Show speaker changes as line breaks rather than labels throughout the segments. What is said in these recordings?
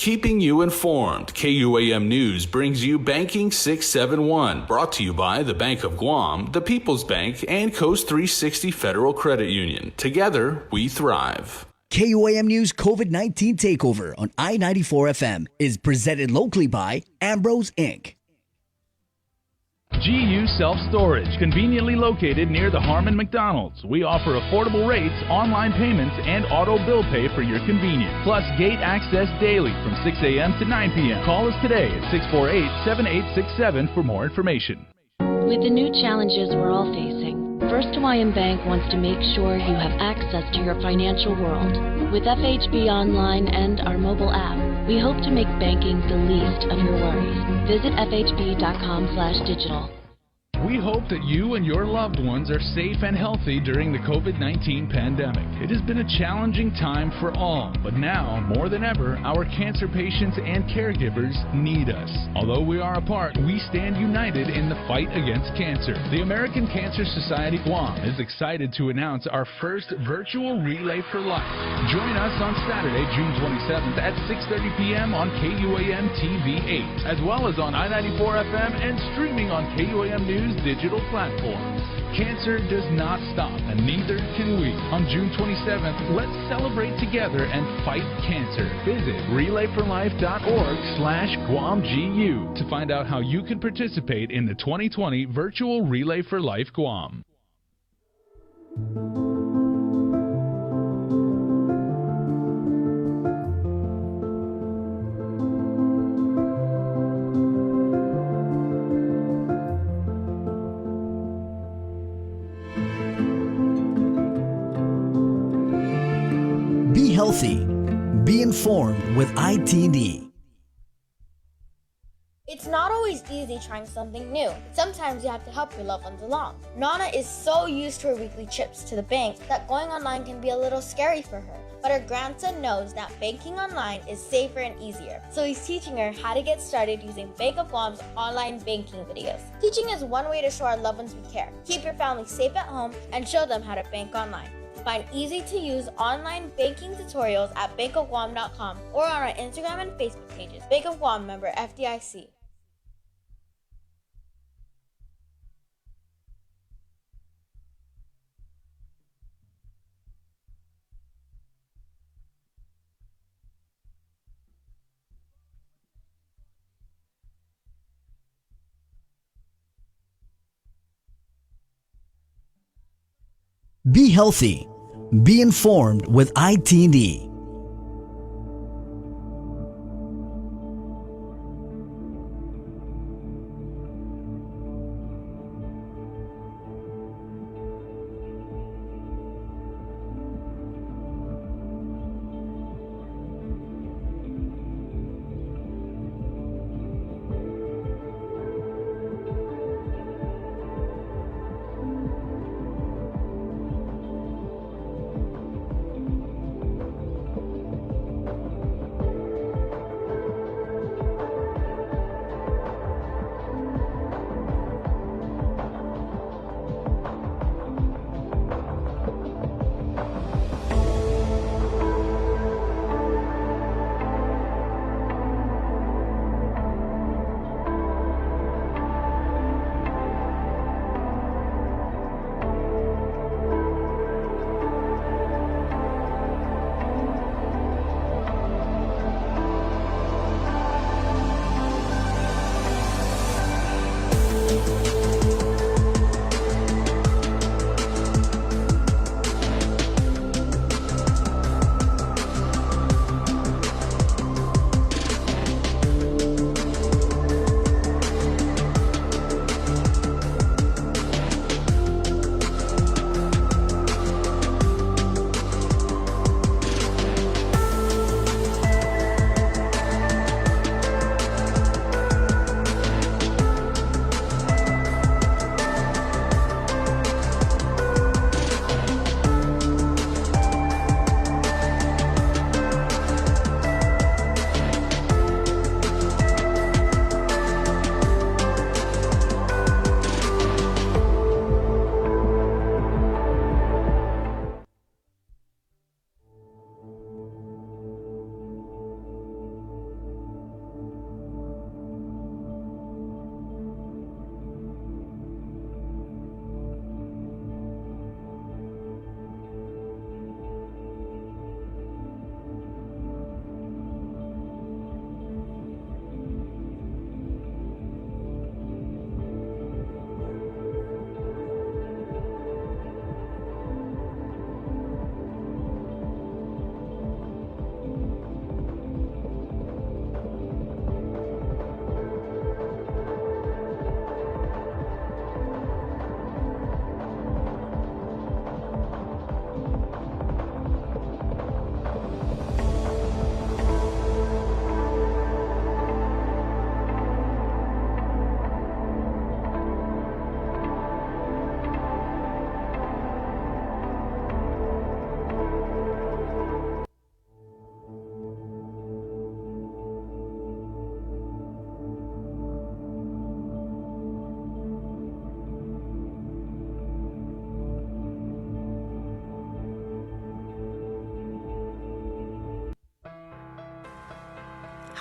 Keeping you informed, KUAM News brings you Banking 671, brought to you by the Bank of Guam, the People's Bank, and Coast 360 Federal Credit Union. Together, we thrive.
KUAM News COVID-19 Takeover on I-94 FM is presented locally by Ambrose Inc.
GU Self-Storage, conveniently located near the Harmon McDonald's. We offer affordable rates, online payments, and auto bill pay for your convenience. Plus gate access daily from 6 a.m. to 9 p.m. Call us today at 648-7867 for more information.
With the new challenges we're all facing, First Hawaiian Bank wants to make sure you have access to your financial world. With FHB Online and our mobile app, we hope to make banking the least of your worries. Visit fhb.com/digital.
We hope that you and your loved ones are safe and healthy during the COVID-19 pandemic. It has been a challenging time for all, but now, more than ever, our cancer patients and caregivers need us. Although we are apart, we stand united in the fight against cancer. The American Cancer Society Guam is excited to announce our first virtual Relay for Life. Join us on Saturday, June 27th at 6:30 p.m. on KUAM TV 8, as well as on I-94 FM and streaming on KUAM News digital platforms. Cancer does not stop, and neither can we. On June 27th, let's celebrate together and fight cancer. Visit relayforlife.org/GuamGU to find out how you can participate in the 2020 Virtual Relay for Life Guam.
Be healthy. Be informed with ITD.
It's not always easy trying something new. Sometimes you have to help your loved ones along. Nana is so used to her weekly trips to the bank that going online can be a little scary for her. But her grandson knows that banking online is safer and easier. So he's teaching her how to get started using Bank of Guam's online banking videos. Teaching is one way to show our loved ones we care. Keep your family safe at home and show them how to bank online. Find easy-to-use online banking tutorials at bankofguam.com or on our Instagram and Facebook pages. Bank of Guam, member FDIC.
Be healthy. Be informed with ITD.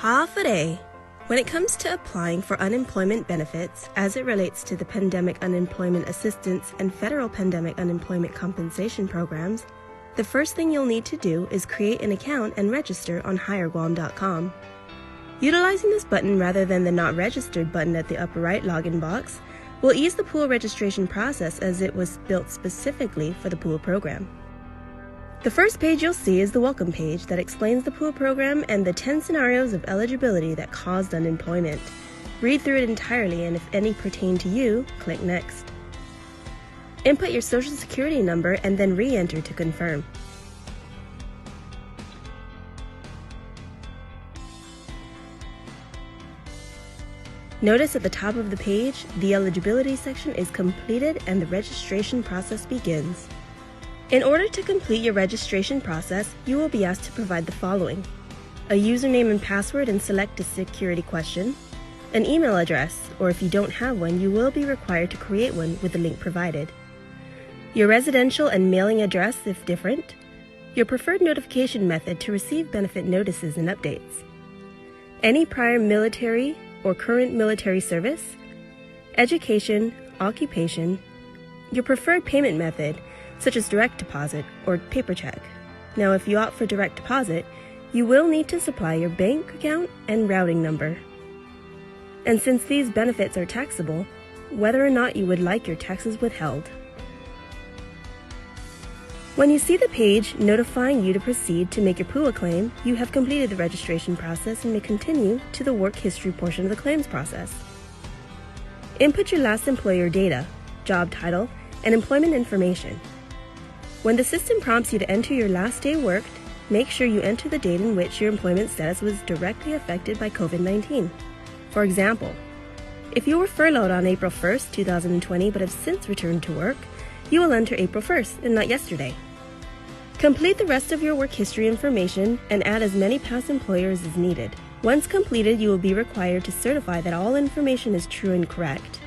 Haafaday. When it comes to applying for unemployment benefits as it relates to the Pandemic Unemployment Assistance and Federal Pandemic Unemployment Compensation programs, the first thing you'll need to do is create an account and register on HireGuam.com. Utilizing this button rather than the Not Registered button at the upper right login box will ease the pool registration process as it was built specifically for the pool program. The first page you'll see is the welcome page that explains the pool program and the 10 scenarios of eligibility that caused unemployment. Read through it entirely, and if any pertain to you, click Next. Input your social security number and then re-enter to confirm. Notice at the top of the page, the eligibility section is completed and the registration process begins. In order to complete your registration process, you will be asked to provide the following: a username and password and select a security question, an email address, or if you don't have one, you will be required to create one with the link provided, your residential and mailing address if different, your preferred notification method to receive benefit notices and updates, any prior military or current military service, education, occupation, your preferred payment method, such as direct deposit or paper check. Now, if you opt for direct deposit, you will need to supply your bank account and routing number. And since these benefits are taxable, whether or not you would like your taxes withheld. When you see the page notifying you to proceed to make your PUA claim, you have completed the registration process and may continue to the work history portion of the claims process. Input your last employer data, job title, and employment information. When the system prompts you to enter your last day worked, make sure you enter the date in which your employment status was directly affected by COVID-19. For example, if you were furloughed on April 1st, 2020, but have since returned to work, you will enter April 1st and not yesterday. Complete the rest of your work history information and add as many past employers as needed. Once completed, you will be required to certify that all information is true and correct,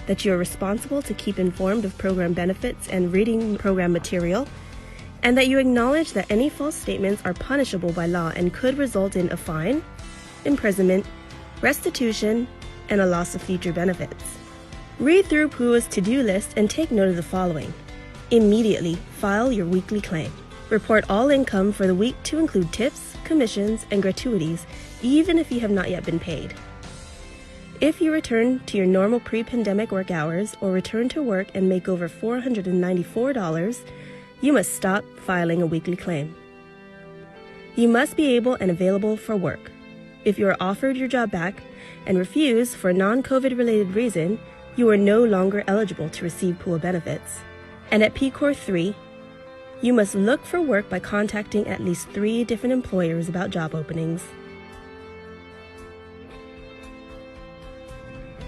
that you are responsible to keep informed of program benefits and reading program material, and that you acknowledge that any false statements are punishable by law and could result in a fine, imprisonment, restitution, and a loss of future benefits. Read through PUA's to-do list and take note of the following. Immediately file your weekly claim. Report all income for the week to include tips, commissions, and gratuities, even if you have not yet been paid. If you return to your normal pre-pandemic work hours or return to work and make over $494, you must stop filing a weekly claim. You must be able and available for work. If you are offered your job back and refuse for a non-COVID related reason, you are no longer eligible to receive PUA benefits. And at PCOR 3, you must look for work by contacting at least 3 different employers about job openings.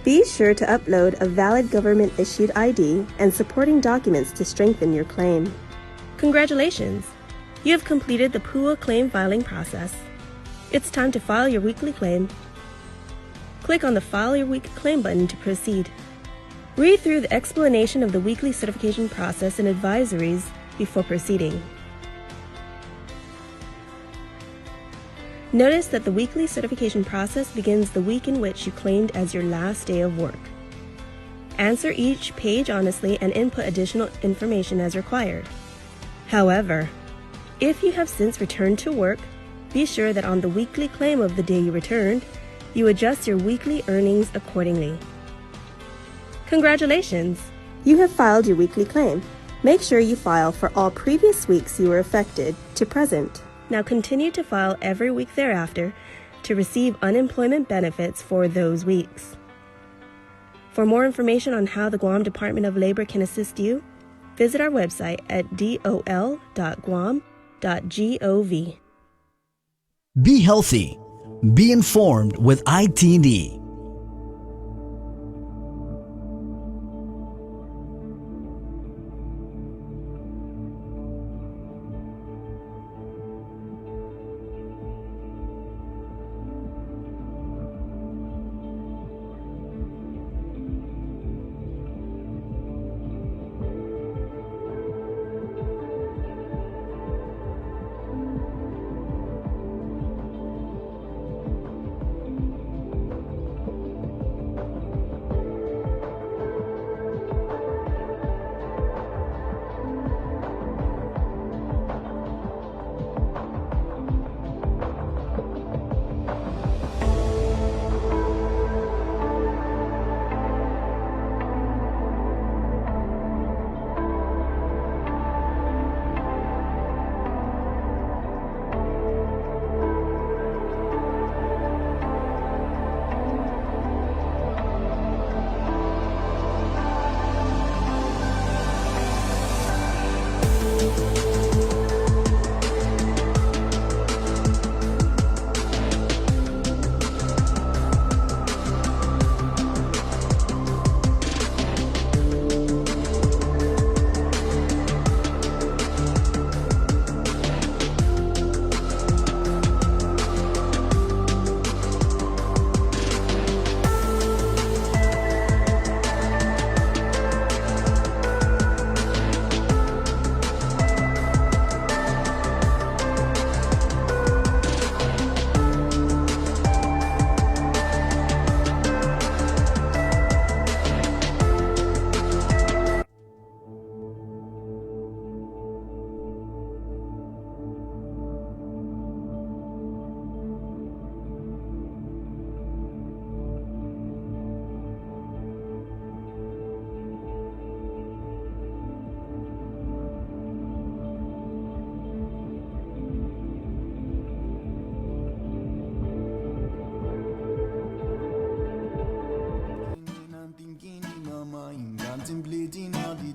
Be sure to upload a valid government-issued ID and supporting documents to strengthen your claim. Congratulations! You have completed the PUA claim filing process. It's time to file your weekly claim. Click on the File Your Weekly Claim button to proceed. Read through the explanation of the weekly certification process and advisories before proceeding. Notice that the weekly certification process begins the week in which you claimed as your last day of work. Answer each page honestly and input additional information as required. However, if you have since returned to work, be sure that on the weekly claim of the day you returned, you adjust your weekly earnings accordingly. Congratulations! You have filed your weekly claim. Make sure you file for all previous weeks you were affected to present. Now continue to file every week thereafter to receive unemployment benefits for those weeks. For more information on how the Guam Department of Labor can assist you, visit our website at dol.guam.gov.
Be healthy. Be informed with ITD.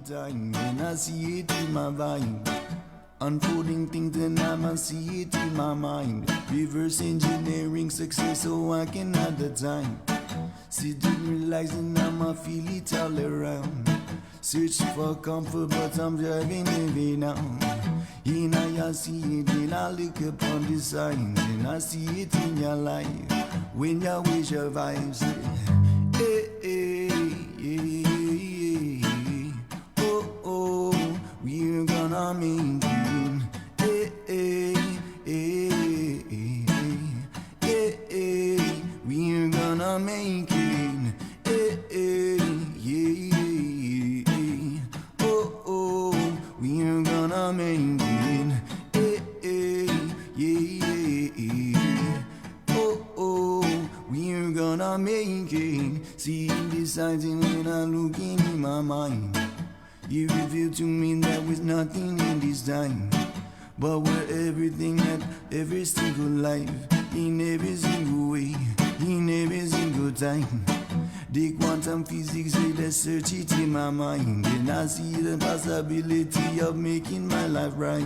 time, and I see it in my vibe. Unfolding things and I'ma see it in my mind. Reverse engineering success so I can have the time. Sitting relaxing, I'ma feel it all around. Search for comfort but I'm driving heavy now. And I see it when I look upon the signs. And I see it in your life when you wish your vibes. Hey, hey, hey, hey, hey. Oh, oh, we're gonna make it. Hey, hey, hey, hey, hey, hey, we're gonna make it. Hey, hey, yeah, yeah. Oh, oh, we're gonna make it. Hey, hey, yeah, yeah. Oh, oh, we're gonna make it. Seeing the signs and when I'm looking in my mind, you reveal to me that there's nothing in this time, but we're everything at every single life, in every single way, in every single time. The quantum physics say they search it in my mind, and I see the possibility of making my life right.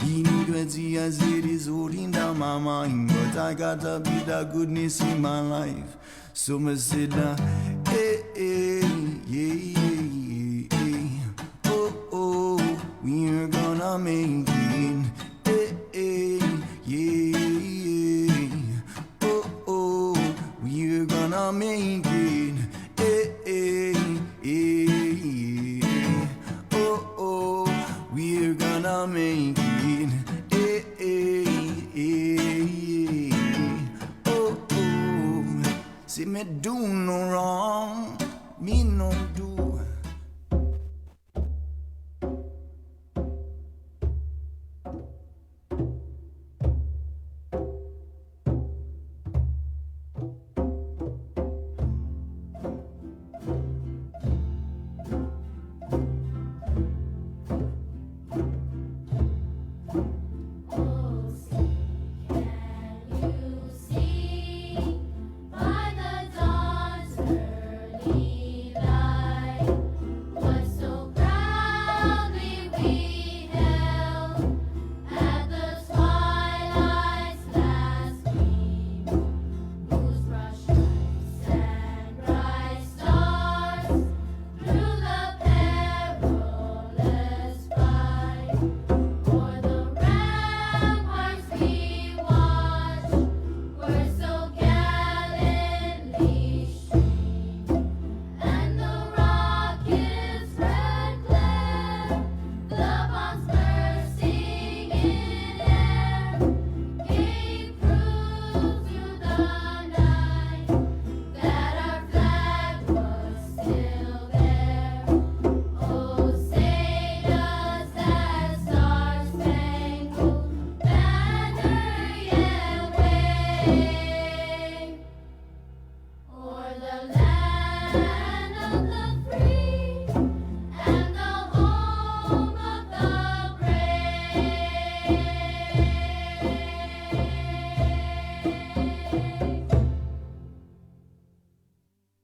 Inequality I said is holding down my mind, but I gotta be the goodness in my life. So I said now, hey, hey, yeah, yeah, yeah. Oh, oh, we're gonna make it. Hey, hey, yeah, yeah. Oh, oh, we're gonna make it. Hey, hey, yeah. Oh, oh, we're gonna make it. Hey, hey, yeah. Oh, oh, see me do no wrong, me no do.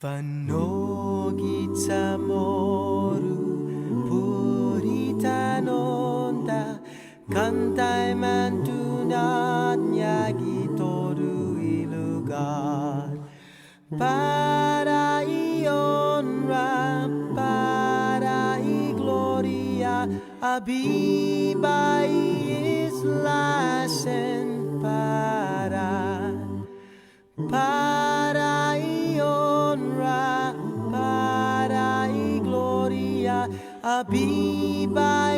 Vanogita moru purita nonda kantai mantunat nyagi toru ilugar para honra para gloria abibai islasen para honra, para gloria, abiba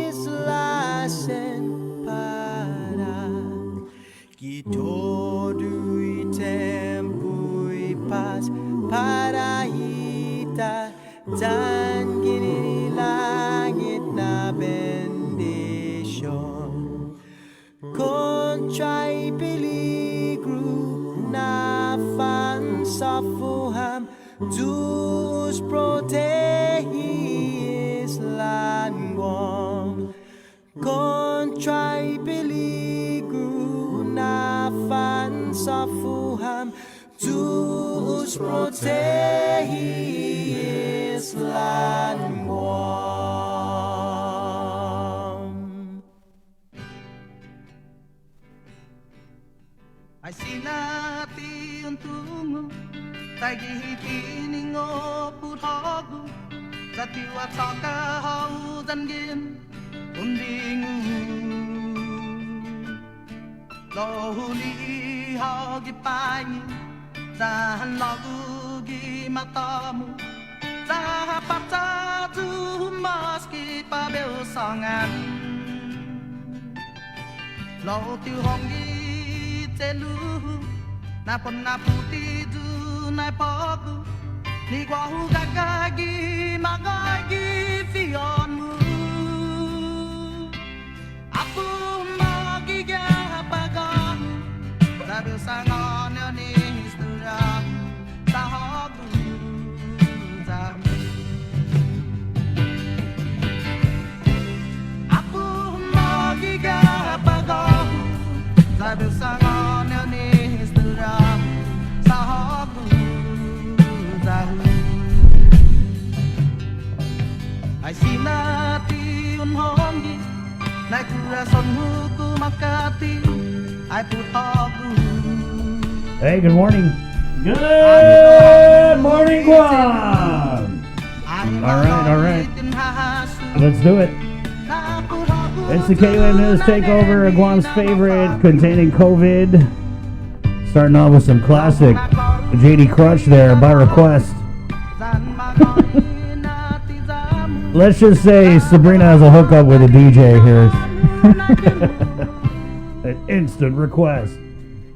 islasen para que todo e tempo e paz para ita dan gini langit na bendition contra peligro na fansa fuham dus protegis languam contra peligro na fansa fuham dus protegis this land warm. I see nati untungu, tagi kiningo puthagu, zatiwa taka hau zangin undingu. Lohuli hagi panyi, zahan lagu gi matamu, zahapata tu maski pabel sangan. Lo tu hongi telu, napon naputi du napoku, ni guahu gagagi magagi fionmu. Aku magi gapagang, sabi sangon ni istura, sahabu zami. Aku magi gapagang, sabi sangon ni istura, sahabu zami. I see nati unhongi, nai kura sonhuku makati, I put hagu.
Hey, good morning. Good morning, Guam. All right. Let's do it. It's the KUM News Takeover, Guam's favorite, containing COVID. Starting off with some classic JD Crutch there, by request. Let's just say Sabrina has a hookup with a DJ here. An instant request.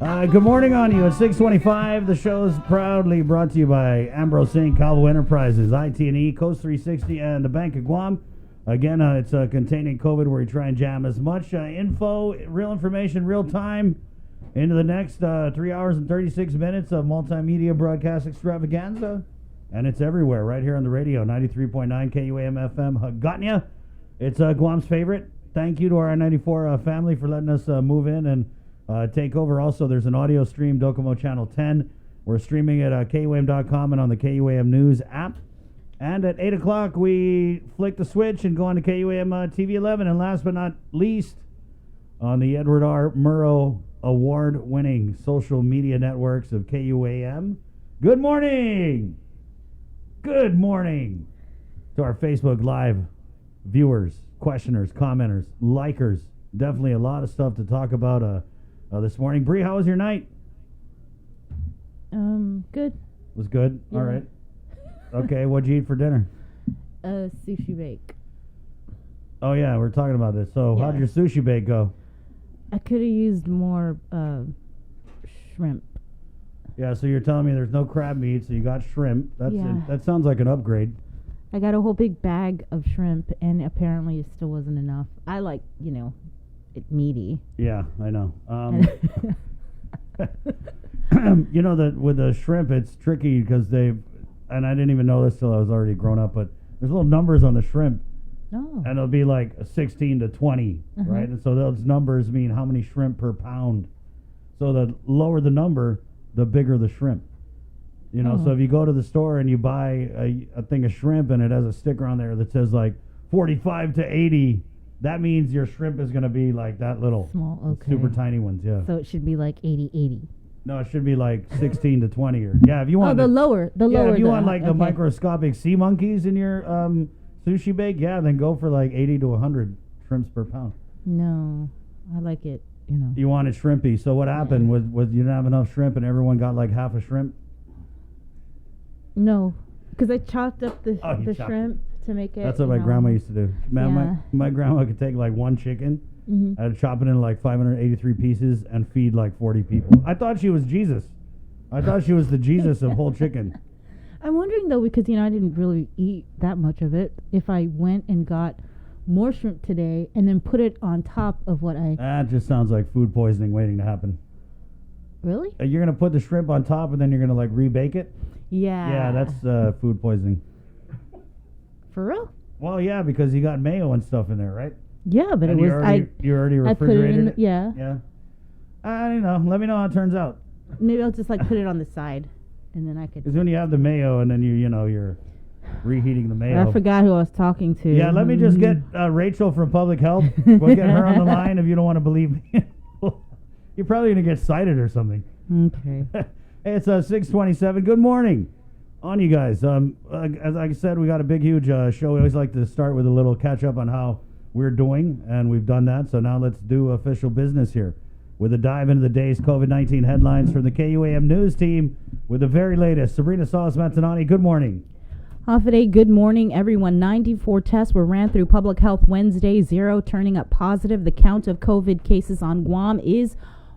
Good morning on you at 6:25. The show is proudly brought to you by Ambrose St. Calvo Enterprises, IT&E, Coast 360, and the Bank of Guam. Again, it's containing COVID, where we try and jam as much info, real information, real time, into the next 3 hours and 36 minutes of multimedia broadcast extravaganza. And it's everywhere, right here on the radio, 93.9 KUAM FM Hagåtña. It's Guam's favorite. Thank you to our I-94 family for letting us move in and take over. Also, there's an audio stream, Docomo Channel 10. We're streaming at KUAM.com and on the KUAM News app. And at 8 o'clock, we flick the switch and go on to KUAM TV 11. And last but not least, on the Edward R. Murrow Award-winning social media networks of KUAM. Good morning! Good morning to our Facebook Live viewers, questioners, commenters, likers. Definitely a lot of stuff to talk about this morning. Bree, how was your night?
Good.
Was good?
Yeah.
All right. Okay, what'd you eat for dinner?
Sushi bake.
Oh, yeah, we're talking about this. So how'd your sushi bake go?
I could have used more shrimp.
Yeah, so you're telling me there's no crab meat, so you got shrimp. That sounds like an upgrade.
I got a whole big bag of shrimp, and apparently it still wasn't enough. I like, it meaty.
Yeah, I know. You know that with the shrimp, it's tricky because and I didn't even know this till I was already grown up, but there's little numbers on the shrimp.
Oh.
And it'll be like 16 to 20, right? And so those numbers mean how many shrimp per pound. So the lower the number, the bigger the shrimp. So if you go to the store and you buy a thing of shrimp and it has a sticker on there that says like 45 to 80, that means your shrimp is going to be like that little.
Small, okay.
Super tiny ones, yeah.
So it should be like 80.
No, it should be like 16 to 20 or if you want
the lower.
If you want like the microscopic sea monkeys in your sushi bake, then go for like 80 to 100 shrimps per pound.
No, I like it,
You want it shrimpy. So what happened was you didn't have enough shrimp and everyone got like half a shrimp?
No, because I chopped up the shrimp to make it.
That's what my grandma used to do. Man, my grandma could take like one chicken and chop it into like 583 pieces and feed like 40 people. I thought she was Jesus. I thought she was the Jesus of whole chicken.
I'm wondering though, because I didn't really eat that much of it. If I went and got more shrimp today and then put it on top of what I...
That just sounds like food poisoning waiting to happen.
Really?
You're going to put the shrimp on top and then you're going to like rebake it?
Yeah.
Yeah, that's food poisoning.
For real?
Well, yeah, because you got mayo and stuff in there, right?
Yeah, but
and
you
already refrigerated it?
Yeah.
Yeah. I don't know. Let me know how it turns out.
Maybe I'll just like put it on the side and then I could...
Because when you have the mayo and then you're reheating the mayo.
I forgot who I was talking to.
Yeah, let me just get Rachel from Public Health. We'll get her on the line if you don't want to believe me. You're probably going to get cited or something.
Okay.
Hey, it's 6:27. Good morning on you guys. As I said, we got a big, huge show. We always like to start with a little catch-up on how we're doing, and we've done that. So now let's do official business here with a dive into the day's COVID-19 headlines from the KUAM News team with the very latest. Sabrina Salas-Matanani, good morning.
Hafaday, good morning, everyone. 94 tests were ran through Public Health Wednesday, 0 turning up positive. The count of COVID cases on Guam is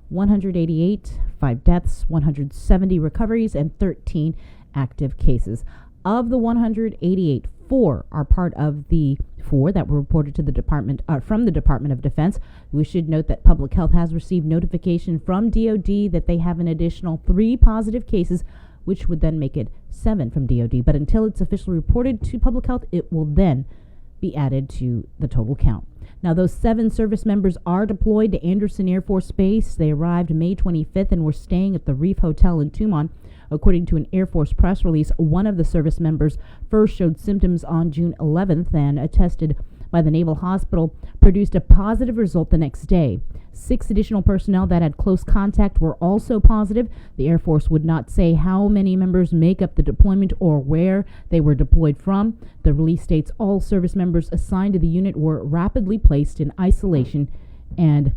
188, 5 deaths, 170 recoveries, and 13 active cases. Of the 188, 4 are part of the 4 that were reported to the Department from the Department of Defense. We should note that Public Health has received notification from DoD that they have an additional 3 positive cases, which would then make it 7 from DoD. But until it's officially reported to Public Health, it will then be added to the total count. Now, those 7 service members are deployed to Andersen Air Force Base. They arrived May 25th and were staying at the Reef Hotel in Tumon. According to an Air Force press release, one of the service members first showed symptoms on June 11th and tested by the Naval Hospital produced a positive result the next day. 6 additional personnel that had close contact were also positive. The Air Force would not say how many members make up the deployment or where they were deployed from. The release states all service members assigned to the unit were rapidly placed in isolation and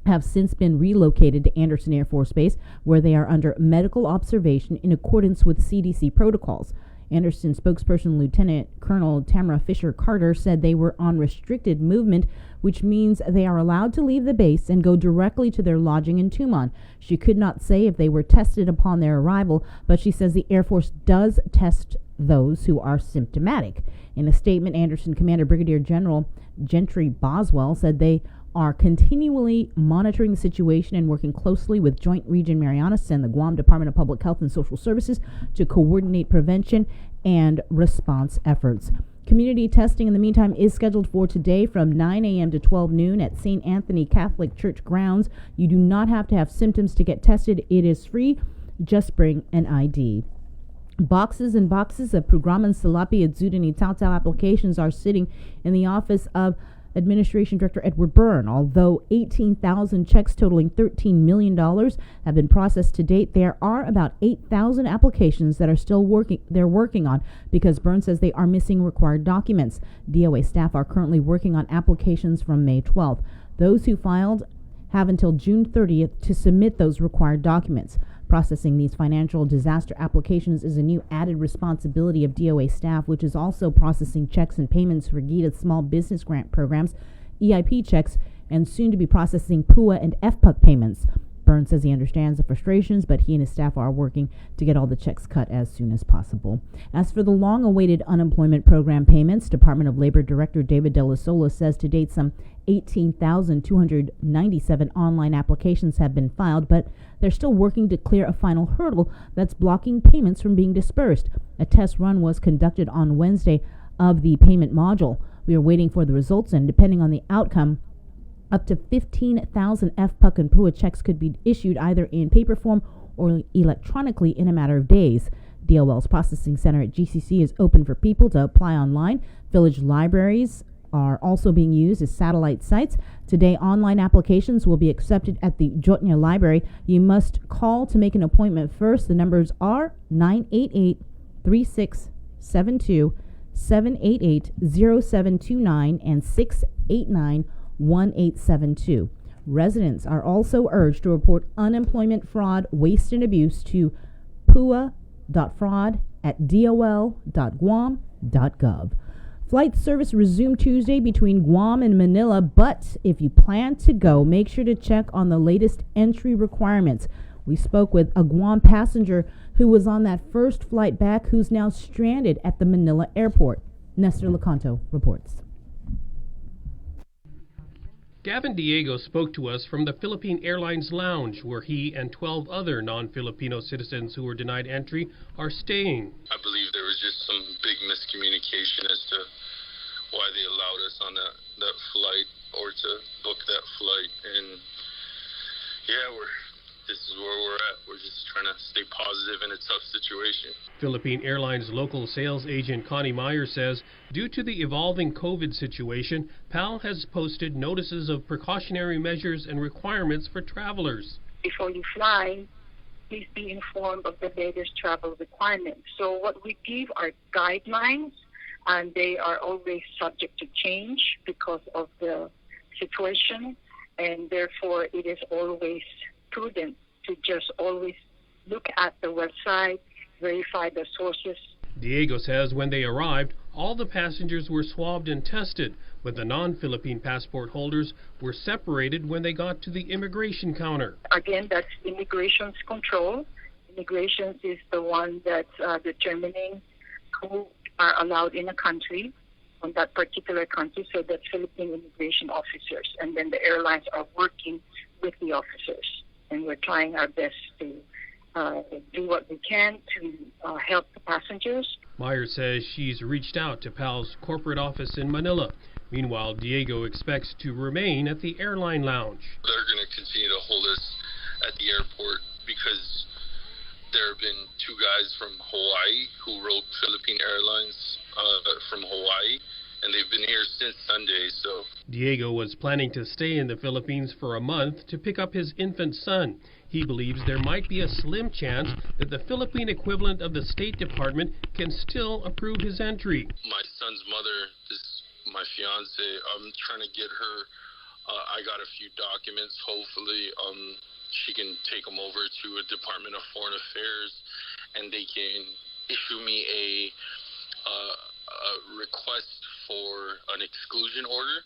have since been relocated to Andersen Air Force Base, where they are under medical observation in accordance with CDC protocols. Andersen spokesperson Lieutenant Colonel Tamara Fisher Carter said they were on restricted movement, which means they are allowed to leave the base and go directly to their lodging in Tumon. She could not say if they were tested upon their arrival, but she says the Air Force does test those who are symptomatic. In a statement, Andersen Commander Brigadier General Gentry Boswell said they are continually monitoring the situation and working closely with Joint Region Marianas and the Guam Department of Public Health and Social Services to coordinate prevention and response efforts. Community testing, in the meantime, is scheduled for today from 9 a.m. to 12 noon at St. Anthony Catholic Church grounds. You do not have to have symptoms to get tested. It is free. Just bring an ID. Boxes and boxes of Programan Salapi at Zudani Tautau applications are sitting in the office of Administration Director Edward Byrne. Although 18,000 checks totaling $13 million have been processed to date, there are about 8,000 applications that are still working on because Byrne says they are missing required documents. DOA staff are currently working on applications from May 12th. Those who filed have until June 30th to submit those required documents. Processing these financial disaster applications is a new added responsibility of DOA staff, which is also processing checks and payments for GITA small business grant programs, EIP checks, and soon to be processing PUA and FPUC payments. Byrne says he understands the frustrations, but he and his staff are working to get all the checks cut as soon as possible. As for the long-awaited unemployment program payments, Department of Labor Director David De La Sola says to date some 18,297 online applications have been filed, but they're still working to clear a final hurdle that's blocking payments from being dispersed. A test run was conducted on Wednesday of the payment module. We are waiting for the results, and depending on the outcome, up to 15,000 FPUC and PUA checks could be issued either in paper form or electronically in a matter of days. DOL's processing center at GCC is open for people to apply online. Village libraries are also being used as satellite sites. Today, online applications will be accepted at the Jotnya Library. You must call to make an appointment first. The numbers are 988-3672, 788-0729, and 689-1872. Residents are also urged to report unemployment fraud, waste, and abuse to pua.fraud@dol.guam.gov. Flight service resumed Tuesday between Guam and Manila, but if you plan to go, make sure to check on the latest entry requirements. We spoke with a Guam passenger who was on that first flight back who's now stranded at the Manila airport. Nestor Lecanto reports.
Gavin Diego spoke to us from the Philippine Airlines Lounge, where he and 12 other non-Filipino citizens who were denied entry are staying.
I believe there was just some big miscommunication as to why they allowed us on that flight or to book that flight. And yeah, we're this is where we're at. We're just trying to stay positive in a tough situation.
Philippine Airlines local sales agent Connie Meyer says due to the evolving COVID situation, PAL has posted notices of precautionary measures and requirements for travelers.
Before you fly, please be informed of the latest travel requirements. So what we give are guidelines, and they are always subject to change because of the situation, and therefore it is always prudent to just always look at the website, verify the sources.
Diego says when they arrived, all the passengers were swabbed and tested, but the non-Philippine passport holders were separated when they got to the immigration counter.
Again, that's immigration's control. Immigration is the one that's determining who are allowed in a country, on that particular country, so that's Philippine immigration officers. And then the airlines are working with the officers. And we're trying our best to do what we can to help the passengers.
Meyer says she's reached out to PAL's corporate office in Manila. Meanwhile, Diego expects to remain at the airline lounge.
They're going to continue to hold us at the airport because there have been two guys from Hawaii who rode Philippine Airlines from Hawaii, and they've been here since Sunday. So
Diego was planning to stay in the Philippines for a month to pick up his infant son. He believes there might be a slim chance that the Philippine equivalent of the State Department can still approve his entry.
My son's mother, my fiance, I'm trying to get her. I got a few documents. Hopefully, she can take them over to a Department of Foreign Affairs, and they can issue me a request for an exclusion order.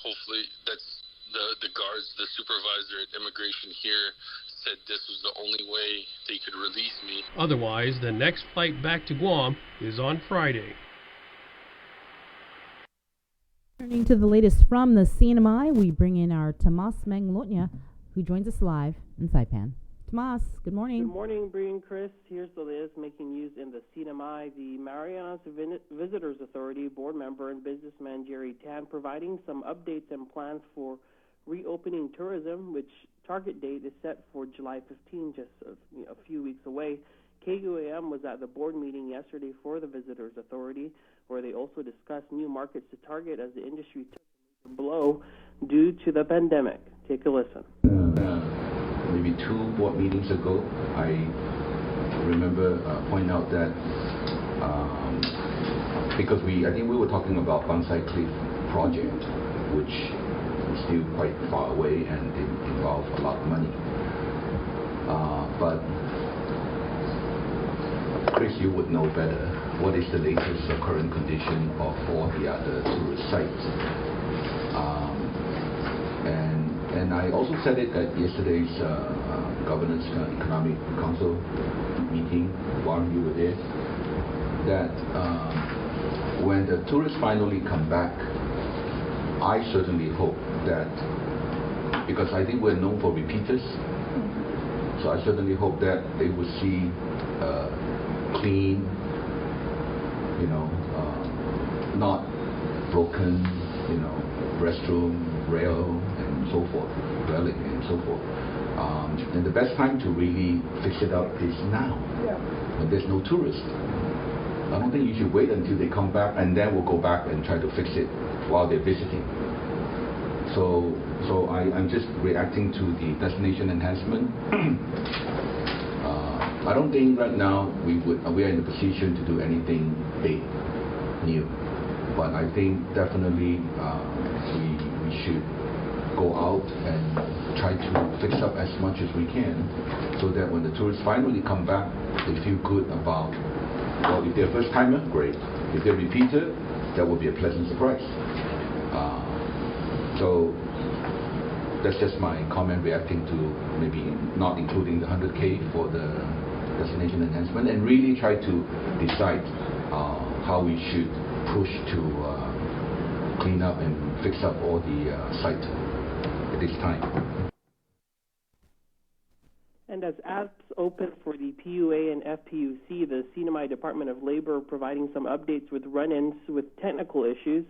Hopefully, that's the guards, the supervisor at immigration here said this was the only way they could release me.
Otherwise, the next flight back to Guam is on Friday.
Turning to the latest from the CNMI, we bring in our Tomas Manglotnya, who joins us live in Saipan. Tomas, good morning.
Good morning, Bree and Chris. Here's the latest making news in the CNMI. The Marianas Visitors Authority board member and businessman Jerry Tan providing some updates and plans for reopening tourism, which target date is set for July 15, just a few weeks away. KUAM was at the board meeting yesterday for the Visitors Authority, where they also discussed new markets to target as the industry took a blow due to the pandemic. Take a listen.
Maybe 2 board meetings ago, I remember pointing out that because I think we were talking about Bonsai Cliff project, which is still quite far away and it involves a lot of money. But Chris, you would know better. What is the latest current condition of all the other tourist sites? And I also said it at yesterday's Governance Economic Council meeting, while you were there, that when the tourists finally come back, I certainly hope that, because I think we're known for repeaters, so I certainly hope that they will see clean, not broken, restroom, rail, and so forth, relic, and so forth. And the best time to really fix it up is now, when there's no tourists. I don't think you should wait until they come back and then we'll go back and try to fix it while they're visiting. So I'm just reacting to the destination enhancement. I don't think right now we are in a position to do anything big, new. But I think definitely we should go out and try to fix up as much as we can, so that when the tourists finally come back, they feel good about, well, if they're first timer, great. If they're repeater, that will be a pleasant surprise. So that's just my comment reacting to maybe not including the 100K for the destination enhancement, and really try to decide how we should push to clean up and fix up all the site at this time.
And as apps open for the PUA and FPUC, the CNMI Department of Labor providing some updates with run-ins with technical issues.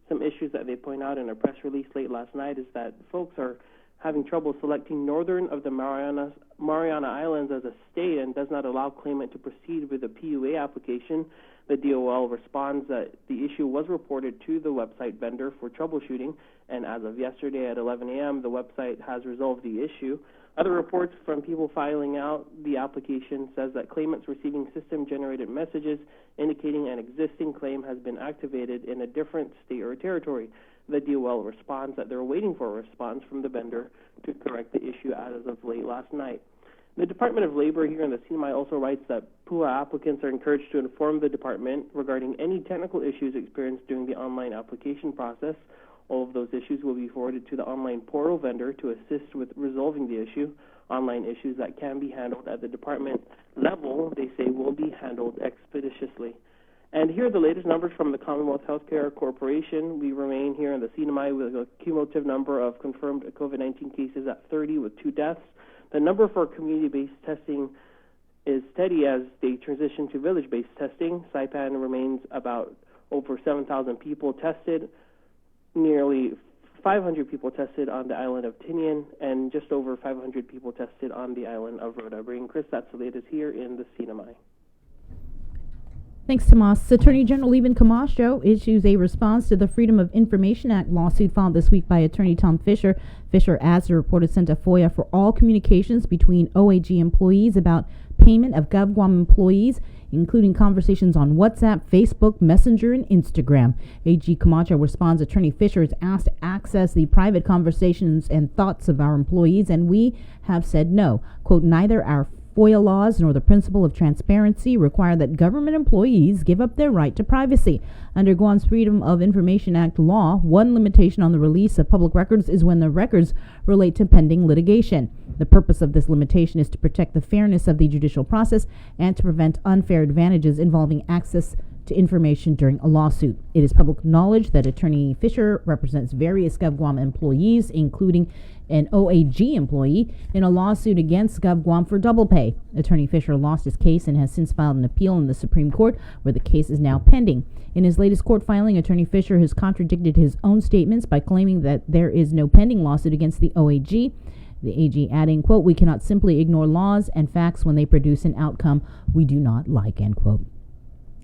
Some issues that they point out in a press release late last night is that folks are having trouble selecting northern of the Mariana Islands as a state and does not allow claimant to proceed with a PUA application. The DOL responds that the issue was reported to the website vendor for troubleshooting, and as of yesterday at 11 a.m., the website has resolved the issue. Other reports from people filing out the application says that claimants receiving system-generated messages indicating an existing claim has been activated in a different state or territory. The DOL responds that they're waiting for a response from the vendor to correct the issue as of late last night. The Department of Labor here in the CNMI also writes that PUA applicants are encouraged to inform the department regarding any technical issues experienced during the online application process. All of those issues will be forwarded to the online portal vendor to assist with resolving the issue. Online issues that can be handled at the department level, they say, will be handled expeditiously. And here are the latest numbers from the Commonwealth Healthcare Corporation. We remain here in the CNMI with a cumulative number of confirmed COVID-19 cases at 30 with 2 deaths. The number for community-based testing is steady as they transition to village-based testing. Saipan remains about over 7,000 people tested, nearly 500 people tested on the island of Tinian, and just over 500 people tested on the island of Rota. Bring Chris, that's the latest here in the CNMI.
Thanks, Tomas. Attorney General Levin Camacho issues a response to the Freedom of Information Act lawsuit filed this week by Attorney Tom Fisher. Fisher, as the report, sent a FOIA for all communications between OAG employees about payment of GovGuam employees, including conversations on WhatsApp, Facebook, Messenger, and Instagram. AG Camacho responds, Attorney Fisher is asked to access the private conversations and thoughts of our employees, and we have said no. Quote, neither our FOIA laws nor the principle of transparency require that government employees give up their right to privacy. Under Guam's Freedom of Information Act law, one limitation on the release of public records is when the records relate to pending litigation. The purpose of this limitation is to protect the fairness of the judicial process and to prevent unfair advantages involving access to information during a lawsuit. It is public knowledge that Attorney Fisher represents various GovGuam employees, including an OAG employee, in a lawsuit against GovGuam for double pay. Attorney Fisher lost his case and has since filed an appeal in the Supreme Court, where the case is now pending. In his latest court filing, Attorney Fisher has contradicted his own statements by claiming that there is no pending lawsuit against the OAG. The AG adding, quote, we cannot simply ignore laws and facts when they produce an outcome we do not like, end quote.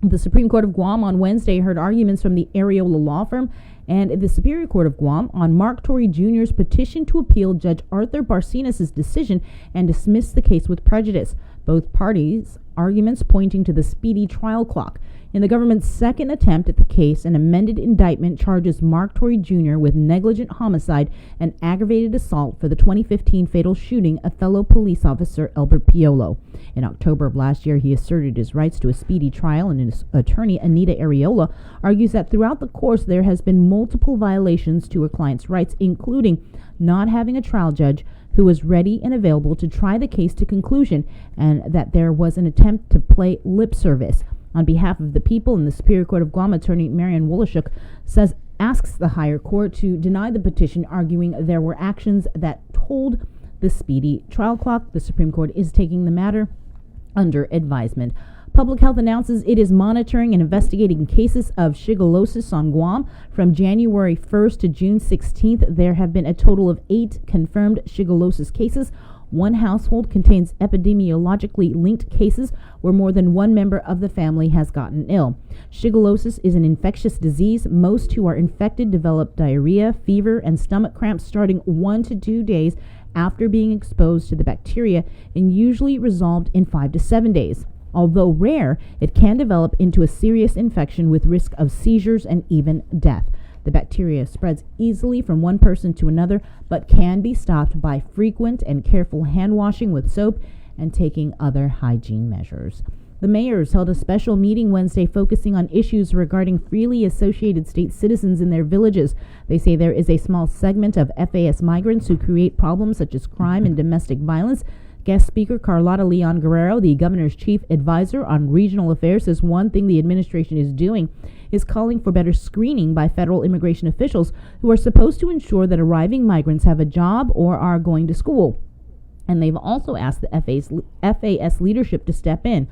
The Supreme Court of Guam on Wednesday heard arguments from the Areola law firm and the Superior Court of Guam on Mark Torrey Jr.'s petition to appeal Judge Arthur Barcenas' decision and dismiss the case with prejudice. Both parties' arguments pointing to the speedy trial clock. In the government's second attempt at the case, an amended indictment charges Mark Torrey Jr. with negligent homicide and aggravated assault for the 2015 fatal shooting of fellow police officer Albert Piolo. In October of last year, he asserted his rights to a speedy trial, and his attorney, Anita Areola, argues that throughout the course there has been multiple violations to her client's rights, including not having a trial judge who was ready and available to try the case to conclusion, and that there was an attempt to play lip service. On behalf of the people in the Superior Court of Guam, Attorney Marian Wolashuk asks the higher court to deny the petition, arguing there were actions that told the speedy trial clock. The Supreme Court is taking the matter under advisement. Public Health announces it is monitoring and investigating cases of shigellosis on Guam. From January 1st to June 16th, there have been a total of 8 confirmed shigellosis cases. One household contains epidemiologically linked cases where more than one member of the family has gotten ill. Shigellosis is an infectious disease. Most who are infected develop diarrhea, fever, and stomach cramps starting 1 to 2 days after being exposed to the bacteria, and usually resolved in 5 to 7 days. Although rare, it can develop into a serious infection with risk of seizures and even death. The bacteria spreads easily from one person to another, but can be stopped by frequent and careful hand washing with soap and taking other hygiene measures. The mayors held a special meeting Wednesday focusing on issues regarding freely associated state citizens in their villages. They say there is a small segment of FAS migrants who create problems such as crime and domestic violence. Guest speaker Carlotta Leon Guerrero, the governor's chief advisor on regional affairs, says one thing the administration is doing is calling for better screening by federal immigration officials who are supposed to ensure that arriving migrants have a job or are going to school. And they've also asked the FAS leadership to step in.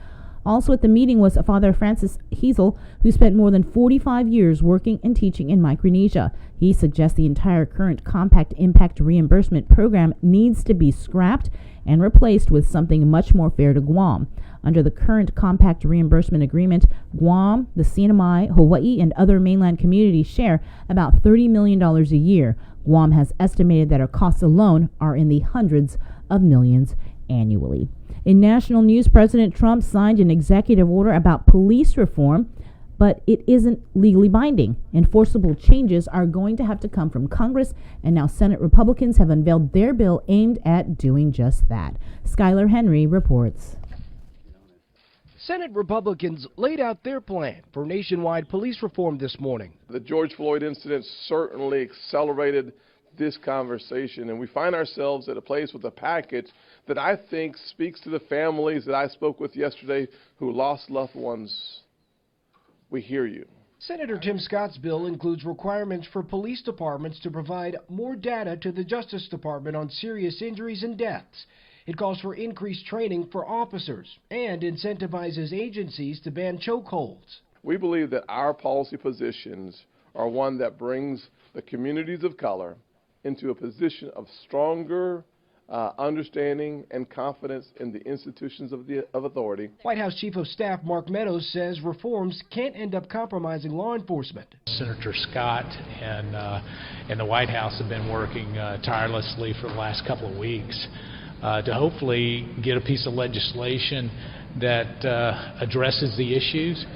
Also at the meeting was Father Francis Heisel, who spent more than 45 years working and teaching in Micronesia. He suggests the entire current Compact Impact Reimbursement Program needs to be scrapped and replaced with something much more fair to Guam. Under the current Compact Reimbursement Agreement, Guam, the CNMI, Hawaii, and other mainland communities share about $30 million a year. Guam has estimated that our costs alone are in the hundreds of millions annually. In national news, President Trump signed an executive order about police reform, but it isn't legally binding. Enforceable changes are going to have to come from Congress, and now Senate Republicans have unveiled their bill aimed at doing just that. Skylar Henry reports.
Senate Republicans laid out their plan for nationwide police reform this morning.
The George Floyd incident certainly accelerated this conversation, and we find ourselves at a place with a package that I think speaks to the families that I spoke with yesterday who lost loved ones. We hear you.
Senator Tim Scott's bill includes requirements for police departments to provide more data to the Justice Department on serious injuries and deaths. It calls for increased training for officers and incentivizes agencies to ban chokeholds.
We believe that our policy positions are one that brings the communities of color into a position of stronger understanding and confidence in the institutions of authority.
White House Chief of Staff Mark Meadows says reforms can't end up compromising law enforcement.
Senator Scott and the White House have been working tirelessly for the last couple of weeks to hopefully get a piece of legislation that addresses the issues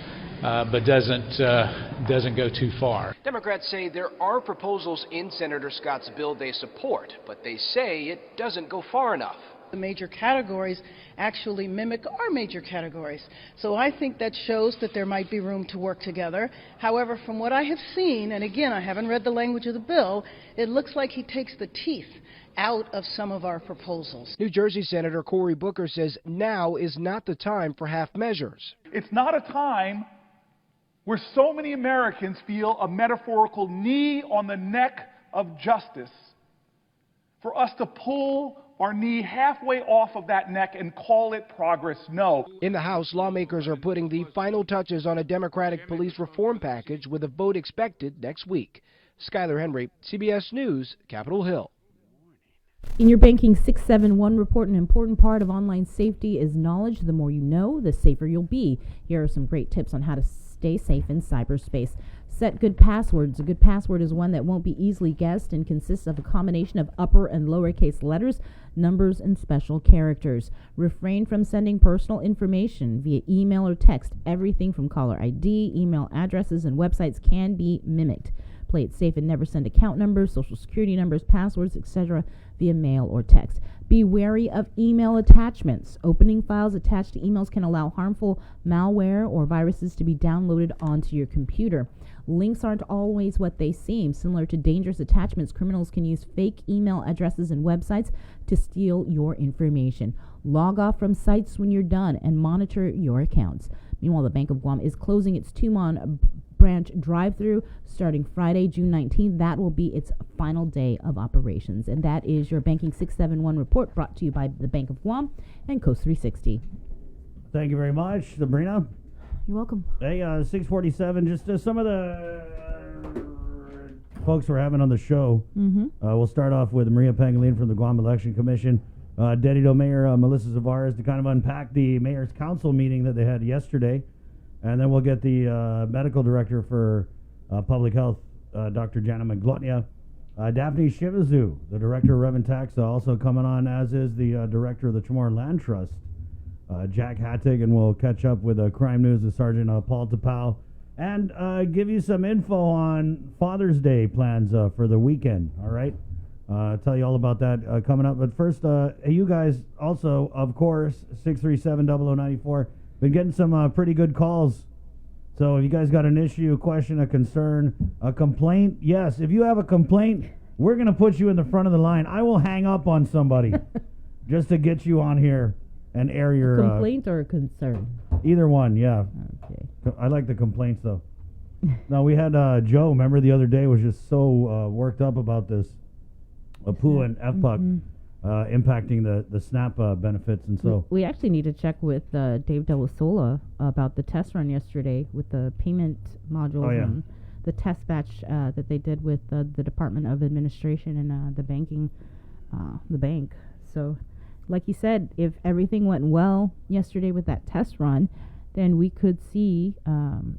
but doesn't go too far.
Democrats say there are proposals in Senator Scott's bill they support, but they say it doesn't go far enough.
The major categories actually mimic our major categories. So I think that shows that there might be room to work together. However, from what I have seen, and again, I haven't read the language of the bill, it looks like he takes the teeth out of some of our proposals.
New Jersey Senator Cory Booker says now is not the time for half measures.
It's not a time where so many Americans feel a metaphorical knee on the neck of justice for us to pull our knee halfway off of that neck and call it progress. No.
In the House, lawmakers are putting the final touches on a Democratic police reform package with a vote expected next week. Skylar Henry, CBS News, Capitol Hill.
In your Banking 671 report, an important part of online safety is knowledge. The more you know, the safer you'll be. Here are some great tips on how to stay safe in cyberspace. Set good passwords. A good password is one that won't be easily guessed and consists of a combination of upper and lowercase letters, numbers, and special characters. Refrain from sending personal information via email or text. Everything from caller ID, email addresses, and websites can be mimicked. Play it safe and never send account numbers, social security numbers, passwords, etc. via mail or text. Be wary of email attachments. Opening files attached to emails can allow harmful malware or viruses to be downloaded onto your computer. Links aren't always what they seem. Similar to dangerous attachments, criminals can use fake email addresses and websites to steal your information. Log off from sites when you're done and monitor your accounts. Meanwhile, the Bank of Guam is closing its Tumon branch drive-through starting Friday, June 19th. That will be its final day of operations. And that is your Banking 671 report brought to you by the Bank of Guam and Coast 360.
Thank you very much, Sabrina.
You're welcome.
Hey, 647, just some of the folks we're having on the show. We'll start off with Maria Pangolin from the Guam Election Commission. Dedido Mayor Melissa Zavares to kind of unpack the Mayor's Council meeting that they had yesterday. And then we'll get the medical director for public health, Dr. Jana Maglotnia. Daphne Shivazu, the director of Rev and Tax, also coming on, as is the director of the Chamorro Land Trust, Jack Hattig, and we'll catch up with crime news with Sergeant Paul Tapau, and give you some info on Father's Day plans for the weekend, all right? Tell you all about that coming up. But first, you guys also, of course, 637-0094, been getting some pretty good calls. So if you guys got an issue, a question, a concern, a complaint, yes, if you have a complaint, we're going to put you in the front of the line. I will hang up on somebody just to get you on here and air your...
complaint or a concern?
Either one, yeah.
Okay.
I like the complaints, though. No, we had Joe, remember the other day, was just so worked up about this. Apu and FPUC. impacting the SNAP benefits, and so
we actually need to check with Dave Delasola about the test run yesterday with the payment modules and the test batch that they did with the Department of Administration and the bank. So, like you said, if everything went well yesterday with that test run, then we could see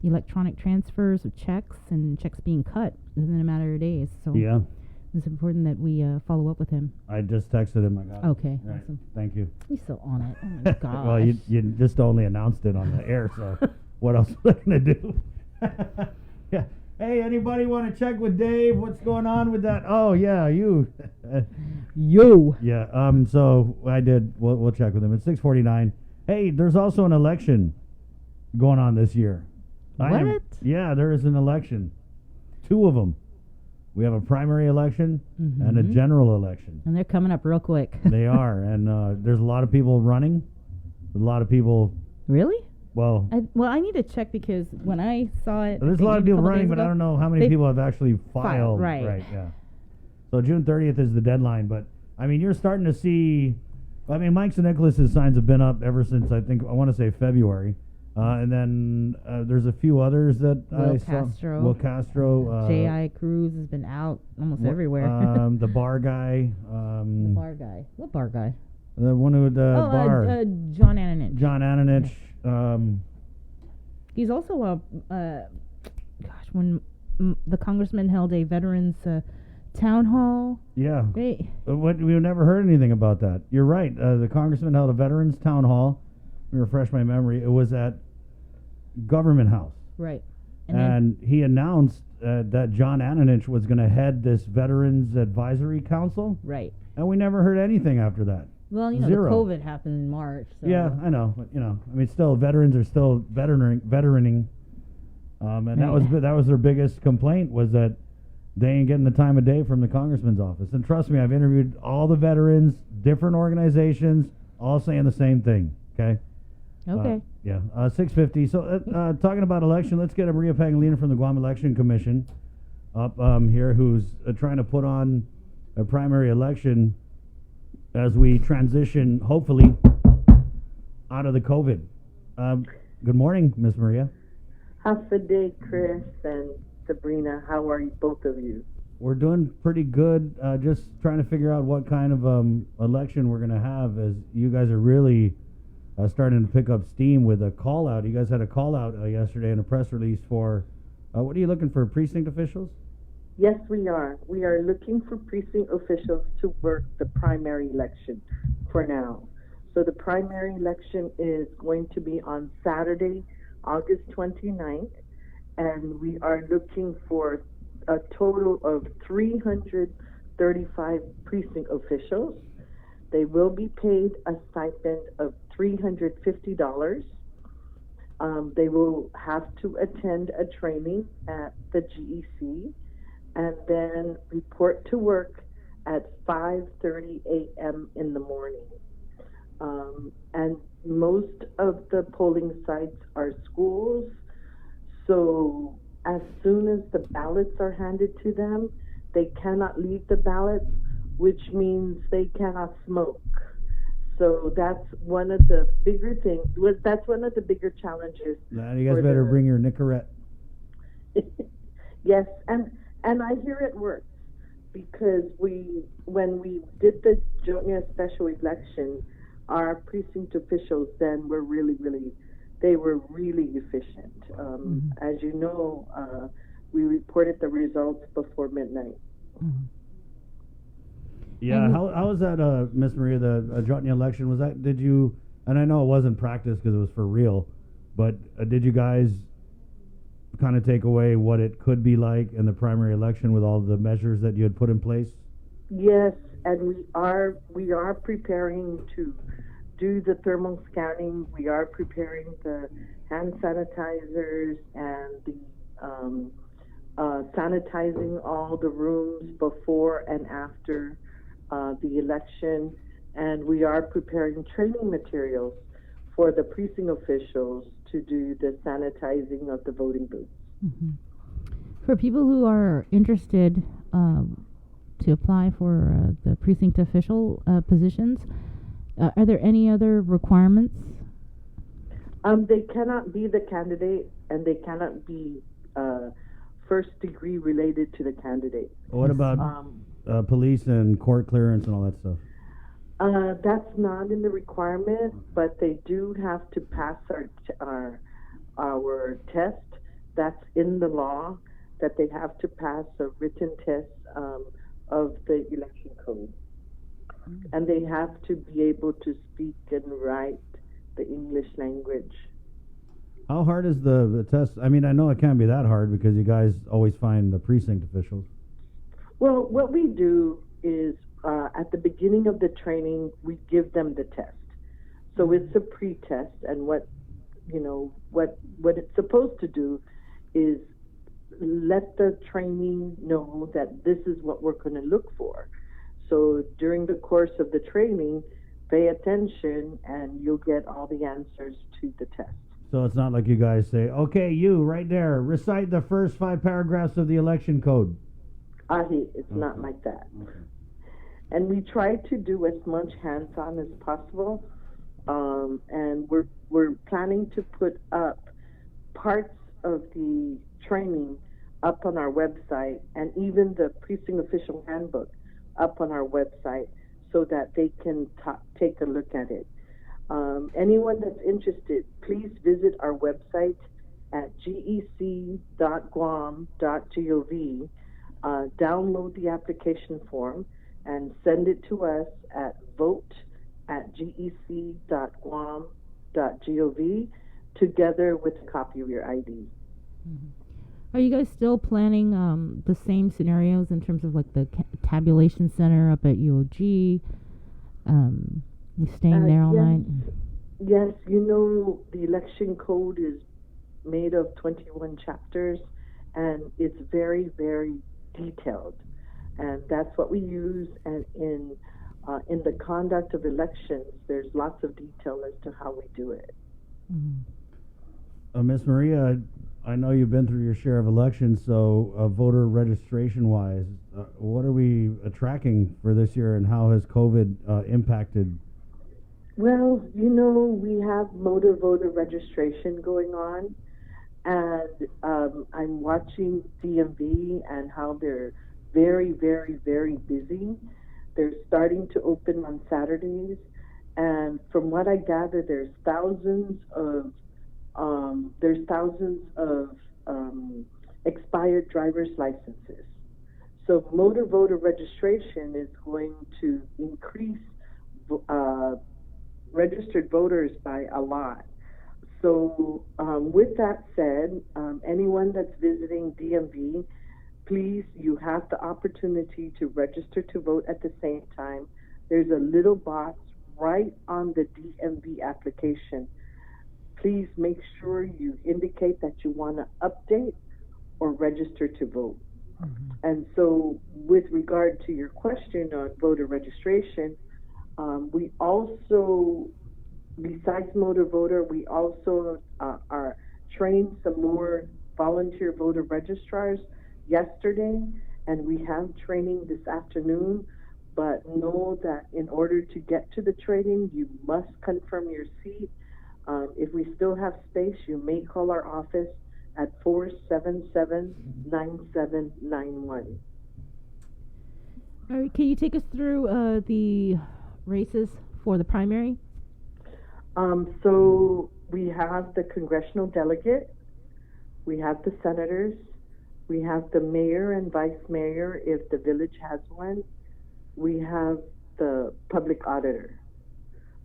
electronic transfers of checks and checks being cut within a matter of days. So
yeah.
It's important that we follow up with him.
I just texted him. I got it.
Okay,
right.
awesome.
Thank you.
He's still on it. Oh my gosh.
Well, you just only announced it on the air, so what else was I going to do? Yeah. Hey, anybody want to check with Dave? What's going on with that? Oh, yeah, you.
You.
Yeah, so I did. We'll check with him. It's 6:49. Hey, there's also an election going on this year.
What?
Yeah, there is an election. 2 of them. We have a primary election and a general election.
And they're coming up real quick.
They are, and there's a lot of people running. A lot of people.
Really?
Well,
I need to check because when I saw it,
there's a lot of people running, but I don't know how many people have actually filed.
Right.
Yeah. So June 30th is the deadline, but I mean, you're starting to see. I mean, Mike Nicholas's signs have been up ever since I want to say February. And then there's a few others that I saw. Will Castro.
J.I. Cruz has been out almost everywhere.
The bar guy.
The bar guy. What bar guy?
The one who bar.
John Ananich.
John Ananich.
Yeah. He's also when the congressman held a veterans town hall.
Yeah. We've never heard anything about that. You're right. The congressman held a veterans town hall. Let me refresh my memory. It was at Government House.
Right.
And he announced that John Ananich was going to head this Veterans Advisory Council.
Right.
And we never heard anything after that.
Well, the COVID happened in March. So.
Yeah, I know. But, I mean, still, veterans are still veteraning. And that was their biggest complaint was that they ain't getting the time of day from the congressman's office. And trust me, I've interviewed all the veterans, different organizations, all saying the same thing. Okay.
Okay.
6:50. So, talking about election, let's get Maria Pangilinan from the Guam Election Commission up here, who's trying to put on a primary election as we transition, hopefully, out of the COVID. Good morning, Miss Maria.
How's the day, Chris and Sabrina? How are you, both of you?
We're doing pretty good. Just trying to figure out what kind of election we're going to have, as you guys are really starting to pick up steam with a call out. You guys had a call out yesterday in a press release for what are you looking for, precinct officials?
Yes, we are. We are looking for precinct officials to work the primary election for now. So the primary election is going to be on Saturday, August 29th, and we are looking for a total of 335 precinct officials. They will be paid a stipend of $350. They will have to attend a training at the GEC and then report to work at 5:30 a.m. in the morning. And most of the polling sites are schools, so as soon as the ballots are handed to them, they cannot leave the ballots, which means they cannot smoke. So that's one of the bigger things. That's one of the bigger challenges.
Now you guys better bring your Nicorette.
Yes, and I hear it works because when we did the junior special election, our precinct officials then were really efficient. As you know, we reported the results before midnight.
Mm-hmm.
Yeah, how was that, Miss Maria, the Jotnia election? Was that, did you, and I know it wasn't practice because it was for real, but did you guys kind of take away what it could be like in the primary election with all the measures that you had put in place?
Yes, and we are preparing to do the thermal scanning. We are preparing the hand sanitizers and the sanitizing all the rooms before and after the election, and we are preparing training materials for the precinct officials to do the sanitizing of the voting booths.
Mm-hmm. For people who are interested to apply for the precinct official positions. Are there any other requirements?
They cannot be the candidate, and they cannot be first degree related to the candidate.
What about police and court clearance and all that stuff?
That's not in the requirement, but they do have to pass our test. That's in the law, that they have to pass a written test of the election code. And they have to be able to speak and write the English language.
How hard is the test? I mean, I know it can't be that hard because you guys always find the precinct officials.
Well, what we do is at the beginning of the training, we give them the test. So it's a pre-test, and what it's supposed to do is let the trainee know that this is what we're going to look for. So during the course of the training, pay attention, and you'll get all the answers to the test.
So it's not like you guys say, okay, you right there, recite the first 5 paragraphs of the election code.
It's not like that.
Okay.
And we try to do as much hands-on as possible, and we're planning to put up parts of the training up on our website, and even the precinct official handbook up on our website, so that they can take a look at it. Anyone that's interested, please visit our website at gec.guam.gov, download the application form, and send it to us at vote@gec.guam.gov, together with a copy of your ID.
Mm-hmm. Are you guys still planning the same scenarios in terms of like the tabulation center up at UOG? You staying there all night?
Yes, the election code is made of 21 chapters, and it's very, very detailed. And that's what we use. And in the conduct of elections, there's lots of detail as to how we do it.
Mm-hmm.
Miss Maria, I know you've been through your share of elections, so voter registration-wise, what are we tracking for this year, and how has COVID impacted?
Well, we have motor voter registration going on, and I'm watching DMV and how they're very, very, very busy. They're starting to open on Saturdays, and from what I gather, there's thousands of expired driver's licenses. So motor voter registration is going to increase registered voters by a lot. So with that said, anyone that's visiting DMV, please, you have the opportunity to register to vote at the same time. There's a little box right on the DMV application. Please make sure you indicate that you want to update or register to vote. Mm-hmm. And so with regard to your question on voter registration, we also, besides motor voter, we also are trained some more volunteer voter registrars yesterday, and we have training this afternoon. But know that in order to get to the training, you must confirm your seat. If we still have space, you may call our office at 477-9791.
All right, can you take us through the races for the primary?
So we have the congressional delegate, we have the senators, we have the mayor and vice mayor if the village has one, we have the public auditor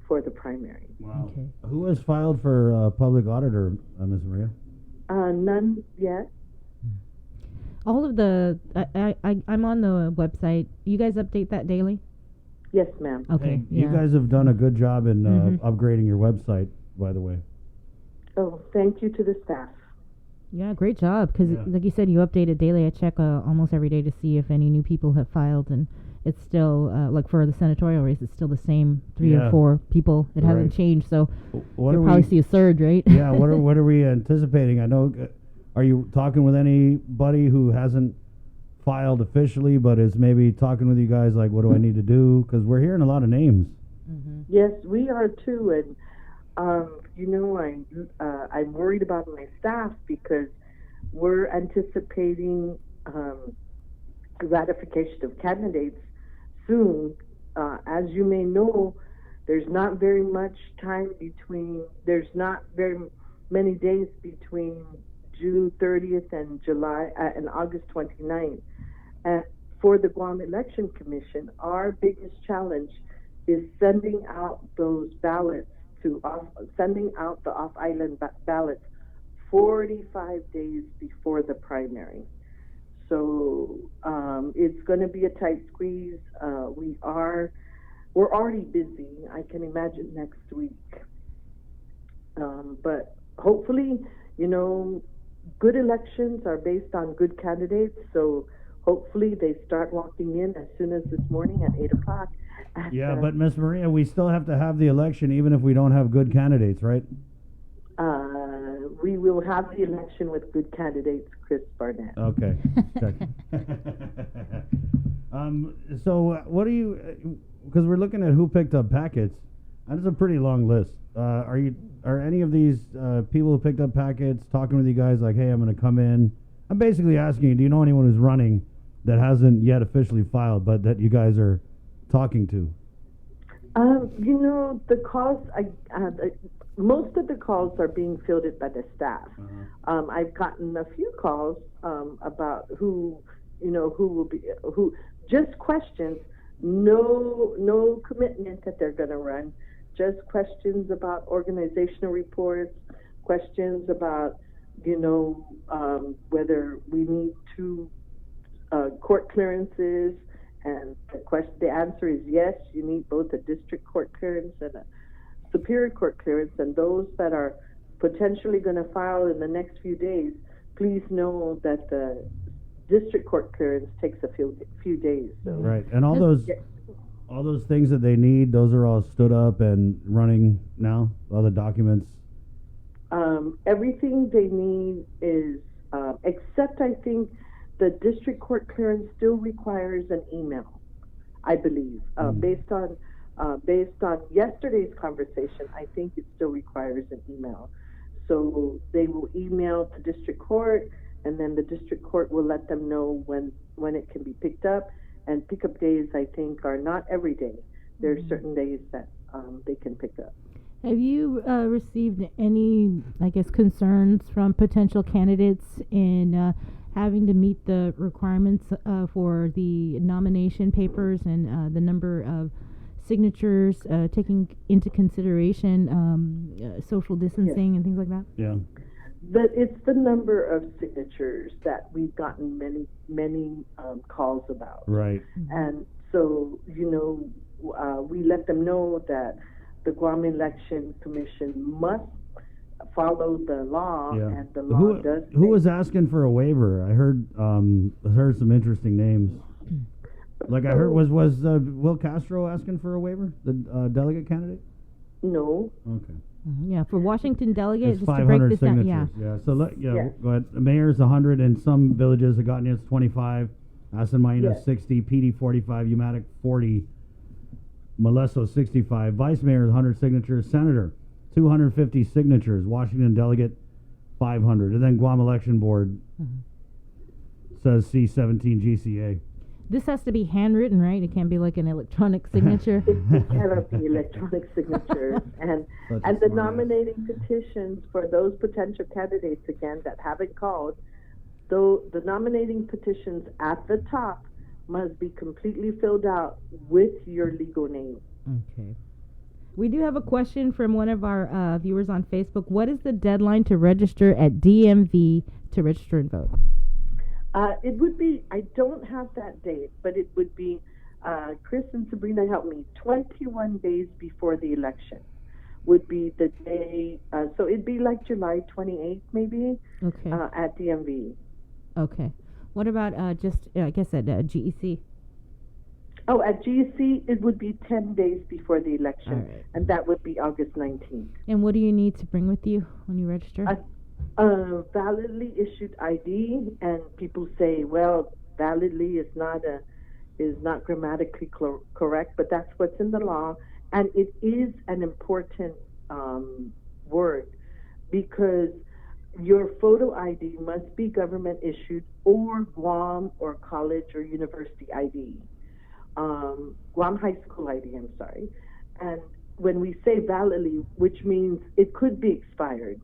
for the primary.
Wow. Okay. Who has filed for public auditor, Ms. Maria?
None yet.
All of the, I'm on the website. You guys update that daily?
Yes, ma'am.
Okay.
Hey, you guys have done a good job in upgrading your website, by the way.
Oh, thank you to the staff.
Yeah, great job. Because, like you said, you update it daily. I check almost every day to see if any new people have filed, and it's still, like for the senatorial race, it's still the same 3 or 4 people. It hasn't changed, so you'll probably see a surge, right?
Yeah, what are we anticipating? I know, are you talking with anybody who hasn't filed officially, but is maybe talking with you guys like, what do I need to do? Because we're hearing a lot of names.
Yes, we are too, and I'm worried about my staff because we're anticipating ratification of candidates soon. As you may know, there's not very much time between. There's not very many days between June 30th and August 29th. And for the Guam Election Commission, our biggest challenge is sending out those ballots sending out the off-island ballots 45 days before the primary. So it's going to be a tight squeeze. We're already busy. I can imagine next week. But hopefully, good elections are based on good candidates. So hopefully they start walking in as soon as this morning at 8 o'clock.
Yeah, but Miss Maria, we still have to have the election even if we don't have good candidates, right?
We will have the election with good candidates, Chris Barnett.
Okay. So what do you? Because we're looking at who picked up packets. That's a pretty long list. Are any of these people who picked up packets talking with you guys like, hey, I'm going to come in? I'm basically asking you, do you know anyone who's running that hasn't yet officially filed, but that you guys are talking to?
The calls, most of the calls are being fielded by the staff. I've gotten a few calls about who just questions, no commitment that they're going to run, just questions about organizational reports, questions about, whether we need two court clearances. And the answer is yes, you need both a district court clearance and a superior court clearance. And those that are potentially going to file in the next few days, please know that the district court clearance takes a few days. So.
Right, and all those things that they need, those are all stood up and running now. All the documents.
Everything they need is, except I think the district court clearance still requires an email, I believe. Based on yesterday's conversation, I think it still requires an email. So they will email the district court, and then the district court will let them know when it can be picked up. And pickup days, I think, are not every day. There are certain days that they can pick up.
Have you received any, concerns from potential candidates in having to meet the requirements for the nomination papers and the number of signatures, taking into consideration social distancing and things like that?
Yeah.
It's the number of signatures that we've gotten many calls about.
Right.
And so, we let them know that the Guam Election Commission must follow the law, and the law does.
Who was asking for a waiver? I heard some interesting names. Like I heard, was Will Castro asking for a waiver, the delegate candidate?
No.
Okay.
Yeah, for Washington delegate,
it's
just to break this down.
Yeah. So go ahead. The mayor's 100, and some villages have gotten 25. Asan Maina 60, PD 45, Umatic 40, Molesto 65. Vice mayor's 100 signatures. Senator 250 signatures. Washington delegate 500, and then Guam Election Board says C17 GCA.
This has to be handwritten, right? It can't be like an electronic signature.
It cannot be electronic signatures. And the nominating petitions for those potential candidates, again, that haven't called, though the nominating petitions at the top must be completely filled out with your legal name.
Okay. We do have a question from one of our viewers on Facebook. What is the deadline to register at DMV to register and vote?
It would be, I don't have that date, but it would be, Chris and Sabrina help me, 21 days before the election would be the day, so it'd be like July 28th maybe, at DMV.
Okay. What about like I said, GEC?
Oh, at GEC, it would be 10 days before the election, and that would be August 19th.
And what do you need to bring with you when you register?
Validly issued ID, and people say, well, validly is not grammatically correct, but that's what's in the law, and it is an important word because your photo ID must be government issued or Guam or college or university ID, Guam High School ID. I'm sorry, and when we say validly, which means it could be expired.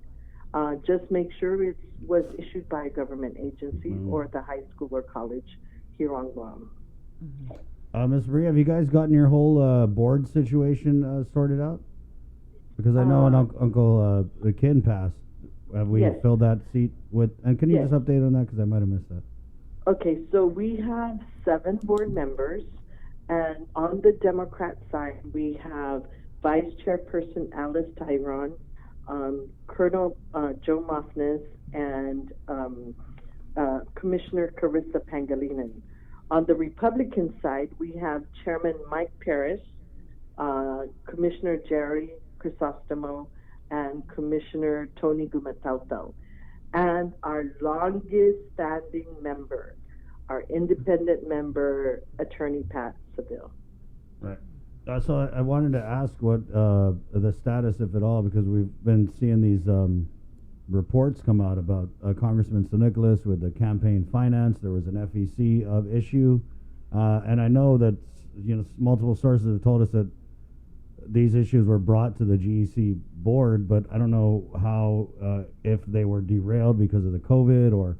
Just make sure it was issued by a government agency or the high school or college here on Guam.
Ms. Maria, have you guys gotten your whole board situation sorted out? Because I know Uncle Kin passed. Have we
Yes.
filled that seat with? And can you
Yes.
just update on that because I might have missed that.
Okay, so we have 7 board members, and on the Democrat side, we have Vice Chairperson Alice Tyron, Colonel Joe Mofnes, and Commissioner Carissa Pangilinan. On the Republican side, we have Chairman Mike Parris, Commissioner Jerry Crisostomo, and Commissioner Tony Gumatauto. And our longest standing member, our independent member, Attorney Pat Seville.
Right. So I wanted to ask what the status, if at all, because we've been seeing these reports come out about Congressman St. Nicholas with the campaign finance. There was an FEC issue, and I know that multiple sources have told us that these issues were brought to the GEC board, but I don't know how if they were derailed because of the COVID, or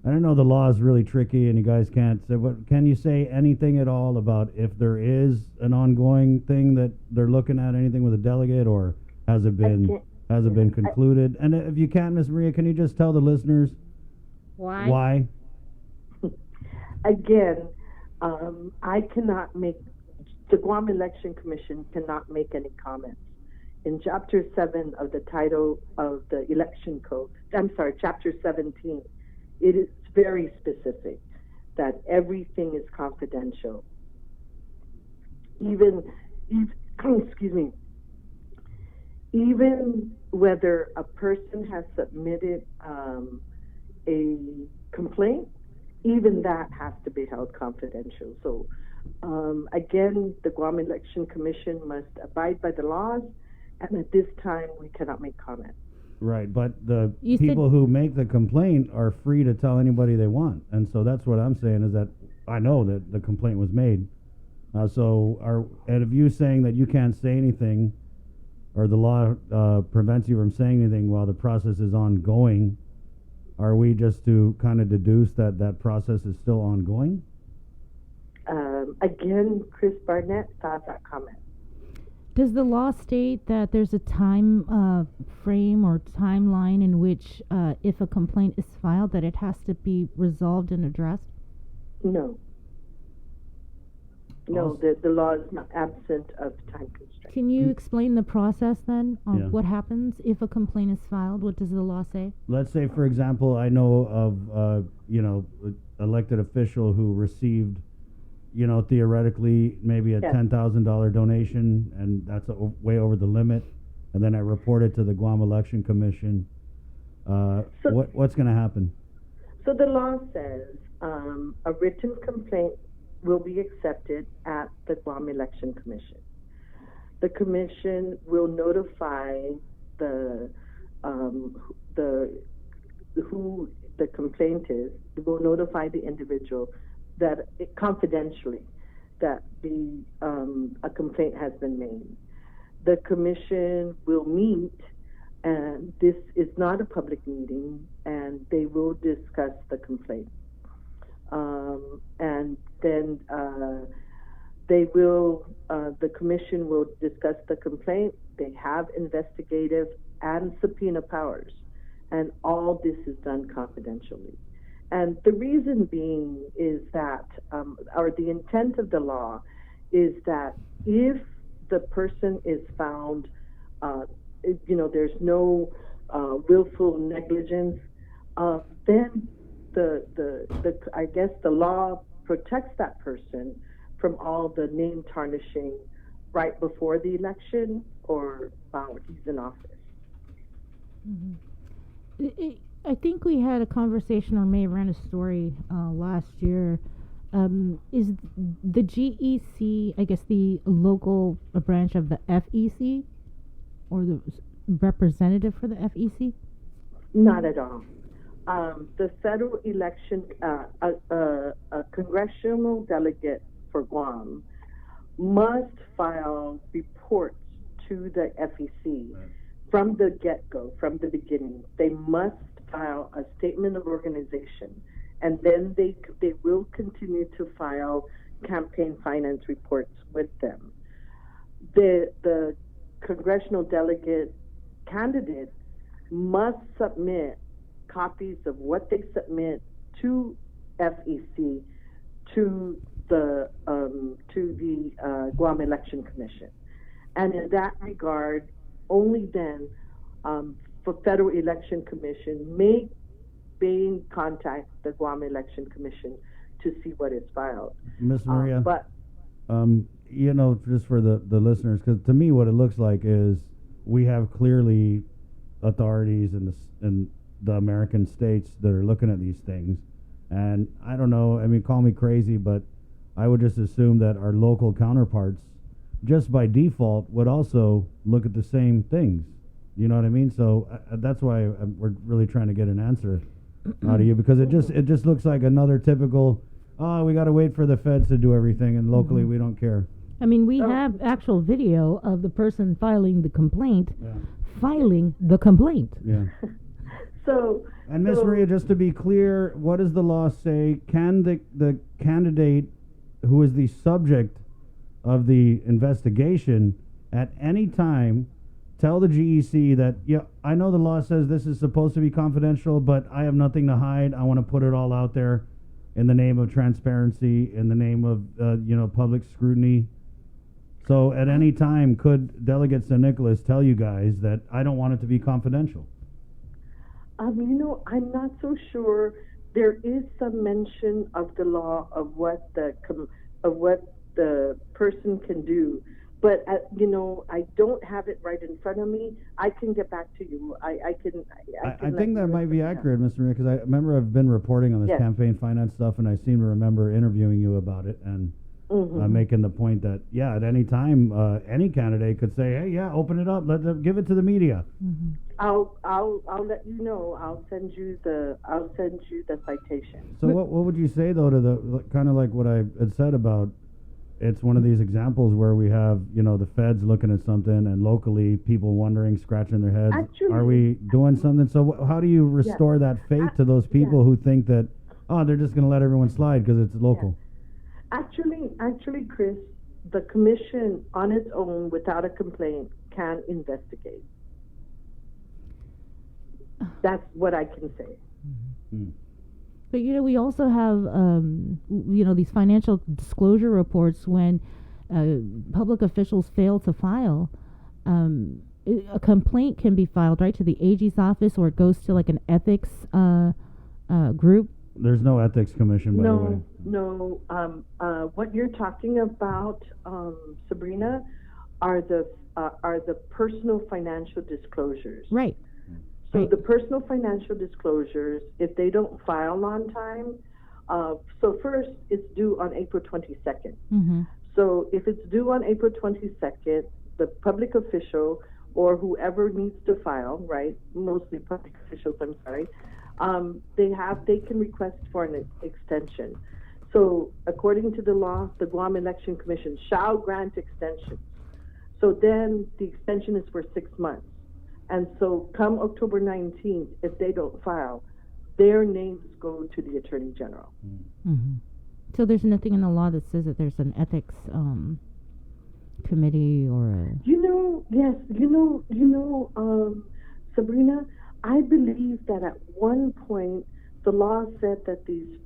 I don't know. The law is really tricky, and you guys can't say. But can you say anything at all about if there is an ongoing thing that they're looking at, anything with a delegate, or has it been concluded? And if you can't, Ms. Maria, can you just tell the listeners why?
Again, I cannot make, the Guam Election Commission cannot make any comments. In Chapter 7 of the title of the Election Code, Chapter 17, it is very specific that everything is confidential. Even whether a person has submitted a complaint, even that has to be held confidential. So again, the Guam Election Commission must abide by the laws, and at this time we cannot make comment.
Right, but the people who make the complaint are free to tell anybody they want, and so that's what I'm saying is that I know that the complaint was made. And if you saying that you can't say anything, or the law prevents you from saying anything while the process is ongoing, are we just to kind of deduce that that process is still ongoing?
Again, Chris Barnett, that comment.
Does the law state that there's a time frame or timeline in which if a complaint is filed that it has to be resolved and addressed?
No. No, the law is not absent of time constraints.
Can you explain the process then on
Yeah.
what happens if a complaint is filed? What does the law say?
Let's say, for example, I know of an elected official who received, theoretically maybe a $10,000 donation, and that's way over the limit, and then I report it to the Guam Election Commission. What's going to happen?
So the law says a written complaint will be accepted at the Guam Election Commission. The commission will notify who the complaint is. It will notify the individual that confidentially that a complaint has been made. The commission will meet, and this is not a public meeting, and they will discuss the complaint. And then the commission will discuss the complaint. They have investigative and subpoena powers, and all this is done confidentially. And the reason being is that, or the intent of the law is that if the person is found, there's no willful negligence, then I guess the law protects that person from all the name tarnishing right before the election or while he's in office.
Mm-hmm. I think we had a conversation or may have ran a story last year. Is the GEC, I guess, the local branch of the FEC or the representative for the FEC?
Not at all. The federal election, a congressional delegate for Guam must file reports to the FEC from the get-go, from the beginning. They must file a statement of organization, and then they will continue to file campaign finance reports with them. The congressional delegate candidate must submit copies of what they submit to FEC to the Guam Election Commission, and in that regard, only then for Federal Election Commission may contact the Guam Election Commission to see what is filed.
Miss Maria,
but
you know, just for the listeners, because to me what it looks like is we have clearly authorities in the American states that are looking at these things, and I don't know, I mean, call me crazy, but I would just assume that our local counterparts, just by default, would also look at the same things. You know what I mean? So that's why we're really trying to get an answer out of you, because it just looks like another typical, we got to wait for the feds to do everything, and locally we don't care.
I mean, we have actual video of the person filing the complaint,
Yeah. And Miss Maria, just to be clear, what does the law say? Can the candidate who is the subject of the investigation at any time tell the GEC that, yeah, I know the law says this is supposed to be confidential, but I have nothing to hide. I want to put it all out there in the name of transparency, in the name of public scrutiny. So at any time, could Delegate San Nicolas tell you guys that I don't want it to be confidential?
I'm not so sure. There is some mention of the law of what the person can do, but I don't have it right in front of me. I can get back to you. I
think that might be accurate, Mr. Maria, because I remember I've been reporting on this campaign finance stuff, and I seem to remember interviewing you about it and making the point that at any time any candidate could say, hey, open it up, give it to the media.
I'll let you know. I'll send you the citation.
So what would you say though to the kind of like what I had said about it's one of these examples where we have the feds looking at something and locally people wondering, scratching their heads, are we doing something? So how do you restore that faith to those people who think that they're just going to let everyone slide because it's local?
Actually, Chris, the commission on its own without a complaint can investigate. That's what I can say.
But we also have these financial disclosure reports when public officials fail to file. A complaint can be filed right to the AG's office, or it goes to like an ethics group.
There's no ethics commission, by the way.
No. What you're talking about, Sabrina, are the personal financial disclosures.
Right.
So the personal financial disclosures, if they don't file on time, so first it's due on April 22nd.
Mm-hmm. So
if it's due on April 22nd, the public official or whoever needs to file, right? Mostly public officials, I'm sorry. They can request for an extension. So according to the law, the Guam Election Commission shall grant extensions. So then the extension is for 6 months. And so come October 19th, if they don't file, their names go to the Attorney General.
Mm-hmm. So there's nothing in the law that says that there's an ethics committee or a... Sabrina,
I believe that at one point the law said that these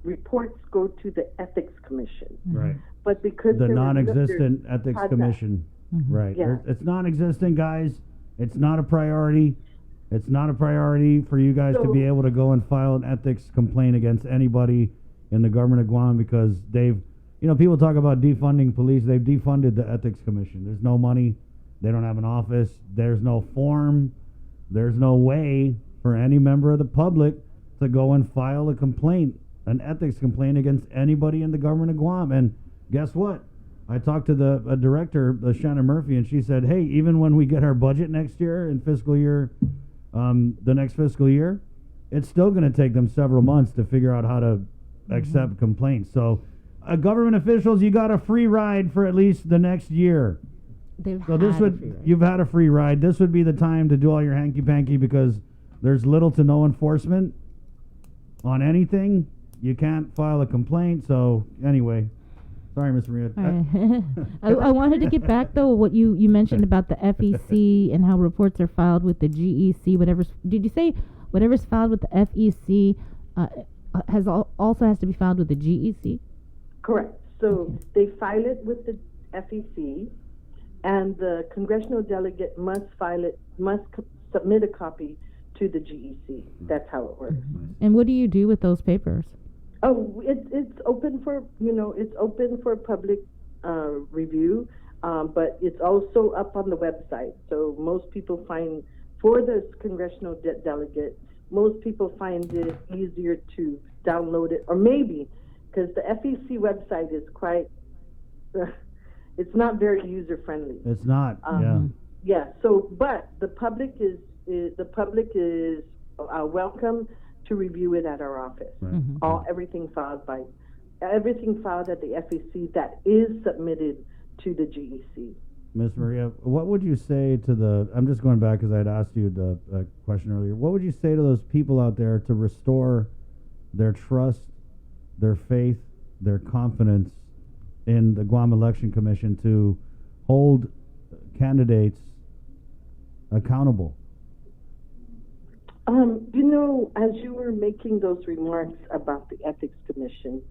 reports go to the Ethics Commission.
Right.
But because
the non-existent Ethics Commission.
Mm-hmm.
Right.
Yeah.
It's non-existent, guys. It's not a priority. It's not a priority for you guys to be able to go and file an ethics complaint against anybody in the government of Guam because they've, people talk about defunding police. They've defunded the Ethics Commission. There's no money. They don't have an office. There's no form. there's no way for any member of the public to go and file a complaint, an ethics complaint against anybody in the government of Guam. And guess what? I talked to the director, Shannon Murphy, and she said, hey, even when we get our budget next year in fiscal year, the next fiscal year, it's still going to take them several months to figure out how to accept complaints. So government officials, you got a free ride for at least the next year. You've had a free ride. This would be the time to do all your hanky-panky because there's little to no enforcement on anything. You can't file a complaint. So anyway, sorry, Ms. Maria.
I wanted to get back though what you mentioned about the FEC and how reports are filed with the GEC. Did you say whatever's filed with the FEC also has to be filed with the GEC?
Correct. So they file it with the FEC, and the congressional delegate must submit a copy to the GEC. That's how it works.
And what do you do with those papers?
Oh, it's open for public review, but it's also up on the website. So most people find, for the congressional delegate, most people find it easier to download it, or maybe because the FEC website is quite, it's not very user friendly.
It's not.
Yeah. So, but the public is welcome to review it at our office.
Right.
Everything filed at the FEC that is submitted to the GEC.
Ms. Maria, what would you say to I'm just going back because I had asked you the question earlier. What would you say to those people out there to restore their trust, their faith, their confidence in the Guam Election Commission to hold candidates accountable?
As you were making those remarks about the Ethics Commission,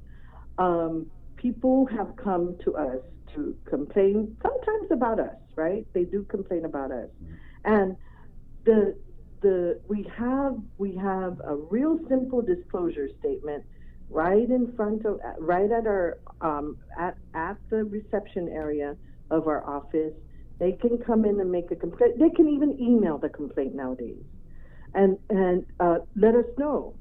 people have come to us to complain sometimes about us, right? They do complain about us. And we have a real simple disclosure statement right at our at the reception area of our office. They can come in and make a complaint. They can even email the complaint nowadays. And let us know.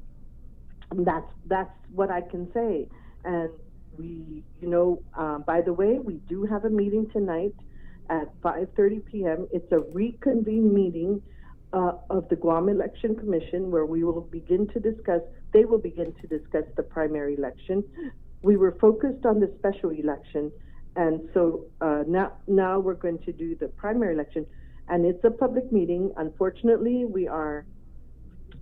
That's what I can say. And we, by the way, we do have a meeting tonight at 5:30 p.m. It's a reconvened meeting of the Guam Election Commission where they will begin to discuss the primary election. We were focused on the special election, and so now we're going to do the primary election, and it's a public meeting. Unfortunately, we are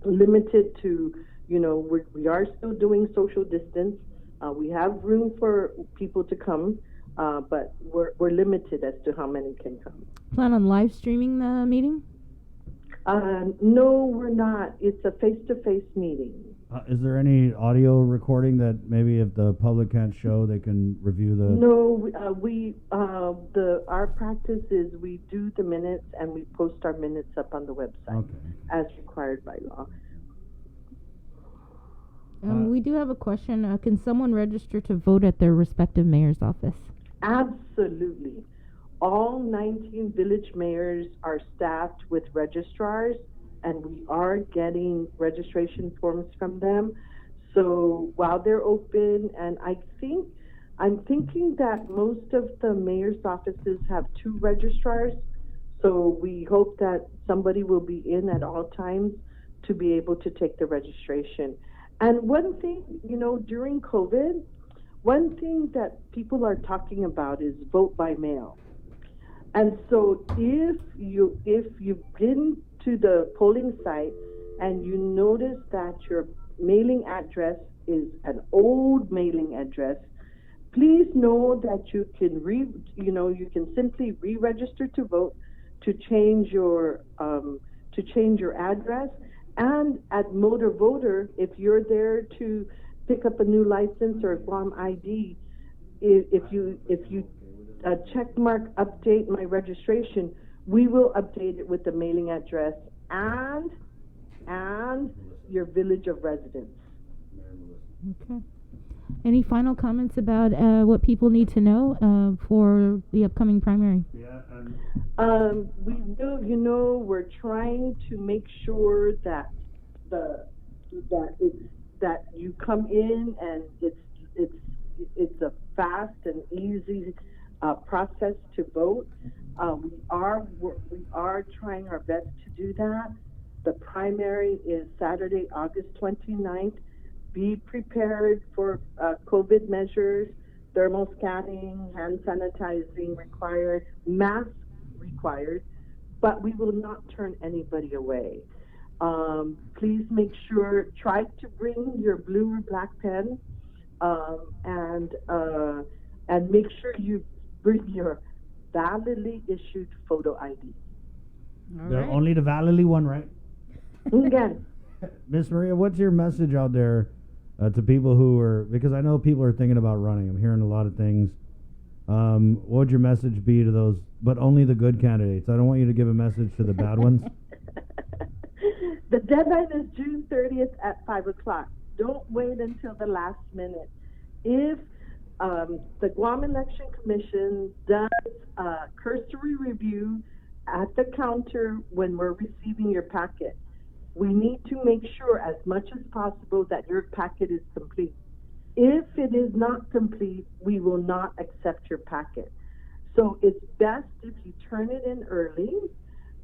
limited to, we are still doing social distance. We have room for people to come, but we're limited as to how many can come.
Plan on live streaming the meeting?
No, we're not. It's a face-to-face meeting.
Is there any audio recording that maybe if the public can't show, they can review the...
No, our practice is we do the minutes and we post our minutes up on the website as required by law.
We do have a question. Can someone register to vote at their respective mayor's office?
Absolutely. All 19 village mayors are staffed with registrars, and we are getting registration forms from them. So while they're open, and I'm thinking that most of the mayor's offices have 2 registrars, so we hope that somebody will be in at all times to be able to take the registration. And one thing, during COVID, one thing that people are talking about is vote by mail. And so if you've been to the polling site and you notice that your mailing address is an old mailing address, please know that you can simply re-register to vote to change your address. And at Motor Voter, if you're there to pick up a new license or a Guam ID, if you check mark update my registration, we will update it with the mailing address and your village of residence.
Okay. Any final comments about what people need to know for the upcoming primary?
Yeah. We will, we're trying to make sure that that you come in and it's a fast and easy process to vote. We are trying our best to do that. The primary is Saturday, August 29th. Be prepared for COVID measures, thermal scanning, hand sanitizing required, masks required, but we will not turn anybody away. Please make sure, try to bring your blue or black pen, and make sure you bring your validly issued photo ID.
Only the validly one, right?
Again.
Miss Maria, what's your message out there to people who are, because I know people are thinking about running. I'm hearing a lot of things. What would your message be to those, but only the good candidates? I don't want you to give a message to the bad ones.
The deadline is June 30th at 5 o'clock. Don't wait until the last minute. If the Guam Election Commission does a cursory review at the counter when we're receiving your packet, we need to make sure as much as possible that your packet is complete. If it is not complete, we will not accept your packet. So it's best if you turn it in early,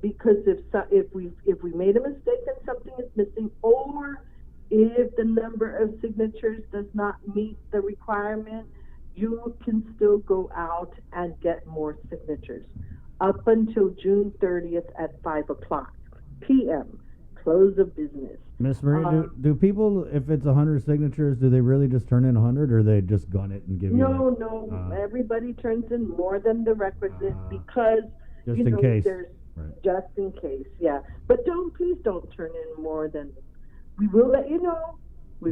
because if we made a mistake and something is missing, or if the number of signatures does not meet the requirement, you can still go out and get more signatures up until June 30th at 5 o'clock p.m., close of business.
Miss Maria, do people, if it's 100 signatures, do they really just turn in 100, or they just gun it and give you?
No. Everybody turns in more than the requisite because
just in case.
There's just in case, yeah. But please don't turn in more than. We will let you know.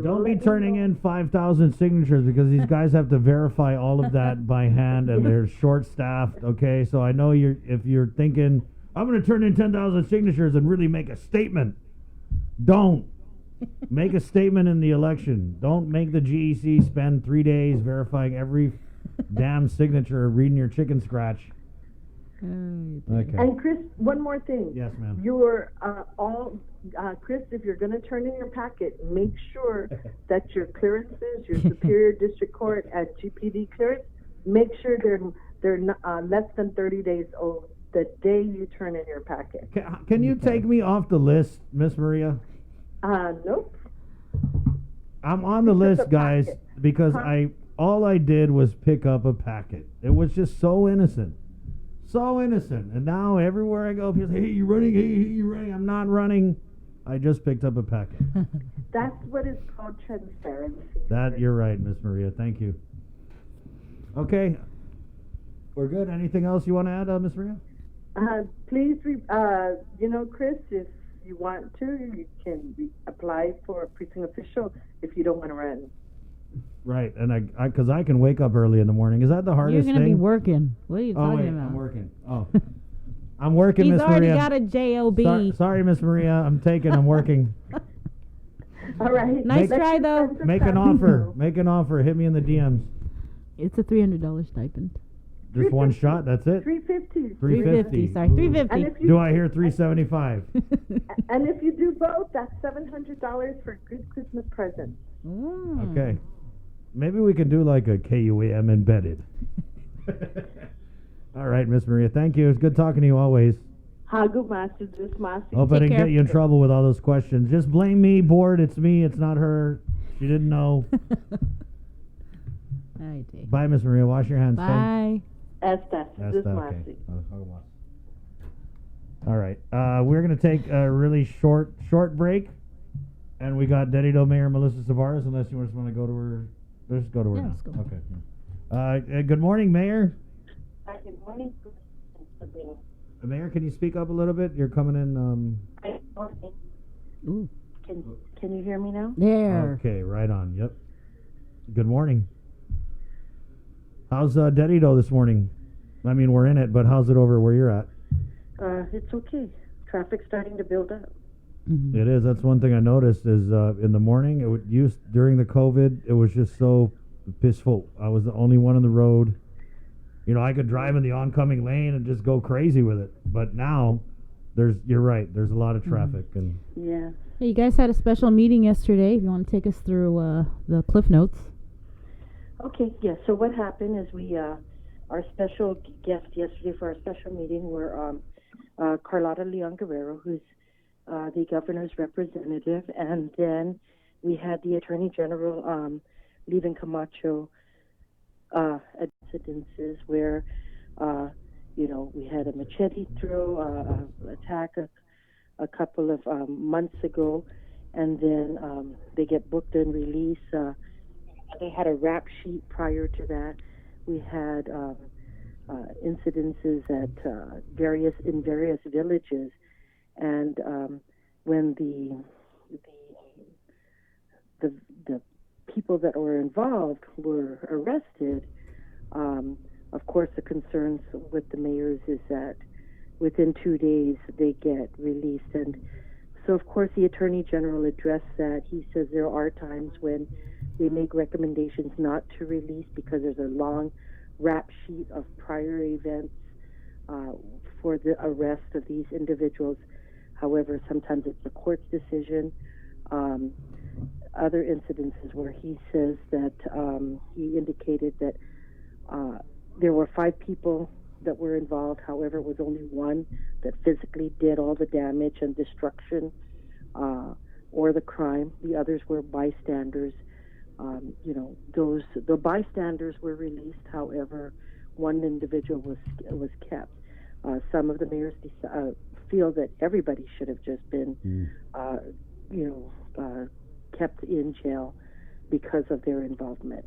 Don't be turning in 5,000 signatures, because these guys have to verify all of that by hand, and they're short-staffed. Okay, so I know if you're thinking, I'm going to turn in 10,000 signatures and really make a statement. Don't make a statement in the election. Don't make the GEC spend 3 days verifying every damn signature, reading your chicken scratch. Okay.
And Chris, one more thing.
Yes, ma'am.
You're Chris, if you're going to turn in your packet, make sure that your clearances, your Superior District Court and GPD clearance, make sure they're less than 30 days old the day you turn in your packet.
Can you take me off the list, Miss Maria?
Nope.
I'm on the list, guys, because all I did was pick up a packet. It was just so innocent. So innocent. And now everywhere I go, people say, hey, you running? Hey, you running? I'm not running. I just picked up a packet.
That's what is called transparency.
You're right, Miss Maria. Thank you. Okay. We're good. Anything else you want to add, Miss Maria?
Please, Chris, if you want to, you can apply for a precinct official if you don't want to run.
Right, and because I can wake up early in the morning. Is that the hardest thing?
You're going to be working. What are you talking about?
I'm working. Oh, I'm working, Miss Maria.
He's already got a JOB.
Sorry, Miss Maria. I'm working.
All right.
Nice try, though.
Make an offer. Make an offer. Hit me in the DMs.
It's a $300 stipend.
Just one shot. That's it.
$350.
$350. Sorry, $350.
Do I hear $375?
And if you do both, that's $700 for a good Christmas present.
Okay. Maybe we can do like a KUAM embedded. All right, Miss Maria. Thank you. It's good talking to you always.
Hope I
didn't get you in trouble with all those questions. Just blame me, bored. It's me. It's not her. She didn't know. Bye, Miss Maria. Wash your hands.
Bye.
Okay. All right. We're going to take a really short break. And we got Derrido Mayor Melissa Tavares, unless you just want to go to her. Let's go to her now. Okay. Good morning, Mayor.
Good morning.
Mayor, can you speak up a little bit? You're coming in.
Ooh.
Can you hear me now?
There.
Okay, right on. Yep. Good morning. How's Derrido this morning? I mean, we're in it, but how's it over where you're at?
It's okay. Traffic's starting to build up.
Mm-hmm.
It is. That's one thing I noticed is in the morning, during the COVID, it was just so peaceful. I was the only one on the road. I could drive in the oncoming lane and just go crazy with it. But now, you're right, there's a lot of traffic. And
Yeah.
Hey, you guys had a special meeting yesterday. If you want to take us through the Cliff Notes.
Okay, yeah. So what happened is our special guest yesterday for our special meeting were Carlotta Leon Guerrero, who's the governor's representative, and then we had the Attorney General, Leven Camacho, incidences where, we had a machete throw attack a couple of months ago, and then they get booked and released. They had a rap sheet prior to that. We had incidences at various villages, and when the people that were involved were arrested, of course the concerns with the mayors is that within 2 days they get released. And so of course the Attorney General addressed that. He says there are times when they make recommendations not to release because there's a long rap sheet of prior events for the arrest of these individuals. However, sometimes it's the court's decision. Other incidences where he says that he indicated that there were 5 people that were involved. However, it was only one that physically did all the damage and destruction or the crime. The others were bystanders. The bystanders were released. However, one individual was kept. Some of the mayors feel that everybody should have just been, kept in jail because of their involvement.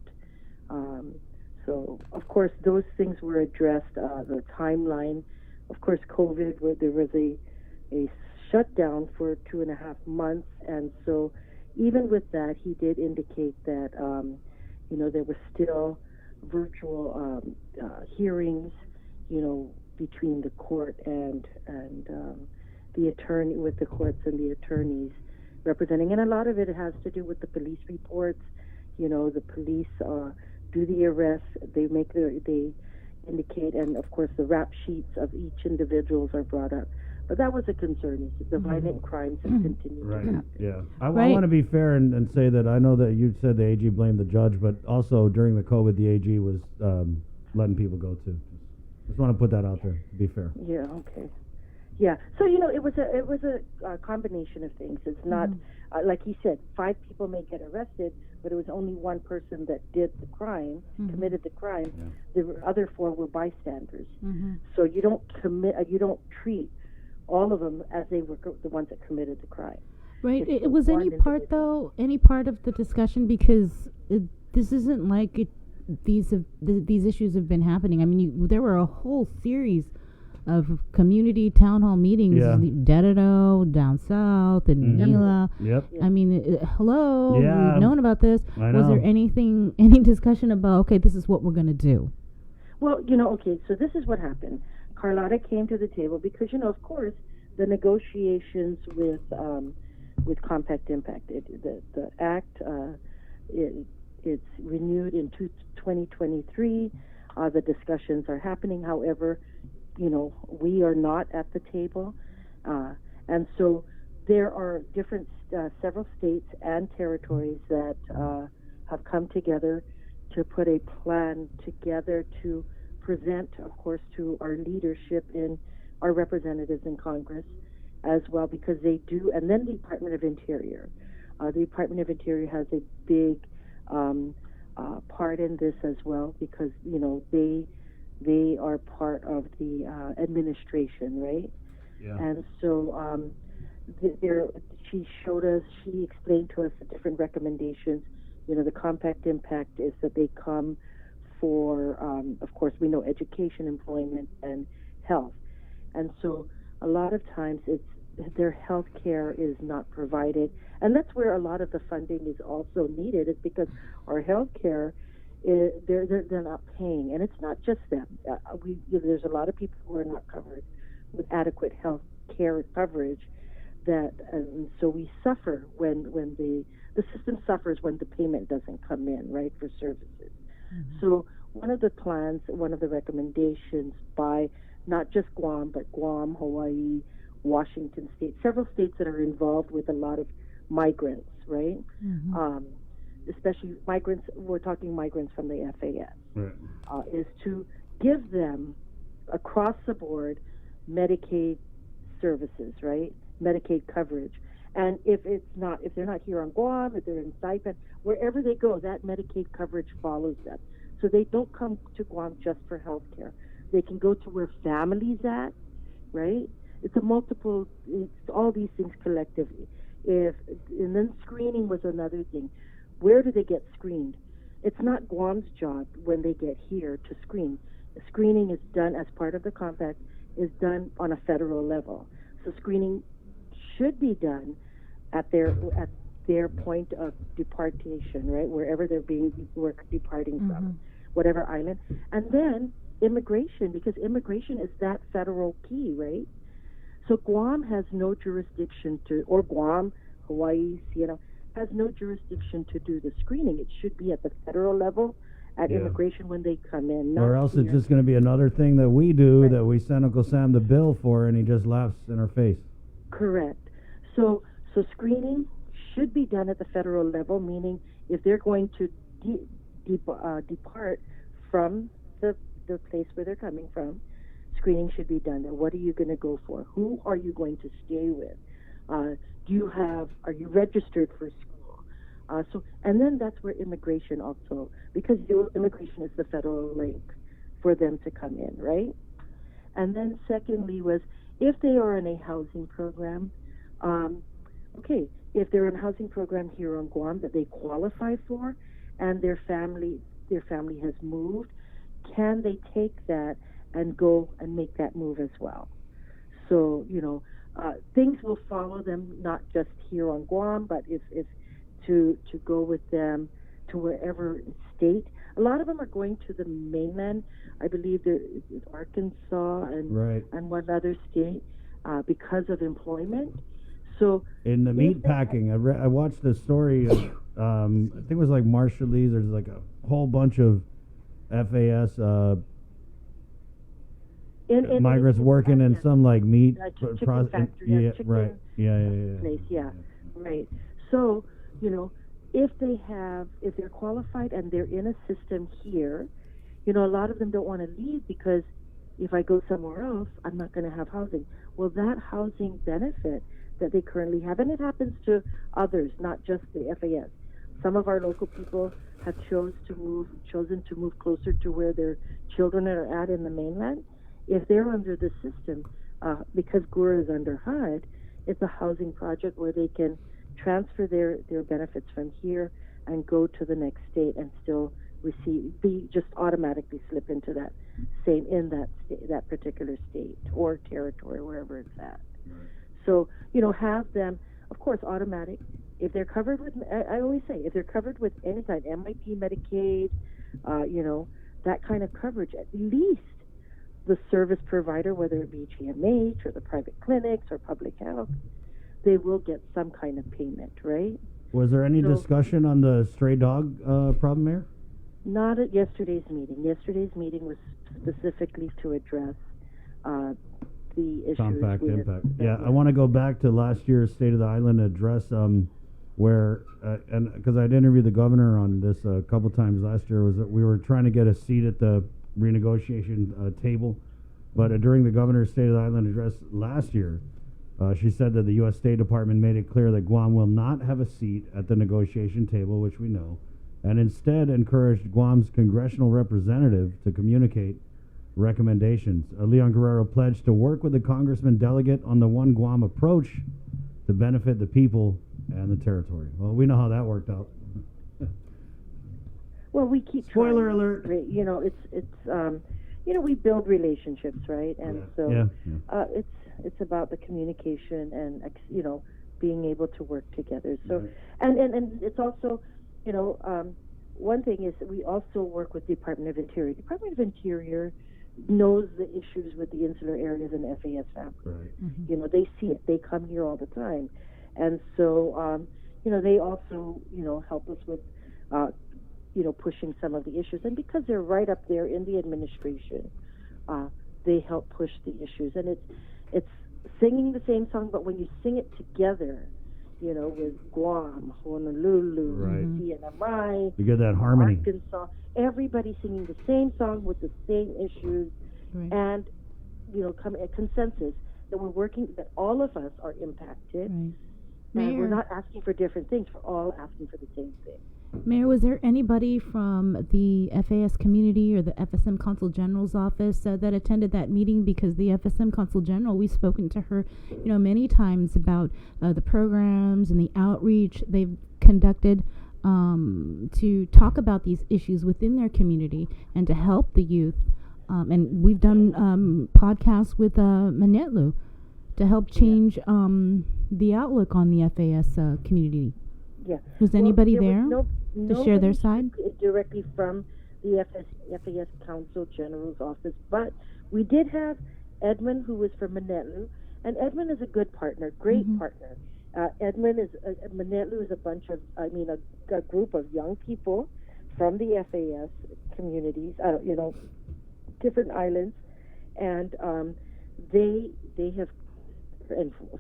So, of course, those things were addressed. The timeline, of course, COVID, where there was a shutdown for 2.5 months, and so even with that, he did indicate that there were still virtual hearings, between the court and the attorney, with the courts and the attorneys representing, and a lot of it has to do with the police reports. The police do the arrests, they indicate, and of course the rap sheets of each individuals are brought up. But that was a concern. The violent crimes have continued to happen.
Yeah. I want to be fair and say that I know that you said the AG blamed the judge, but also during the COVID, the AG was letting people go too. Just want to put that out there, to be fair.
Yeah, okay. Yeah, so, it was a combination of things. It's not, like he said, 5 people may get arrested, but it was only one person that did the crime, committed the crime. Yeah. The other 4 were bystanders. So you don't treat all of them as they were the ones that committed the crime.
Right. It was any part of the discussion, because this isn't like these issues have been happening. I mean, there were a whole series of community town hall meetings, Dededo, down south, and Manila.
Yep.
I mean, hello,
Yeah.
we've known about this.
I
Was
know.
there any discussion about, okay, this is what we're going to do?
Well, okay, so this is what happened. Carlotta came to the table because, of course, the negotiations with Compact Impact, the act, it's renewed in 2023. The discussions are happening. However, we are not at the table, and so there are several states and territories that have come together to put a plan together to present, of course, to our leadership in our representatives in Congress as well, because they do, and then the Department of Interior. The Department of Interior has a big part in this as well, because they are part of the administration, right?
Yeah.
And so she explained to us the different recommendations. The Compact Impact is that they come for, of course, we know education, employment, and health. And so a lot of times their health care is not provided. And that's where a lot of the funding is also needed, is because our health care, they're not paying. And it's not just them. There's a lot of people who are not covered with adequate health care coverage, and so we suffer when the system suffers when the payment doesn't come in, right, for services. So one of the plans, one of the recommendations by not just Guam, but Guam, Hawaii, Washington State, several states that are involved with a lot of migrants, right? Especially migrants, we're talking migrants from the FAS,
Right.
is to give them across the board Medicaid services, right? Medicaid coverage. And if they're not here on Guam, if they're in Saipan, wherever they go, that Medicaid coverage follows them. So they don't come to Guam just for health care. They can go to where families at, right? It's all these things collectively. And then screening was another thing. Where do they get screened? It's not Guam's job when they get here to screen. Screening is done as part of the compact, is done on a federal level. So screening should be done at their point of departation, right? Wherever they're departing from, whatever island. And then immigration, because immigration is that federal key, right? So Guam has no jurisdiction or Guam, Hawaii, has no jurisdiction to do the screening. It should be at the federal level at immigration when they come in.
Or else it's just going to be another thing that we do that we send Uncle Sam the bill for, and he just laughs in our face.
Correct. So screening should be done at the federal level, meaning if they're going to depart from the place where they're coming from, screening should be done there. What are you going to go for? Who are you going to stay with? Are you registered for school? And then that's where immigration also, because immigration is the federal link for them to come in, right? And then secondly was, if they are in a housing program, if they're in a housing program here on Guam that they qualify for, and their family has moved, can they take that and go and make that move as well? So, things will follow them, not just here on Guam, but if to go with them to wherever state. A lot of them are going to the mainland. I believe there is Arkansas and one other state because of employment. So
in the meat packing, I watched the story of I think it was like Marshallese. There's like a whole bunch of FAS migrants working in some like meat
chicken factory, right. So if they're qualified and they're in a system here, a lot of them don't want to leave because if I go somewhere else, I'm not going to have housing. Well, that housing benefit that they currently have, and it happens to others, not just the FAS. Some of our local people have chosen to move closer to where their children are at in the mainland. If they're under the system, because GURA is under HUD, it's a housing project where they can transfer their benefits from here and go to the next state and still just automatically slip into that particular state or territory, wherever it's at. So, have them, of course, automatic. If they're covered with, I always say, if they're covered with any kind, MIP, Medicaid, that kind of coverage, at least the service provider, whether it be GMH or the private clinics or public health, they will get some kind of payment, right?
Was there any discussion on the stray dog problem, Mayor?
Not at yesterday's meeting. Yesterday's meeting was specifically to address the issues.
Compact impact. Yeah, I want to go back to last year's State of the Island address where, and because I'd interviewed the governor on this a couple times last year, was that we were trying to get a seat at the renegotiation table. But during the governor's State of the Island address last year, she said that the U.S. State Department made it clear that Guam will not have a seat at the negotiation table, which we know, and instead encouraged Guam's congressional representative to communicate recommendations. Leon Guerrero pledged to work with the congressman delegate on the One Guam approach to benefit the people and the territory. Well, we know how that worked out.
Well, we keep
Spoiler
trying.
alert.
We build relationships, right? And
Yeah.
it's about the communication and being able to work together. So
Right.
and it's also one thing is that we also work with Department of Interior. Department of Interior knows the issues with the insular areas and FAS families.
Right.
They see it. They come here all the time, and so they also help us with pushing some of the issues. And because they're right up there in the administration, they help push the issues. And it's singing the same song, but when you sing it together, with Guam, Honolulu, CNMI,
you get that harmony.
Arkansas, everybody singing the same song with the same issues, and come a consensus that we're working, that all of us are impacted, and we're not asking for different things. We're all asking for the same thing.
Mayor, was there anybody from the FAS community or the FSM Consul General's office that attended that meeting? Because the FSM Consul General, we've spoken to her, many times about the programs and the outreach they've conducted to talk about these issues within their community and to help the youth. And we've done podcasts with Manetlu to help change the outlook on the FAS community.
Yeah.
Was anybody there
to
share their side?
Directly from the FAS Consul General's office, but we did have Edmund, who was from Manetlu, and Edmund is a good partner, great partner. Edmund is Manetlu is a group of young people from the FAS communities, different islands, and they have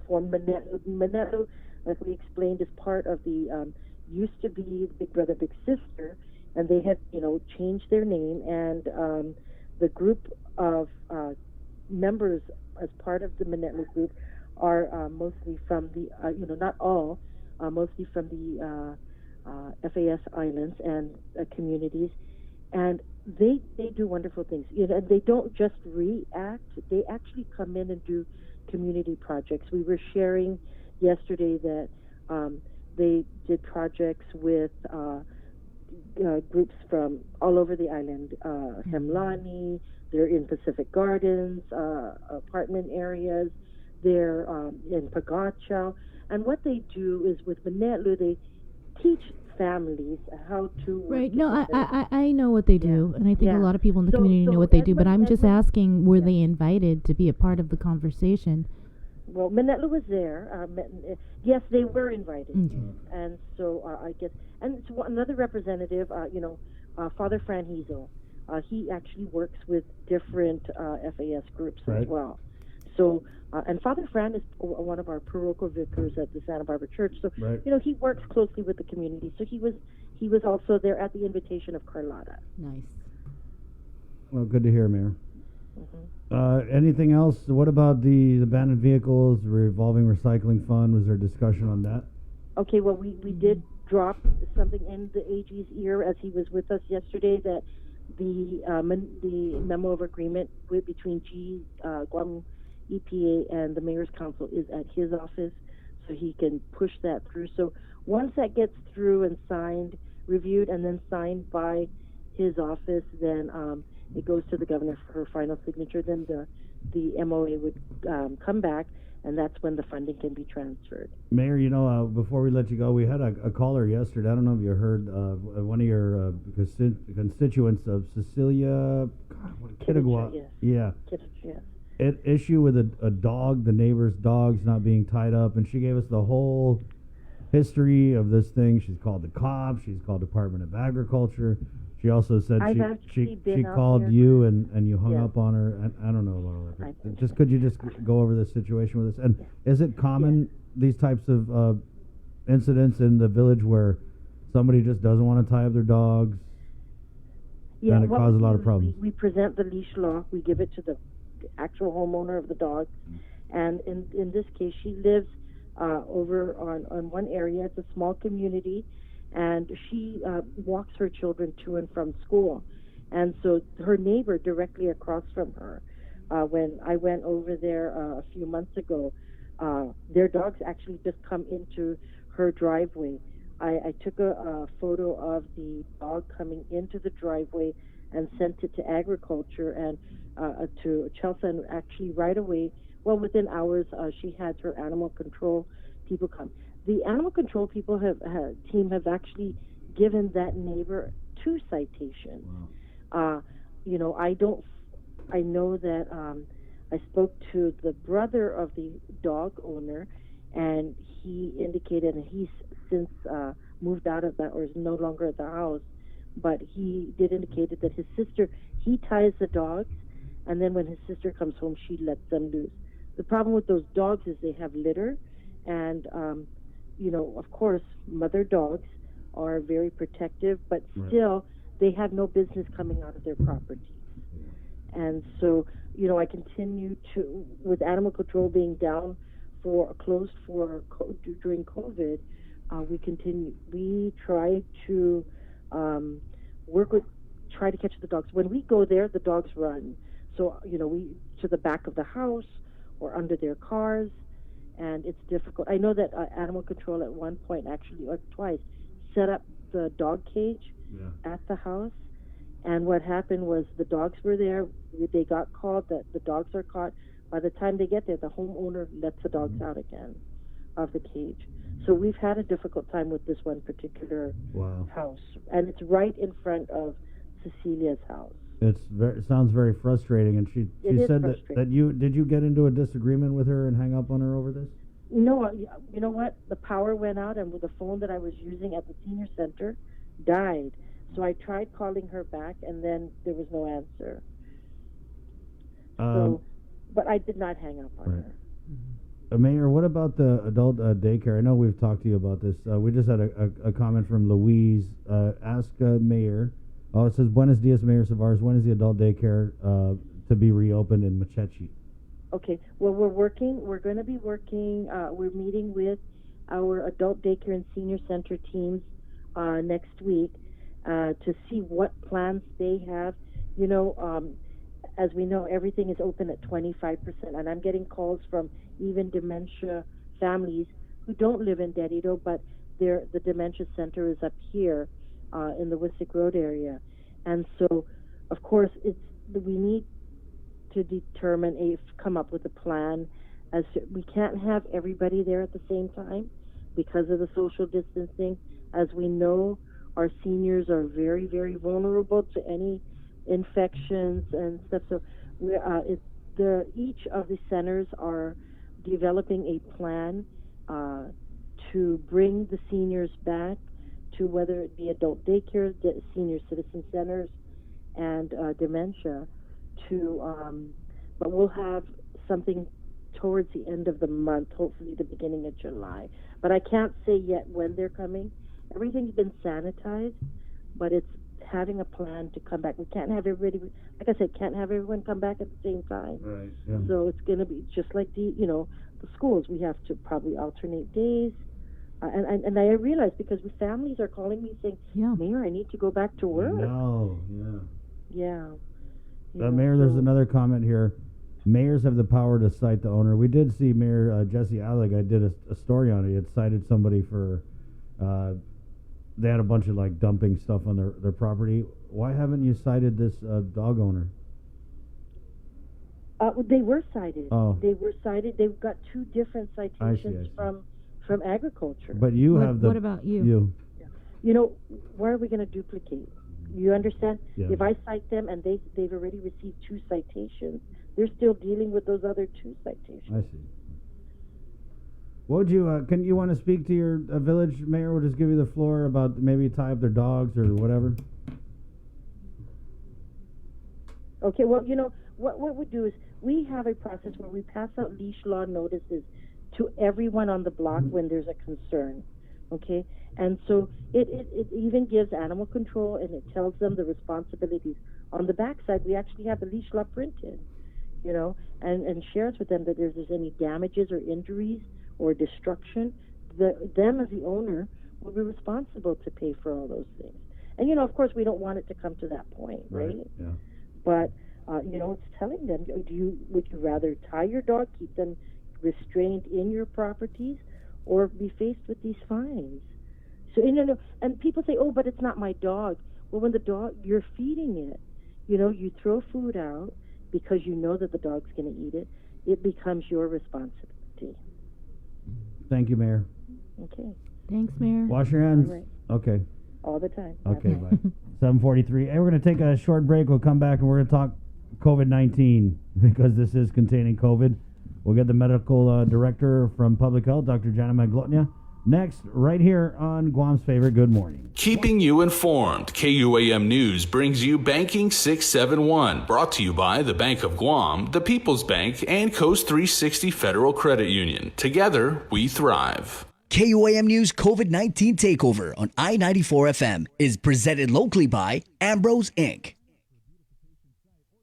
formed Manetlu. Like we explained, is part of the used to be Big Brother Big Sister, and they have changed their name, and the group of members as part of the Manetlu group are mostly from the not all, mostly from the FAS islands and communities, and they do wonderful things. And they don't just react; they actually come in and do community projects. We were sharing yesterday that they did projects with groups from all over the island, Hemlani, they're in Pacific Gardens, apartment areas, they're in Pagachao, and what they do is with Manetlu, they teach families how to work.
Right. No, I know what they do, and I think a lot of people in the community know what they do, but I'm just asking, were they invited to be a part of the conversation?
Well, Manetlu was there. Yes, they were invited, and so I guess. And so another representative, Father Fran Hizo, he actually works with different FAS groups as well. So, and Father Fran is one of our parochial vicars at the Santa Barbara Church. So, he works closely with the community. So he was also there at the invitation of Carlotta.
Nice.
Well, good to hear, Mayor. Anything else? What about the abandoned vehicles, revolving recycling fund? Was there discussion on that?
Okay, well, we did drop something in the AG's ear as he was with us yesterday, that the memo of agreement between Guam EPA and the Mayor's Council is at his office, so he can push that through. So once that gets through and signed, reviewed, and then signed by his office, then it goes to the governor for her final signature. Then the MOA would come back, and that's when the funding can be transferred.
Mayor, before we let you go, we had a caller yesterday. I don't know if you heard one of your constituents of Cecilia Kittigwa.
Yes.
Yeah.
Yes.
Issue with a dog, the neighbor's dog's not being tied up, and she gave us the whole history of this thing. She's called the cops. She's called Department of Agriculture. She also said she called you and you hung up on her. I don't know about all that. Could you just go over this situation with us? And is it common, these types of incidents in the village where somebody just doesn't want to tie up their dogs?
Yeah,
and it causes a lot of problems.
We present the leash law. We give it to the actual homeowner of the dog. And in this case, she lives over on one area. It's a small community. And she walks her children to and from school. And so her neighbor directly across from her, when I went over there a few months ago, their dogs actually just come into her driveway. I took a photo of the dog coming into the driveway and sent it to agriculture and to Chelsea, and actually right away, well, within hours, she had her animal control people come. The animal control people team have actually given that neighbor 2 citations. Wow. I know that I spoke to the brother of the dog owner, and he indicated, and he's since moved out of that or is no longer at the house, but he did indicate that his sister, he ties the dogs, and then when his sister comes home, she lets them loose. The problem with those dogs is they have litter, and of course, mother dogs are very protective, but still, they have no business coming out of their property. And so, I continue to, with animal control being down closed during COVID, we try to try to catch the dogs. When we go there, the dogs run. So, we to the back of the house or under their cars, and it's difficult. I know that animal control at one point, actually, or twice, set up the dog cage at the house. And what happened was the dogs were there. They got called that the dogs are caught. By the time they get there, the homeowner lets the dogs out again of the cage. So we've had a difficult time with this one particular house, and it's right in front of Cecilia's house.
It sounds very frustrating. And she said that did you get into a disagreement with her and hang up on her over this?
No, you know what? The power went out, and with the phone that I was using at the senior center died. So I tried calling her back, and then there was no answer. But I did not hang up on her.
Mayor, what about the adult daycare? I know we've talked to you about this. We just had a comment from Louise. Ask Mayor. Oh, it says, Buenos dias, Mayor Savares. When is the adult daycare to be reopened in Machechi?
Okay. Well, we're going to be working. We're meeting with our adult daycare and senior center teams next week to see what plans they have. As we know, everything is open at 25%, and I'm getting calls from even dementia families who don't live in Derrida, but the dementia center is up here in the Wisik Road area. And so, of course, we need to come up with a plan. As to, we can't have everybody there at the same time because of the social distancing. As we know, our seniors are very, very vulnerable to any infections and stuff. So each of the centers are developing a plan to bring the seniors back to whether it be adult daycare, senior citizen centers, and dementia. But we'll have something towards the end of the month, hopefully the beginning of July. But I can't say yet when they're coming. Everything's been sanitized, but it's having a plan to come back. We can't have everybody, like I said, can't have everyone come back at the same time.
Right. Yeah.
So it's going to be just like the schools. We have to probably alternate days. And I realize because families are calling me saying, Mayor, I need to go back to work.
No,
yeah.
Mayor, there's another comment here. Mayors have the power to cite the owner. We did see Mayor Jesse Allig. I did a story on it. He had cited somebody for they had a bunch of dumping stuff on their property. Why haven't you cited this dog owner?
They were cited.
Oh.
They were cited. They've got two different citations
I see.
from agriculture.
But you have the...
What about you?
Why are we going to duplicate? You understand?
Yeah.
If I cite them and they've already received 2 citations, they're still dealing with those other 2 citations.
I see. What would you, can you want to speak to your village mayor? We'll just give you the floor about maybe tie up their dogs or whatever.
Okay, well, what we do is we have a process where we pass out leash law notices to everyone on the block when there's a concern, okay? And so it even gives animal control, and it tells them the responsibilities. On the backside, we actually have the leash law printed, and shares with them that if there's any damages or injuries or destruction, them as the owner will be responsible to pay for all those things. And, of course, we don't want it to come to that point, right?
Yeah.
But, it's telling them, would you rather tie your dog, keep them restrained in your properties, or be faced with these fines? So, and people say, oh, but it's not my dog. Well, when the dog, you're feeding it, you throw food out because you know that the dog's going to eat it, it becomes your responsibility.
Thank you, Mayor.
Okay.
Thanks, Mayor.
Wash your hands.
All right.
Okay.
All the time.
Okay, bye. 7:43. Hey, we're going to take a short break. We'll come back and we're going to talk COVID-19 because this is containing COVID. We'll get the medical director from Public Health, Dr. Jana Maglotnia. Next, right here on Guam's favorite Good Morning.
Keeping you informed, KUAM News brings you Banking 671, brought to you by the Bank of Guam, the People's Bank, and Coast 360 Federal Credit Union. Together, we thrive.
KUAM News COVID-19 Takeover on I-94 FM is presented locally by Ambrose Inc.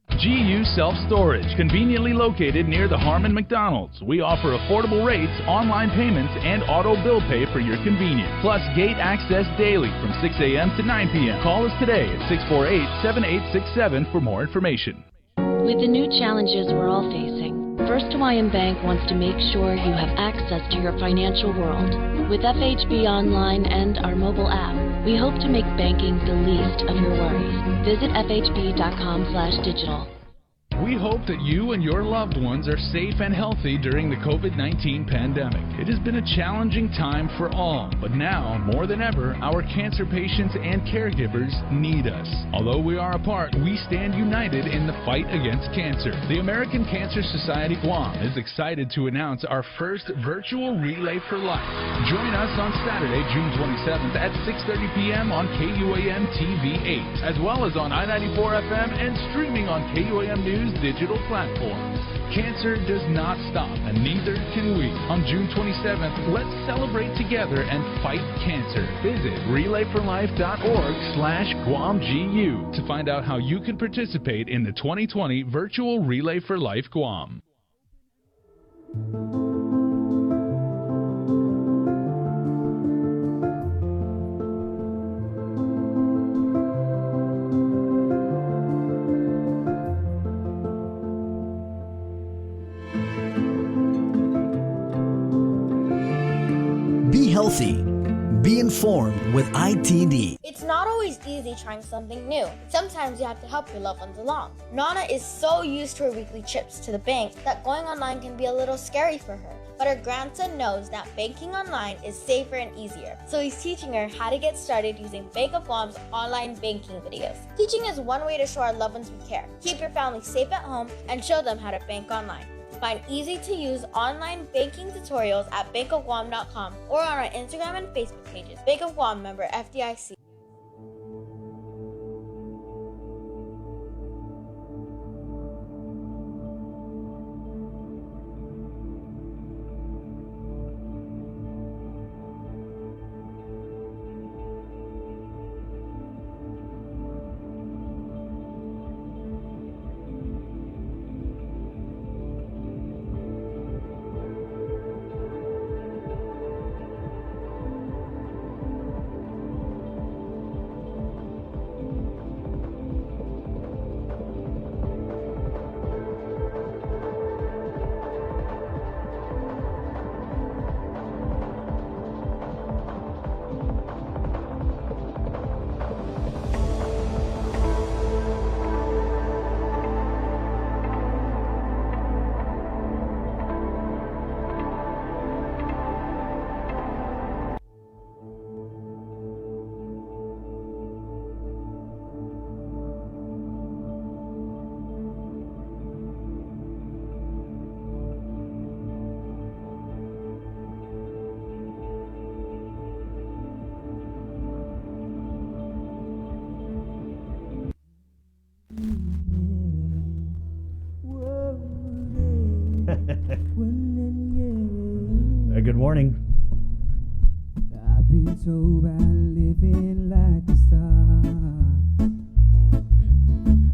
GU Self-Storage, conveniently located near the Harmon McDonald's. We offer affordable rates, online payments, and auto bill pay for your convenience. Plus gate access daily from 6 a.m. to 9 p.m. Call us today at 648-7867 for more information.
With the new challenges we're all facing, First Hawaiian Bank wants to make sure you have access to your financial world. With FHB Online and our mobile app, we hope to make banking the least of your worries. Visit fhb.com/digital.
We hope that you and your loved ones are safe and healthy during the COVID-19 pandemic. It has been a challenging time for all, but now, more than ever, our cancer patients and caregivers need us. Although we are apart, we stand united in the fight against cancer. The American Cancer Society Guam is excited to announce our first virtual Relay for Life. Join us on Saturday, June 27th at 6:30 p.m. on KUAM TV 8, as well as on I-94 FM and streaming on KUAM News digital platforms. Cancer does not stop, and neither can we. On June 27th, let's celebrate together and fight cancer. Visit relayforlife.org/GuamGU to find out how you can participate in the 2020 virtual Relay for Life Guam.
Be healthy. Be informed with ITD.
It's not always easy trying something new. Sometimes you have to help your loved ones along. Nana is so used to her weekly trips to the bank that going online can be a little scary for her. But her grandson knows that banking online is safer and easier. So he's teaching her how to get started using Bank of Guam's online banking videos. Teaching is one way to show our loved ones we care, keep your family safe at home, and show them how to bank online. Find easy-to-use online banking tutorials at bankofguam.com or on our Instagram and Facebook pages. Bank of Guam, member FDIC.
Good morning.
I've been told by living like a star.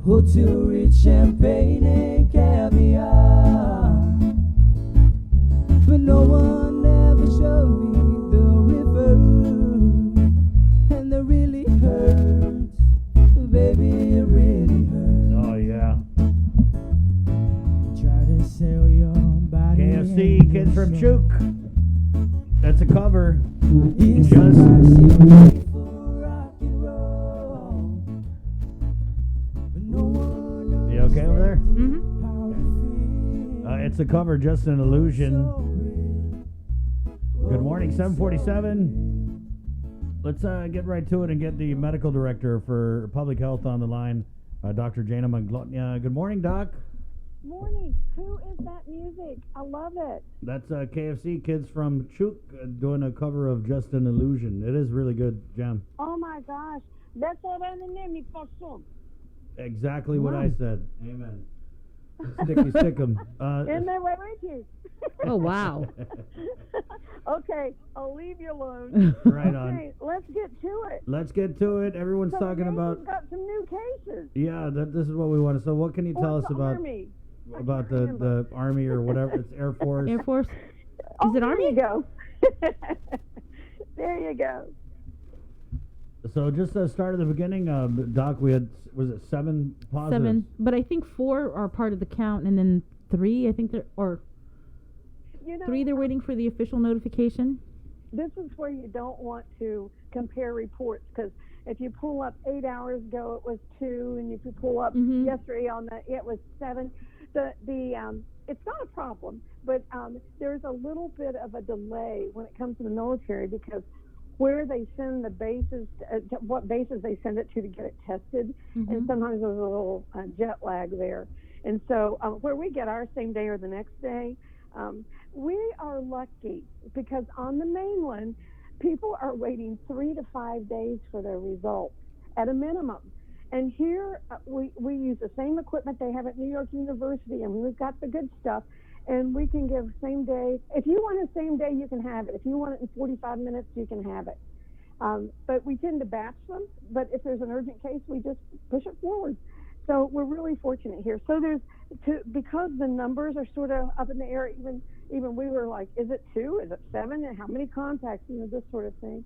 Hotel rich champagne and caviar. But no one ever showed me the river. And it really hurts. Baby, it really hurts.
Oh, yeah.
Try to sell your body.
KFC, Kids from Chook. That's a cover.
It's
Just you okay over there? Mm-hmm. It's a cover, just an illusion. Good morning, 747. Let's get right to it and get the medical director for public health on the line, Dr. Jana Manglotnia. Good morning, Doc.
Morning. Who is that music? I love it.
That's KFC Kids from Chuk doing a cover of Just an Illusion. It is really good, Jam.
Oh my gosh. That's all I name for some.
Exactly what I said. Amen. Sticky stickum.
And they were Richie.
Oh, wow.
Okay, I'll leave you alone.
Right on.
Okay, let's get to it.
Let's get to it. Everyone's
So
talking about.
We've got some new cases.
Yeah, this is what we want to. So, what can you tell us about
Army?
the Army or whatever? It's Air Force.
Air Force.
Oh,
Is it
there
Army?
you go. There you go.
So, just start at the beginning. Doc, we had was it 7 positives?
7, but I think 4 are part of the count, and then 3, I think or 3 they're waiting for the official notification.
This is where you don't want to compare reports, because if you pull up 8 hours ago, it was 2, and if you pull up yesterday on that, it was 7. It's not a problem, but there's a little bit of a delay when it comes to the military, because where they send the bases, what bases they send it to get it tested, and sometimes there's a little jet lag there. And so where we get our same day or the next day, we are lucky, because on the mainland, people are waiting 3 to 5 days for their results at a minimum. And here we use the same equipment they have at New York University, and we've got the good stuff, and we can give same day. If you want a same day, you can have it. If you want it in 45 minutes, you can have it. But we tend to batch them, but if there's an urgent case, we just push it forward. So we're really fortunate here. So because the numbers are sort of up in the air, even we were like, is it 2? Is it 7? And how many contacts? This sort of thing.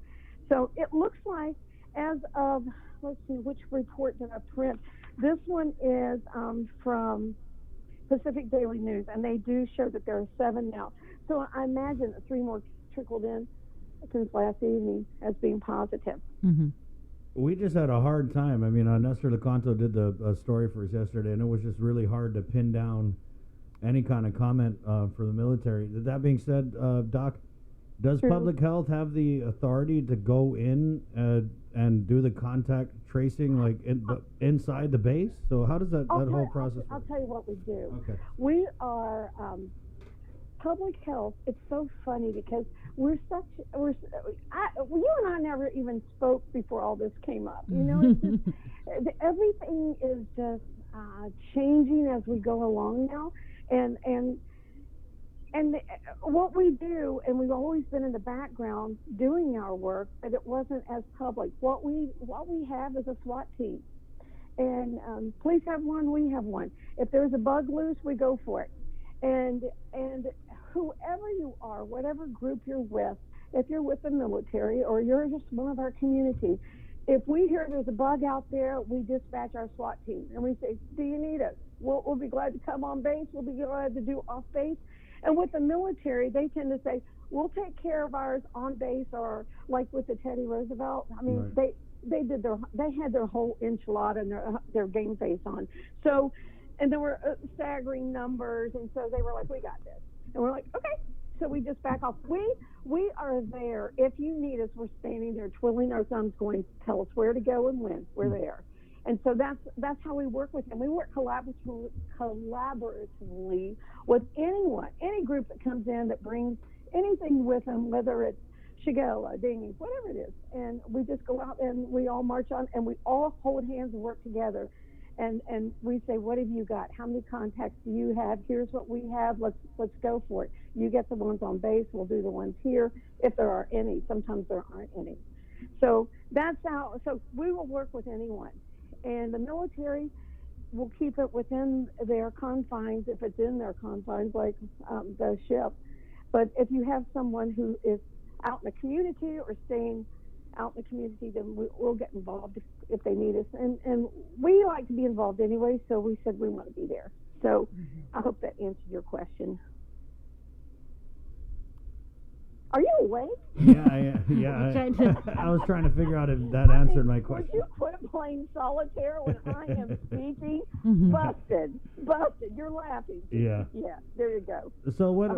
So it looks like, as of, let's see, which report did I print? This one is from Pacific Daily News, and they do show that there are 7 now. So I imagine that 3 more trickled in since last evening as being positive.
We just had a hard time. I mean, Nestor Lecanto did the story for us yesterday, and it was just really hard to pin down any kind of comment for the military. That being said, Doc, does public health have the authority to go in and do the contact tracing like inside the base? So how does that whole process work?
I'll tell you what we do.
Okay.
We are public health. It's so funny because you and I never even spoke before all this came up. It's just, everything is just changing as we go along now, and what we do, and we've always been in the background doing our work, but it wasn't as public. What we have is a SWAT team, and police have one, we have one. If there's a bug loose, we go for it, and whoever you are, whatever group you're with, if you're with the military or you're just one of our community, if we hear there's a bug out there, we dispatch our SWAT team and we say, do you need us? We'll be glad to come on base. We'll be glad to do off base. And with the military, they tend to say, we'll take care of ours on base, or like with the Teddy Roosevelt. I mean,
Right.
they had their whole enchilada and their game face on. So, and there were staggering numbers, and so they were like, we got this. And we're like, okay. So we just back off. We are there. If you need us, we're standing there twiddling our thumbs going, tell us where to go and when. We're there. And so that's how we work with them. We work collaboratively with anyone, any group that comes in that brings anything with them, whether it's Shigella, Dingy, whatever it is. And we just go out and we all march on, and we all hold hands and work together. And we say, what have you got? How many contacts do you have? Here's what we have. Let's go for it. You get the ones on base. We'll do the ones here, if there are any. Sometimes there aren't any. So that's how. So we will work with anyone, and the military will keep it within their confines if it's in their confines, like the ship. But if you have someone who is out in the community or staying out in the community, then we'll get involved if they need us. And we like to be involved anyway, so we said we want to be there. So I hope that answered your question. Are you awake?
Yeah. I was trying to figure out if that answered my question.
Would you quit playing solitaire when I am speaking? Busted. You're laughing.
Yeah.
Yeah, there you go.
So what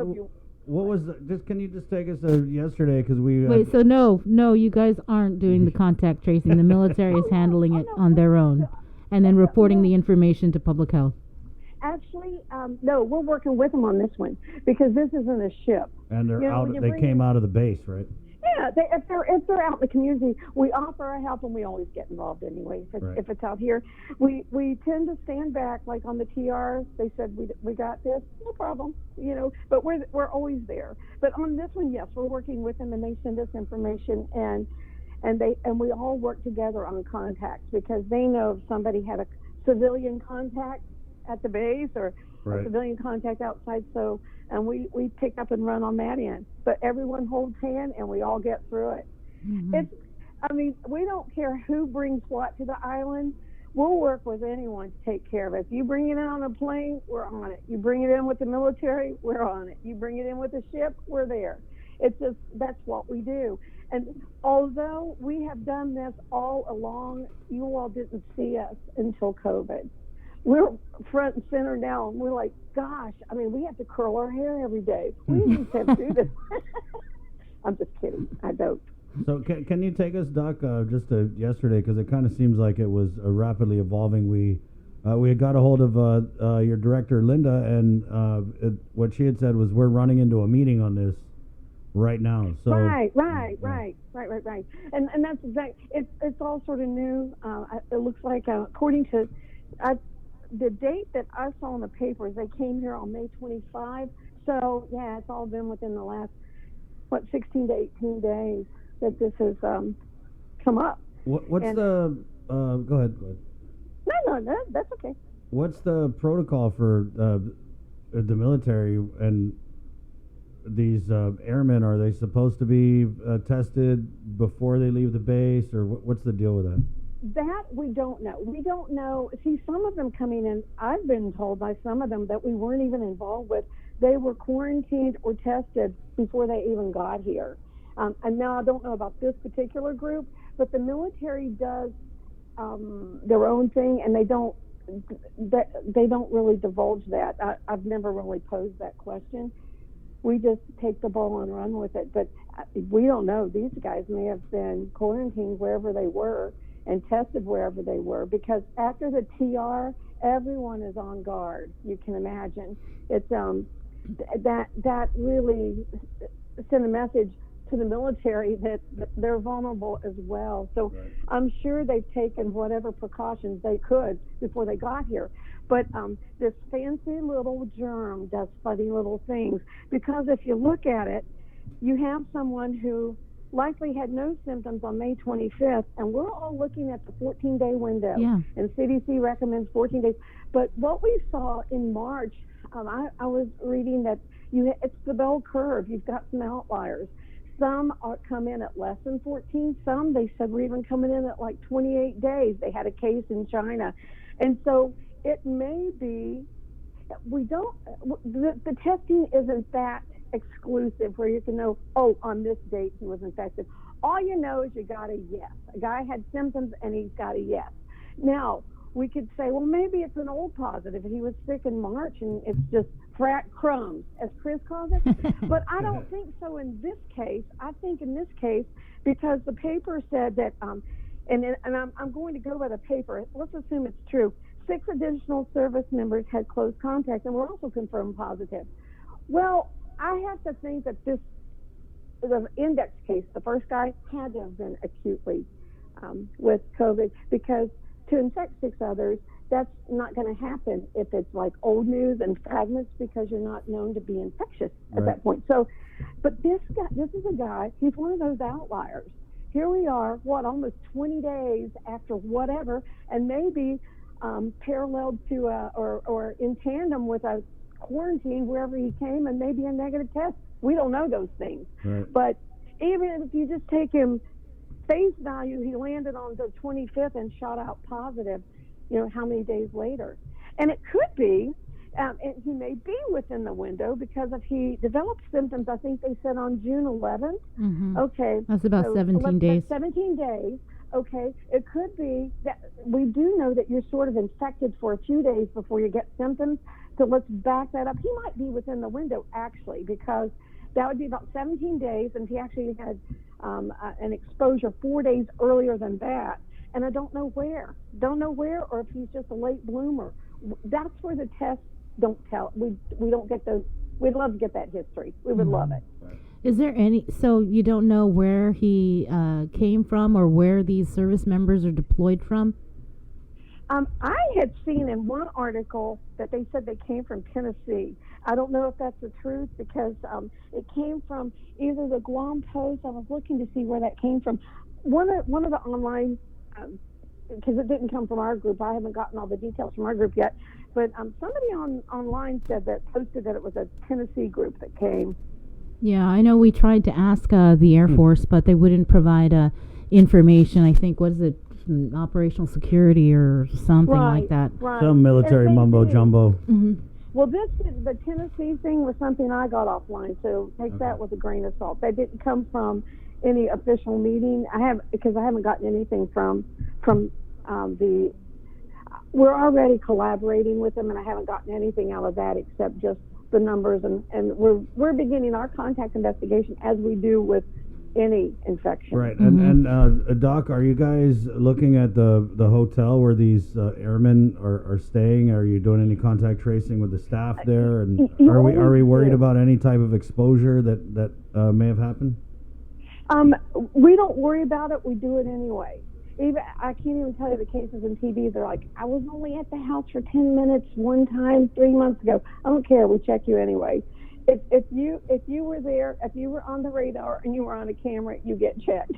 was can you just take us to yesterday, because we
Wait, so no, you guys aren't doing the contact tracing. The military is handling it on their own, and then reporting the information to public health.
Actually, no, we're working with them on this one because this isn't a ship.
And they're
You know,
out.
when you
They
bring
came out of the base, right?
Yeah, if they're out in the community, we offer our help, and we always get involved anyway. If it's out here, we tend to stand back. Like on the TRs, they said we got this, no problem, you know. But we're always there. But on this one, yes, we're working with them, and they send us information, and we all work together on contacts because they know if somebody had a civilian contact at the base or a civilian contact outside, and we pick up and run on that end. But everyone holds hand, and we all get through it. We don't care who brings what to the island. We'll work with anyone to take care of it. If you bring it in on a plane, we're on it. You bring it in with the military, we're on it. You bring it in with a ship, we're there. It's just, that's what we do. And although we have done this all along, you all didn't see us until COVID. We're front and center now, and we're like, gosh, we have to curl our hair every day. We used to have to do this. I'm just kidding. I don't.
So can you take us, Doc, just to yesterday, because it kind of seems like it was rapidly evolving. We had got a hold of your director, Linda, and what she had said was we're running into a meeting on this right now. So
Right. And that's exactly, it's all sort of new. It looks like, according to the date that I saw in the papers, they came here on May 25. So, yeah, it's all been within the last, 16 to 18 days that this has come up.
What's
and,
the, go ahead.
No, that's okay.
What's the protocol for the military and these airmen? Are they supposed to be tested before they leave the base, or what's the deal with that?
That we don't know. We don't know. See, some of them coming in, I've been told by some of them that we weren't even involved with. They were quarantined or tested before they even got here. And now I don't know about this particular group, but the military does their own thing, and they don't really divulge that. I've never really posed that question. We just take the ball and run with it. But we don't know. These guys may have been quarantined wherever they were and tested wherever they were, because after the TR, everyone is on guard. You can imagine. It's that really sent a message to the military that they're vulnerable as well. So I'm sure they've taken whatever precautions they could before they got here. But this fancy little germ does funny little things, because if you look at it, you have someone who likely had no symptoms on May 25th, and we're all looking at the 14-day window.
Yeah.
And CDC recommends 14 days. But what we saw in March, I was reading that it's the bell curve. You've got some outliers. Some come in at less than 14. Some, they said, were even coming in at like 28 days. They had a case in China. And so it may be, the testing isn't that exclusive where you can know, on this date he was infected. All you know is you got a yes. A guy had symptoms and he's got a yes. Now, we could say, well, maybe it's an old positive and he was sick in March and it's just frat crumbs, as Chris calls it. But I don't think so in this case. I think in this case, because the paper said that, and I'm going to go by the paper. Let's assume it's true. 6 additional service members had close contact and were also confirmed positive. Well, I have to think that the index case, the first guy, had to have been acutely with COVID, because to infect 6 others, that's not going to happen if it's like old news and fragments, because you're not known to be infectious at that point. So, but this is a guy, he's one of those outliers. Here we are, almost 20 days after whatever, and maybe paralleled to or in tandem with a quarantine wherever he came, and maybe a negative test. We don't know those things. Right. But even if you just take him face value, he landed on the 25th and shot out positive, how many days later. And it could be, and he may be within the window, because if he develops symptoms, I think they said on June 11th.
Mm-hmm.
Okay.
That's about 17 days.
17 days. Okay. It could be that we do know that you're sort of infected for a few days before you get symptoms. So let's back that up. He might be within the window, actually, because that would be about 17 days, and he actually had an exposure 4 days earlier than that. And I don't know where, or if he's just a late bloomer. that's where the tests don't tell. We don't get those. We'd love to get that history. We would love it.
Is there any, so you don't know where he came from or where these service members are deployed from?
I had seen in one article that they said they came from Tennessee. I don't know if that's the truth because it came from either the Guam Post. I was looking to see where that came from. One of the online, because it didn't come from our group. I haven't gotten all the details from our group yet. But somebody online said that posted that it was a Tennessee group that came.
Yeah, I know we tried to ask the Air Force, but they wouldn't provide information. I think, what is it, operational security or something like that.
Right.
Some military mumbo jumbo.
Mm-hmm.
Well, the Tennessee thing was something I got offline, so take that with a grain of salt. That didn't come from any official meeting. Because I haven't gotten anything from the. We're already collaborating with them, and I haven't gotten anything out of that except just the numbers, and we're beginning our contact investigation as we do with any infection.
Right, and Doc, are you guys looking at the hotel where these airmen are staying? Are you doing any contact tracing with the staff there? And are we worried about any type of exposure that may have happened?
We don't worry about it. We do it anyway. I can't even tell you the cases in TV. They're like, I was only at the house for 10 minutes one time 3 months ago. I don't care. We check you anyway. If you were there, if you were on the radar and you were on a camera, you get checked.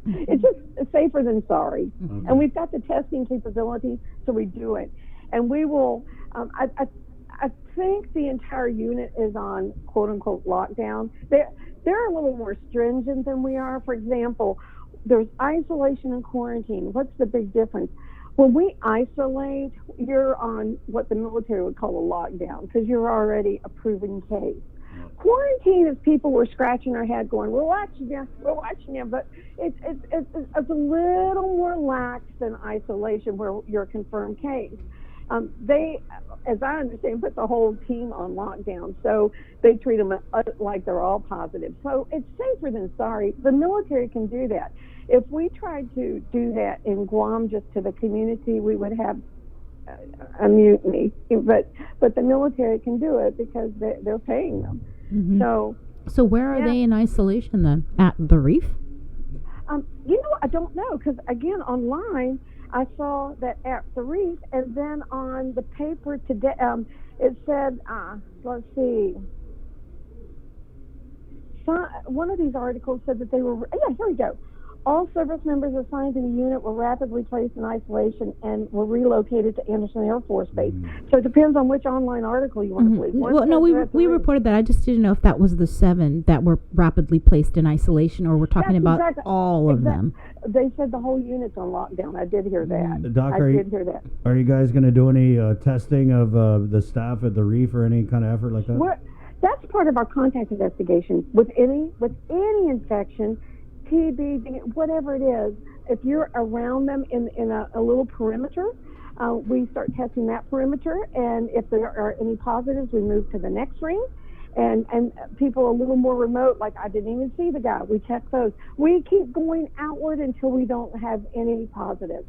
It's just safer than sorry. Mm-hmm. And we've got the testing capability, so we do it. And we will. I think the entire unit is on quote unquote lockdown. They're a little more stringent than we are. For example, there's isolation and quarantine. What's the big difference? When we isolate, you're on what the military would call a lockdown because you're already a proven case. Quarantine is people were scratching their head going, we're watching you, but it's a little more lax than isolation where you're a confirmed case. They, as I understand, put the whole team on lockdown, so they treat them like they're all positive. So it's safer than sorry. The military can do that. If we tried to do that in Guam just to the community, we would have a mutiny. But the military can do it because they're paying them.
Mm-hmm. So where are
yeah.
they in isolation then? At the Reef?
I don't know because again online I saw that at the Reef, and then on the paper today it said let's see. One of these articles said that they were here we go. All service members assigned to the unit were rapidly placed in isolation and were relocated to Anderson Air Force Base. So it depends on which online article you want to believe.
Well, no, we reported that. I just didn't know if that was the 7 that were rapidly placed in isolation, or we're talking about all of them.
They said the whole unit's on lockdown. I did hear that.
Doc,
I did hear that.
Are you guys going to do any testing of the staff at the Reef or any kind of effort like that?
That's part of our contact investigation. With any infection, TB, whatever it is, if you're around them in a little perimeter, we start testing that perimeter, and if there are any positives, we move to the next ring. And people a little more remote, like I didn't even see the guy, we check those. We keep going outward until we don't have any positives.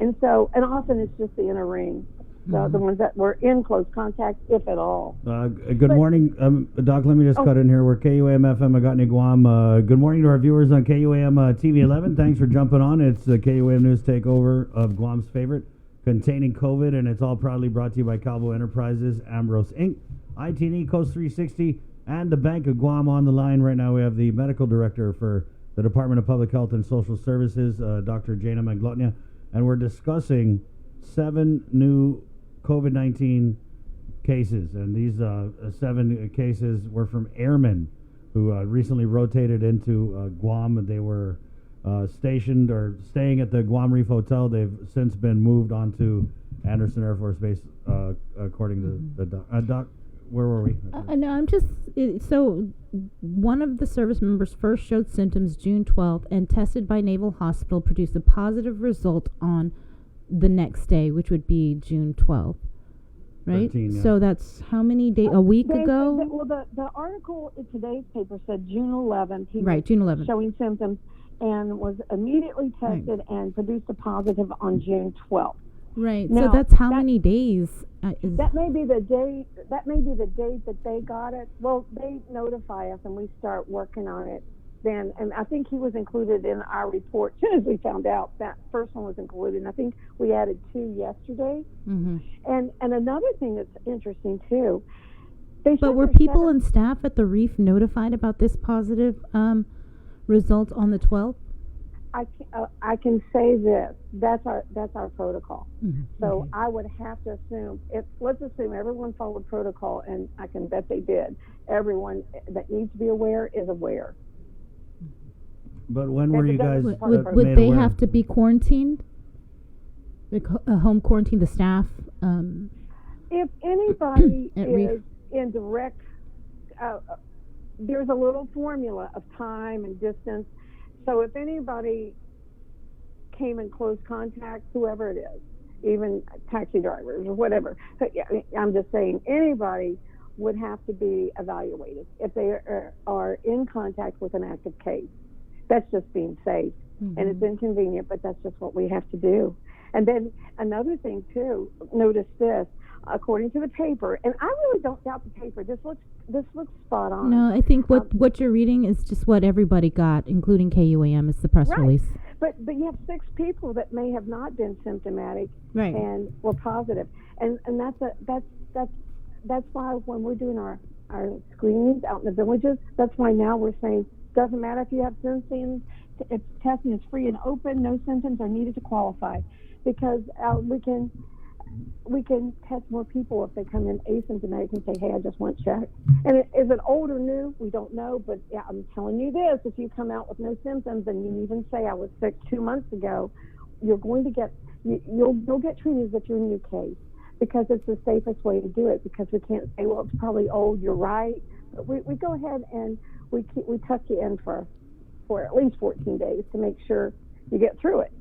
And often it's just the inner ring. The ones that were in close contact, if at all.
Good morning, Doc. Let me just cut in here. We're KUAM FM Agotni Guam. Good morning to our viewers on KUAM TV 11. Thanks for jumping on. It's the KUAM News Takeover of Guam's favorite, containing COVID, and it's all proudly brought to you by Calvo Enterprises, Ambrose Inc., IT&E, Coast 360, and the Bank of Guam. On the line right now, we have the medical director for the Department of Public Health and Social Services, Dr. Jana Manglotnia, and we're discussing 7 new COVID-19 cases, and these 7 cases were from airmen who recently rotated into Guam. They were stationed or staying at the Guam Reef Hotel. They've since been moved on to Anderson Air Force Base, according to the doc. Where were we?
No, I'm just so one of the service members first showed symptoms June 12th and tested by Naval Hospital, produced a positive result on the next day, which would be June 12th, right? 13, yeah. So that's how many days? A week ago?
The article in today's paper said June 11th. He
was June 11th.
Showing symptoms and was immediately tested and produced a positive on June 12th.
Right.
Now,
so that's how many days?
That may be the day. That may be the date that they got it. Well, they notify us and we start working on it. Then, and I think he was included in our report. As soon as we found out that first one was included, and I think we added 2 yesterday.
Mm-hmm.
And another thing that's interesting too.
But were people and staff at the Reef notified about this positive result on the 12th?
I can say this. That's our protocol.
Mm-hmm.
So I would have to assume, let's assume everyone followed protocol, and I can bet they did. Everyone that needs to be aware is aware.
But when were you guys
Would they have to be quarantined? Like home quarantine, the staff?
If anybody
At
is
Reef?
in direct, there's a little formula of time and distance. So if anybody came in close contact, whoever it is, even taxi drivers or whatever, I'm just saying anybody would have to be evaluated if they are in contact with an active case. That's just being safe.
Mm-hmm.
And it's inconvenient, but that's just what we have to do. And then another thing too, notice this, according to the paper, and I really don't doubt the paper. This looks spot on.
No, I think what you're reading is just what everybody got, including KUAM. It's the press
Right.
release.
But you have 6 people that may have not been symptomatic
Right.
and were positive, and that's why when we're doing our screenings out in the villages, that's why now we're saying doesn't matter if you have symptoms, if testing is free and open, no symptoms are needed to qualify, because we can test more people if they come in asymptomatic and say, hey, I just want checked. And is it old or new? We don't know, but yeah, I'm telling you this, if you come out with no symptoms and you even say I was sick 2 months ago, you're going to get, you'll get treated as if you're a new case, because it's the safest way to do it, because we can't say, well, it's probably old, you're right. But we go ahead and we tuck you in for at least 14 days to make sure you get through it.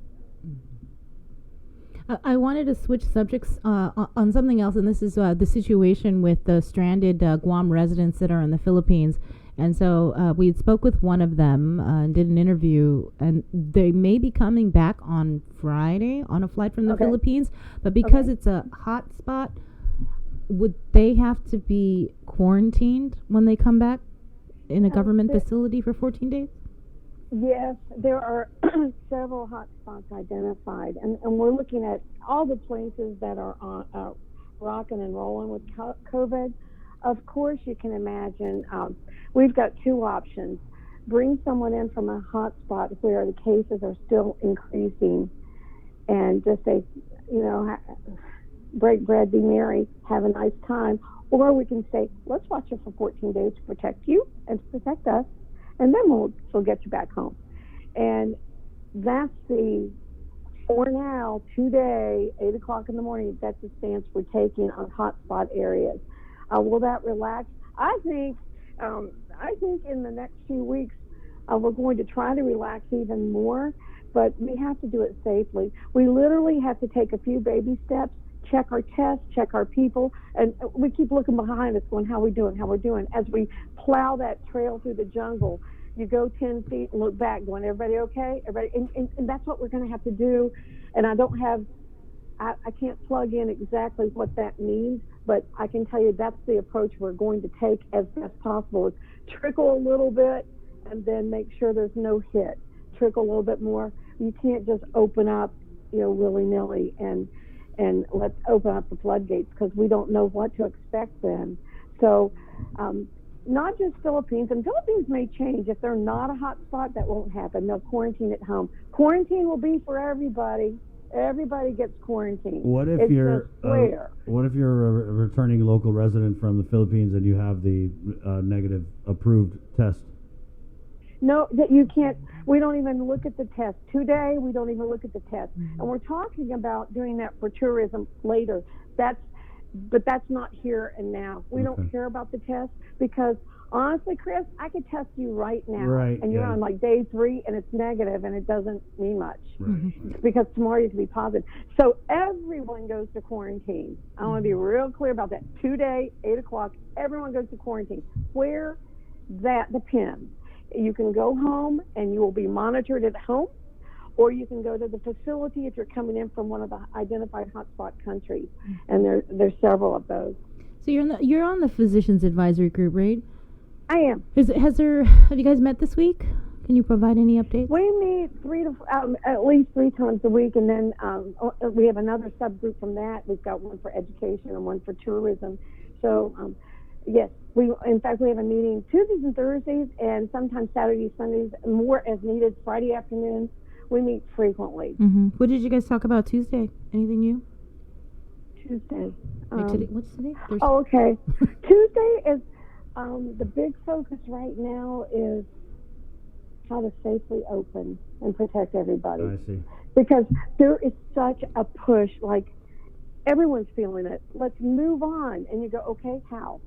I wanted to switch subjects on something else, and this is the situation with the stranded Guam residents that are in the Philippines. And so we spoke with one of them and did an interview, and they may be coming back on Friday on a flight from the Philippines. But because it's a hot spot, would they have to be quarantined when they come back in a government facility for 14 days?
Yes, there are several hot spots identified, and we're looking at all the places that are on, rocking and rolling with COVID. Of course, you can imagine we've got 2 options. Bring someone in from a hot spot where the cases are still increasing and just say, break bread, be merry, have a nice time. Or we can say, let's watch you for 14 days to protect you and to protect us, and then we'll get you back home. And that's for now, today, 8 o'clock in the morning, that's the stance we're taking on hotspot areas. Will that relax? I think in the next few weeks, we're going to try to relax even more, but we have to do it safely. We literally have to take a few baby steps, check our tests, check our people, and we keep looking behind us going, how we're doing. As we plow that trail through the jungle, you go 10 feet and look back going, everybody okay? And that's what we're going to have to do. And I can't plug in exactly what that means, but I can tell you that's the approach we're going to take as best possible. Is trickle a little bit and then make sure there's no hit. Trickle a little bit more. You can't just open up, willy-nilly and let's open up the floodgates, because we don't know what to expect then. So not just Philippines, and Philippines may change. If they're not a hot spot, that won't happen. They'll quarantine at home. Quarantine will be for everybody. Everybody gets quarantined.
What if you're a returning local resident from the Philippines and you have the negative approved test?
No, that you can't. We don't even look at the test. Today, we don't even look at the test.
Mm-hmm.
And we're talking about doing that for tourism later. But that's not here and now. We don't care about the test, because honestly, Chris, I could test you right now, and you're on like day 3 and it's negative and it doesn't mean much, because tomorrow you can be positive. So everyone goes to quarantine. I want to be real clear about that. Today, 8 o'clock, everyone goes to quarantine. Where that depends. You can go home and you will be monitored at home, or you can go to the facility if you're coming in from one of the identified hotspot countries, and there's several of those.
So you're on the physicians advisory group, right?
I am.
Have you guys met this week? Can you provide any updates?
We meet at least 3 times a week, and then we have another subgroup from that. We've got one for education and one for tourism. So, yes, in fact, we have a meeting Tuesdays and Thursdays, and sometimes Saturdays, Sundays, more as needed. Friday afternoons, we meet frequently.
Mm-hmm. What did you guys talk about Tuesday? Anything new?
Tuesday.
What's today? Thursday?
Oh, okay. Tuesday is the big focus right now is how to safely open and protect everybody.
I see.
Because there is such a push, like everyone's feeling it. Let's move on, and you go, okay, how?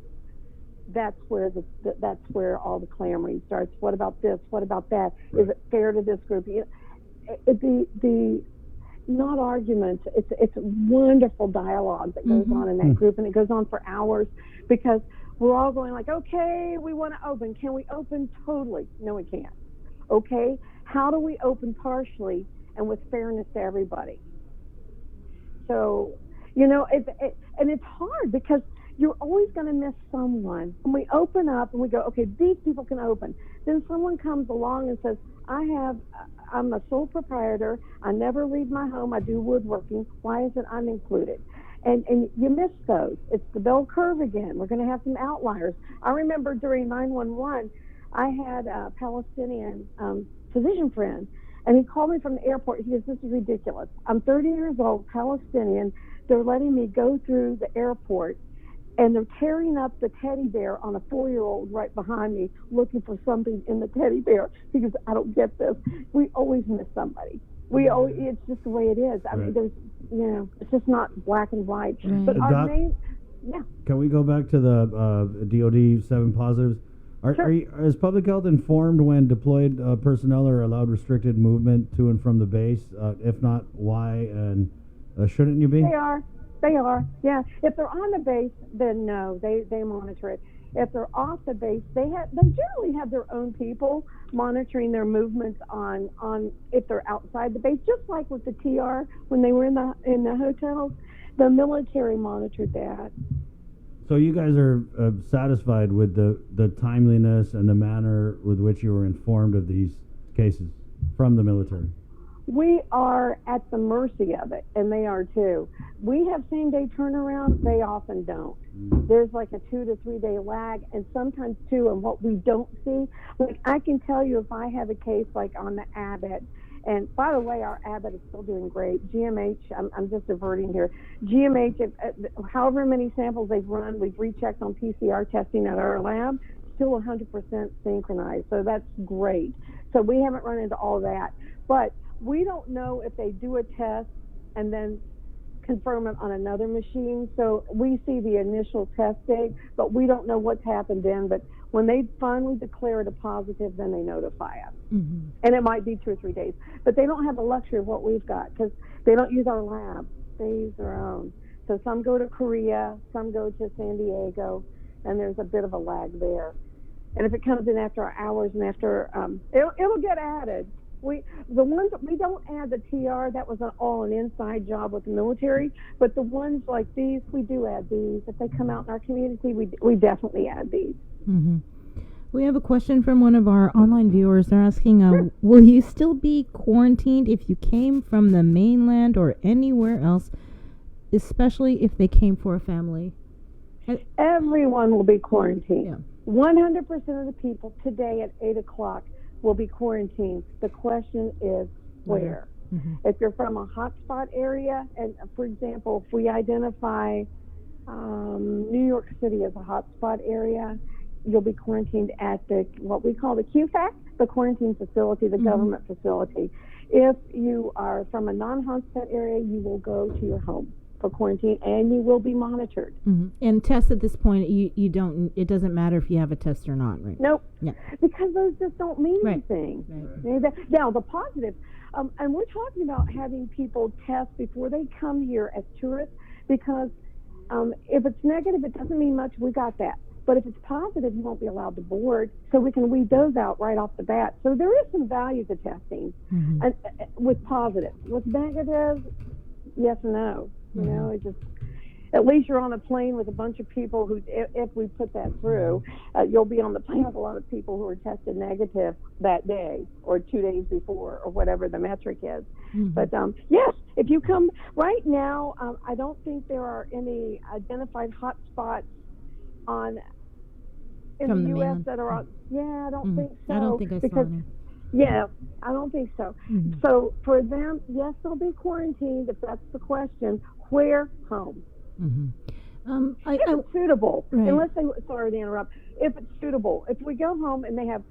That's where that's where all the clamoring starts. What about this? What about that? Right. Is it fair to this group? The not arguments. It's a wonderful dialogue that goes on in that group, and it goes on for hours because we're all going like, okay, we want to open. Can we open totally? No, we can't. Okay, how do we open partially and with fairness to everybody? So, and it's hard because you're always going to miss someone. When we open up and we go, okay, these people can open. Then someone comes along and says, I'm a sole proprietor. I never leave my home. I do woodworking. Why isn't I'm included? And you miss those. It's the bell curve again. We're going to have some outliers. I remember during 911, I had a Palestinian physician friend, and he called me from the airport. He goes, this is ridiculous. I'm 30 years old, Palestinian. They're letting me go through the airport, and they're tearing up the teddy bear on a 4-year-old right behind me, looking for something in the teddy bear. He goes, I don't get this. We always miss somebody. It's just the way it is. I mean, there's, it's just not black and white.
Right.
But our main,
Can we go back to the DOD 7 positives? Is public health informed when deployed personnel are allowed restricted movement to and from the base? If not, why? And shouldn't you be?
They are. Yeah. If they're on the base, then no, they monitor it. If they're off the base, they generally have their own people monitoring their movements on if they're outside the base. Just like with the TR when they were in the hotels, the military monitored that.
So you guys are satisfied with the timeliness and the manner with which you were informed of these cases from the military?
We are at the mercy of it, and they are too. We have same-day turnaround. They often don't. There's like a 2 to 3 day lag, and sometimes too, and what we don't see, like I can tell you if I have a case like on the Abbott, and by the way, our Abbott is still doing great. GMH, I'm just diverting here. GMH, however many samples they've run, we've rechecked on PCR testing at our lab, still 100% synchronized, so that's great. So we haven't run into all that, but we don't know if they do a test and then confirm it on another machine. So we see the initial test date, but we don't know what's happened then. But when they finally declare it a positive, then they notify us. Mm-hmm. And it might be 2 or 3 days. But they don't have the luxury of what we've got because they don't use our lab. They use their own. So some go to Korea, some go to San Diego, and there's a bit of a lag there. And if it comes in after our hours and after, it'll get added. The ones that we don't add the TR, that was all an inside job with the military, but the ones like these, we do add these. If they come out in our community, we definitely add these.
Mm-hmm. We have a question from one of our online viewers. They're asking, will you still be quarantined if you came from the mainland or anywhere else, especially if they came for a family?
Everyone will be quarantined. Yeah. 100% of the people today at 8 o'clock will be quarantined. The question is where. Mm-hmm. If you're from a hotspot area, and for example, if we identify New York City as a hotspot area, you'll be quarantined at what we call the QFAC, the quarantine facility, the government facility. If you are from a non-hotspot area, you will go to your home for quarantine, and you will be monitored.
Mm-hmm. And tests at this point, you don't. It doesn't matter if you have a test or not, right?
Nope.
Yeah.
Because those just don't mean anything. Right. Now the positive, and we're talking about having people test before they come here as tourists, because if it's negative, it doesn't mean much. We got that. But if it's positive, you won't be allowed to board. So we can weed those out right off the bat. So there is some value to testing and, with positive. With negative, yes or no. You know, it just, at least you're on a plane with a bunch of people who, if we put that through, you'll be on the plane with a lot of people who are tested negative that day or 2 days before or whatever the metric is. But yes, if you come right now, I don't think there are any identified hot spots in
From
the
the
U.S.
mainland?
that are on. Yeah, I don't think so.
I don't think I saw any.
Yeah, I don't think so. So for them, yes, they'll be quarantined if that's the question. Where? Home. If it's suitable.
Right.
Unless they, sorry to interrupt, if it's suitable. If we go home and they have,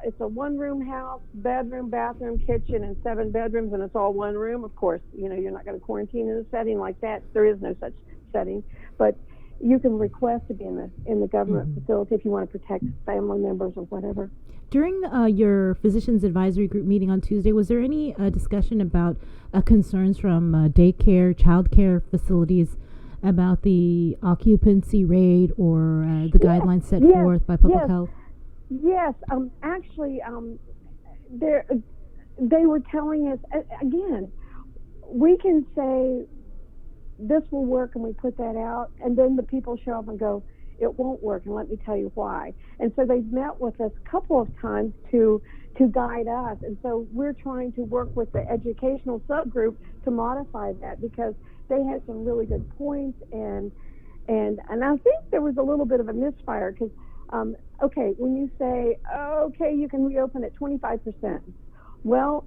it's a one-room house, bedroom, bathroom, kitchen, and 7 bedrooms, and it's all one room, of course, you know, you're not going to quarantine in a setting like that. There is no such setting. But you can request to be in the government facility if you want to protect family members or whatever.
During your physicians advisory group meeting on Tuesday, was there any discussion about concerns from daycare, childcare facilities about the occupancy rate or the guidelines set forth by public health?
Yes, actually, they were telling us, again, we can say this will work and we put that out, and then the people show up and go, it won't work, and let me tell you why. And so they've met with us a couple of times to guide us, and so we're trying to work with the educational subgroup to modify that, because they had some really good points, and I think there was a little bit of a misfire, because okay, when you say, okay, you can reopen at 25%, well,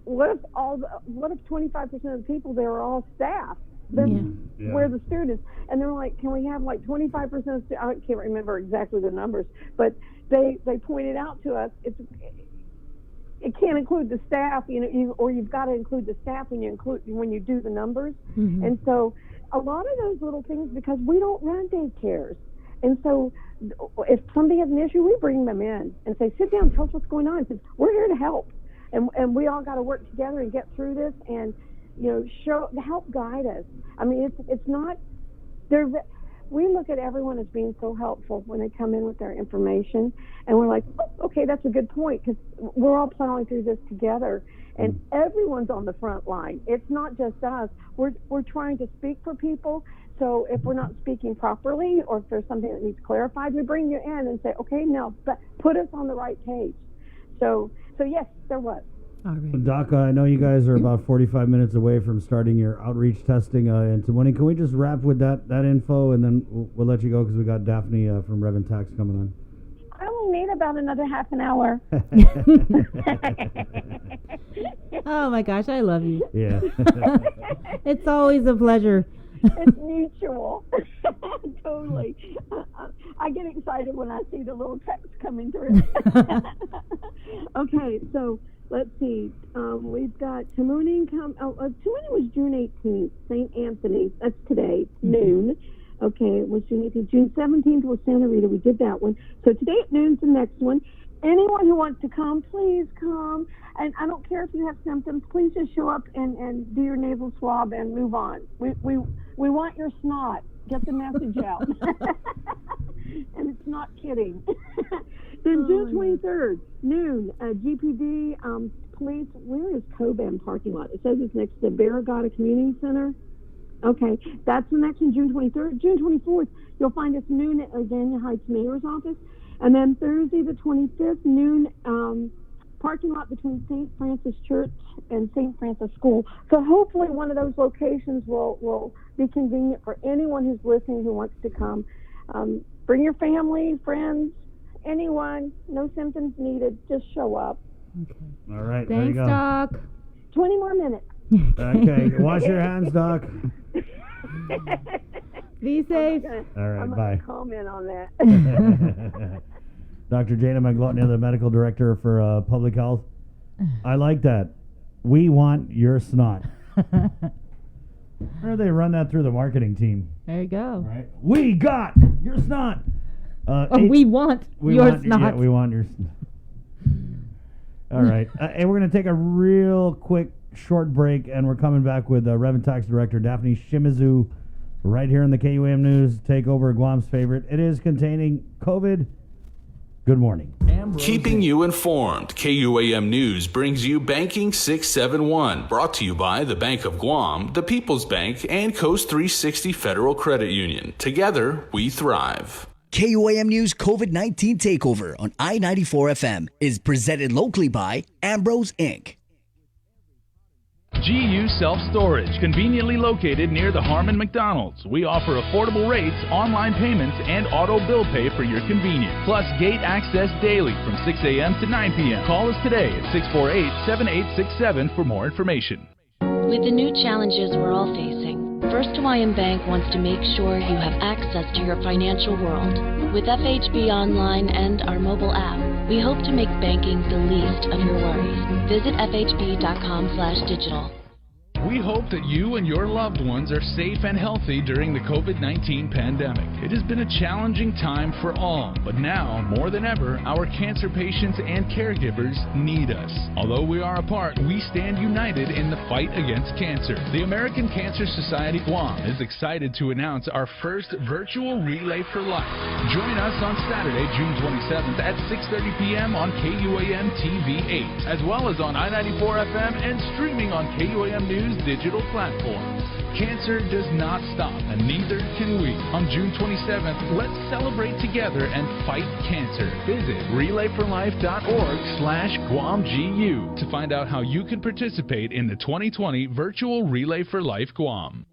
what if 25% of the people there are all staff? Where the students, and they're like, can we have like 25%? I can't remember exactly the numbers, but they pointed out to us it can't include the staff, you know, or you've got to include the staff when you do the numbers. And so a lot of those little things, because we don't run daycares, and so if somebody has an issue, we bring them in and say, sit down, tell us what's going on. Because we're here to help, and we all got to work together and get through this, and you know, help guide us. I mean, it's not there. We look at everyone as being so helpful when they come in with their information, and we're like, oh, okay, that's a good point, because we're all plowing through this together, and everyone's on the front line. It's not just us. We're trying to speak for people. So if we're not speaking properly, or if there's something that needs clarified, we bring you in and say, okay, now put us on the right page. So yes, there was.
All right.
Doc, I know you guys are about 45 minutes away from starting your outreach testing in Tamuning. Can we just wrap with that info, and then we'll let you go, because we got Daphne from Rev and Tax coming on.
I will need about another half an hour.
Oh my gosh, I love you.
Yeah.
It's always a pleasure.
It's mutual. Totally. I get excited when I see the little text coming through. Okay, so let's see. We've got Tamuning. Tamuning was June 18th. St. Anthony. That's today, noon. Okay, it was June 18th. June 17th was Santa Rita. We did that one. So today at noon's the next one. Anyone who wants to come, please come. And I don't care if you have symptoms. Please just show up and do your nasal swab and move on. We want your snot. Get the message out. And it's not kidding. Then June 23rd, noon, GPD, police, where is Coban parking lot? It says it's next to the Barragata Community Center. Okay, that's the next one, June 23rd. June 24th, you'll find us noon at Daniel Heights Mayor's office. And then Thursday the 25th, noon, parking lot between St. Francis Church and St. Francis School. So hopefully one of those locations will be convenient for anyone who's listening who wants to come. Bring your family, friends, anyone, no symptoms needed, just show up.
Okay.
All right,
Thanks,
there you go.
Doc.
20 more minutes.
Okay, wash your hands, Doc.
Be safe.
All right,
I'm
bye.
going to comment on that.
Dr. Jana McGlutney, the medical director for public health. I like that. We want your snot. Or they run that through the marketing team.
There you go.
Right. We got your snot.
We want your snot.
Yeah, we want your snot. All right. And we're going to take a real quick short break, and we're coming back with Rev and Tax Director Daphne Shimizu right here in the KUAM News Takeover, Guam's favorite. It is containing COVID. Good morning.
Keeping you informed, KUAM News brings you Banking 671, brought to you by the Bank of Guam, the People's Bank, and Coast 360 Federal Credit Union. Together, we thrive.
KUAM News COVID-19 Takeover on I-94 FM is presented locally by Ambrose Inc.
GU Self-Storage, conveniently located near the Harmon McDonald's. We offer affordable rates, online payments, and auto bill pay for your convenience. Plus, gate access daily from 6 a.m. to 9 p.m. Call us today at 648-7867 for more information.
With the new challenges we're all facing, First Hawaiian Bank wants to make sure you have access to your financial world. With FHB Online and our mobile app, we hope to make banking the least of your worries. Visit fhb.com/digital.
We hope that you and your loved ones are safe and healthy during the COVID-19 pandemic. It has been a challenging time for all, but now, more than ever, our cancer patients and caregivers need us. Although we are apart, we stand united in the fight against cancer. The American Cancer Society Guam is excited to announce our first virtual Relay for Life. Join us on Saturday, June 27th at 6:30 p.m. on KUAM TV 8, as well as on I-94 FM and streaming on KUAM News digital platforms. Cancer does not stop, and neither can we. On June 27th, let's celebrate together and fight cancer. Visit relayforlife.org/GuamGU to find out how you can participate in the 2020 virtual Relay for Life Guam.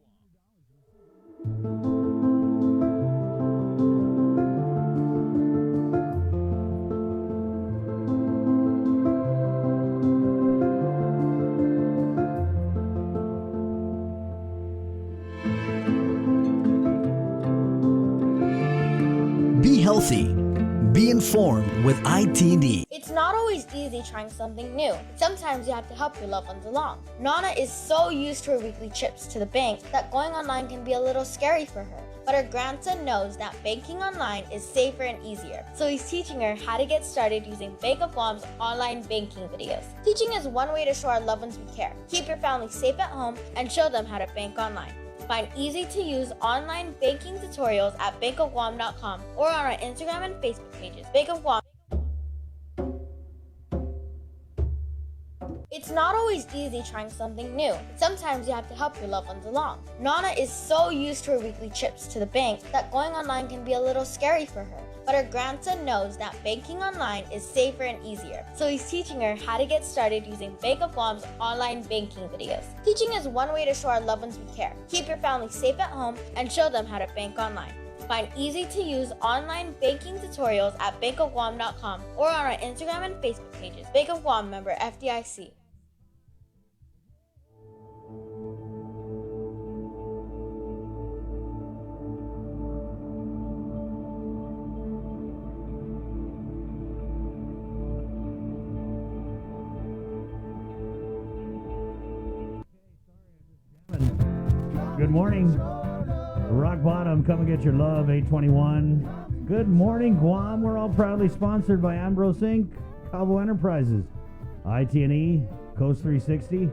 Be healthy. Be informed with ITD.
It's not always easy trying something new. Sometimes you have to help your loved ones along. Nana is so used to her weekly trips to the bank that going online can be a little scary for her. But her grandson knows that banking online is safer and easier. So he's teaching her how to get started using Bank of Guam's online banking videos. Teaching is one way to show our loved ones we care. Keep your family safe at home and show them how to bank online. Find easy-to-use online banking tutorials at bankofguam.com or on our Instagram and Facebook pages. Bank of Guam. It's not always easy trying something new. Sometimes you have to help your loved ones along. Nana is so used to her weekly trips to the bank that going online can be a little scary for her. But her grandson knows that banking online is safer and easier. So he's teaching her how to get started using Bank of Guam's online banking videos. Teaching is one way to show our loved ones we care. Keep your family safe at home and show them how to bank online. Find easy-to-use online banking tutorials at bankofguam.com or on our Instagram and Facebook pages. Bank of Guam, member FDIC.
Good morning. Rock Bottom, come and get your love, 821. Good morning, Guam. We're all proudly sponsored by Ambrose Inc., Calvo Enterprises, IT&E, Coast 360,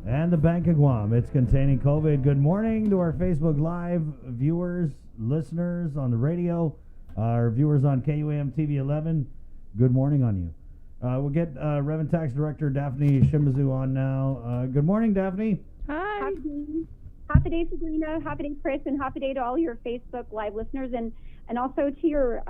and the Bank of Guam. It's containing COVID. Good morning to our Facebook Live viewers, listeners on the radio, our viewers on KUAM TV 11. Good morning on you. We'll get Reverend Tax Director Daphne Shimizu on now. Good morning, Daphne.
Hi. Happy day, Sabrina. Happy day, Chris, and happy day to all your Facebook Live listeners, and also to your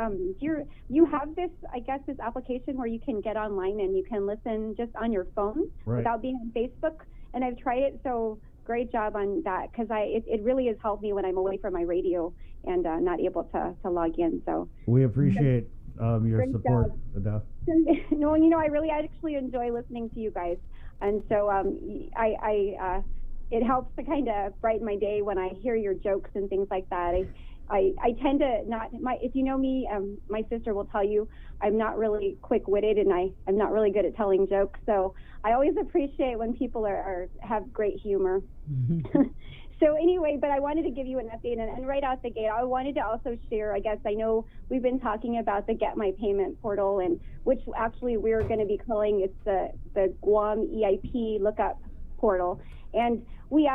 you have this, I guess, this application where you can get online and you can listen just on your phone without being on Facebook. And I've tried it, so great job on that, because it really has helped me when I'm away from my radio and not able to log in. So we appreciate your support, Daphne. No, I really actually enjoy listening to you guys, and so it helps to kind of brighten my day when I hear your jokes and things like that. I tend to not, if you know me, my sister will tell you I'm not really quick-witted and I'm not really good at telling jokes. So I always appreciate when people have great humor. So anyway, but I wanted to give you an update, and right out the gate, I wanted to also share, I guess, I know we've been talking about the Get My Payment portal, and which actually we're going to be calling, it's the Guam EIP lookup portal. And we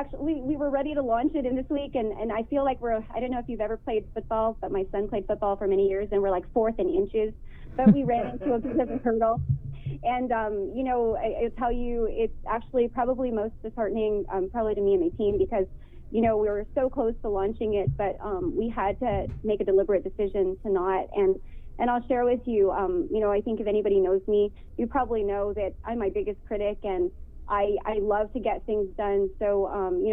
were ready to launch it in this week, and I feel like I don't know if you've ever played football, but my son played football for many years, and we're like fourth in inches, but we ran into a bit of a hurdle. And, I'll tell you, it's actually probably most disheartening, probably to me and my team, because, we were so close to launching it, but we had to make a deliberate decision to not. And I'll share with you, I think if anybody knows me, you probably know that I'm my biggest critic, and I love to get things done. So,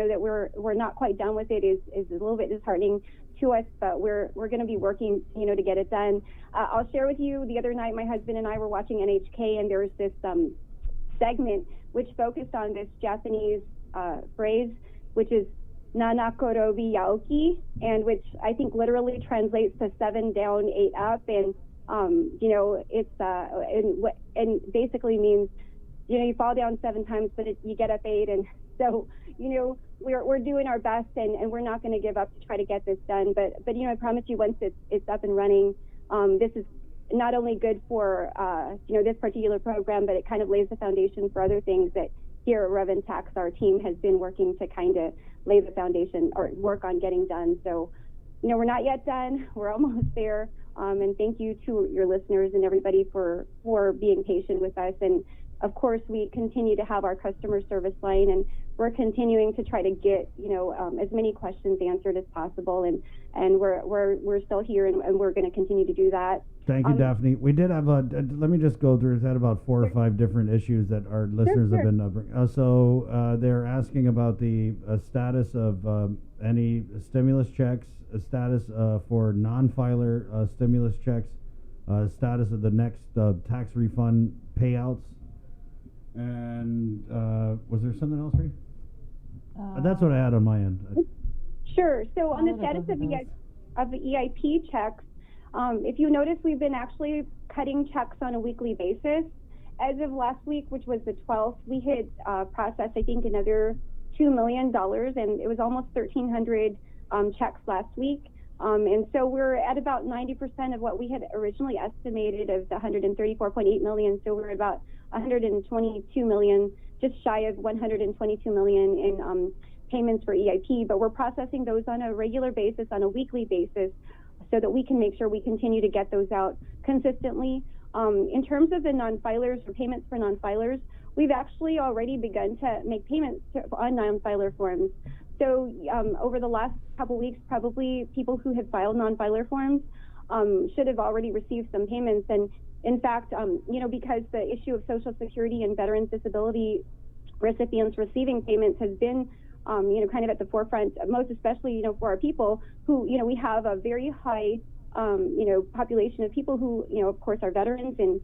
that we're not quite done with it is a little bit disheartening to us, but we're going to be working, to get it done. I'll share with you, the other night, my husband and I were watching NHK, and there was this segment which focused on this Japanese phrase, which is Nanakorobi Yaoki, and which I think literally translates to 7 down, 8 up, and it's and basically means you fall down 7 times, but you get up 8, and so we're doing our best, and we're not going to give up to try to get this done. But I promise you, once it's up and running, this is not only good for this particular program, but it kind of lays the foundation for other things that here at Rev Tax, our team has been working to kind of lay the foundation or work on getting done. So, we're not yet done. We're almost there. And thank you to your listeners and everybody for being patient with us. And of course, we continue to have our customer service line, and we're continuing to try to get as many questions answered as possible. And we're still here, and we're going to continue to do that.
Thank you, Daphne. We did have let me just go through that about 4 or 5 different issues that our listeners have been bringing. So they're asking about the status of any stimulus checks, status for non-filer stimulus checks, status of the next tax refund payouts, and was there something else for you? That's what I had on my end.
Sure. So on the status of the EIP checks, if you notice, we've been actually cutting checks on a weekly basis. As of last week, which was the 12th, we had processed, I think, another $2 million, and it was almost 1,300 checks last week. And so we're at about 90% of what we had originally estimated of the 134.8 million. So we're about 122 million, just shy of 122 million in payments for EIP. But we're processing those on a regular basis, on a weekly basis, so that we can make sure we continue to get those out consistently. In terms of the non-filers or payments for non-filers, we've actually already begun to make payments on non-filer forms. So over the last couple weeks, probably people who have filed non-filer forms should have already received some payments. And in fact, because the issue of Social Security and Veterans Disability recipients receiving payments has been kind of at the forefront, most especially, for our people who, we have a very high, population of people who, of course, are veterans and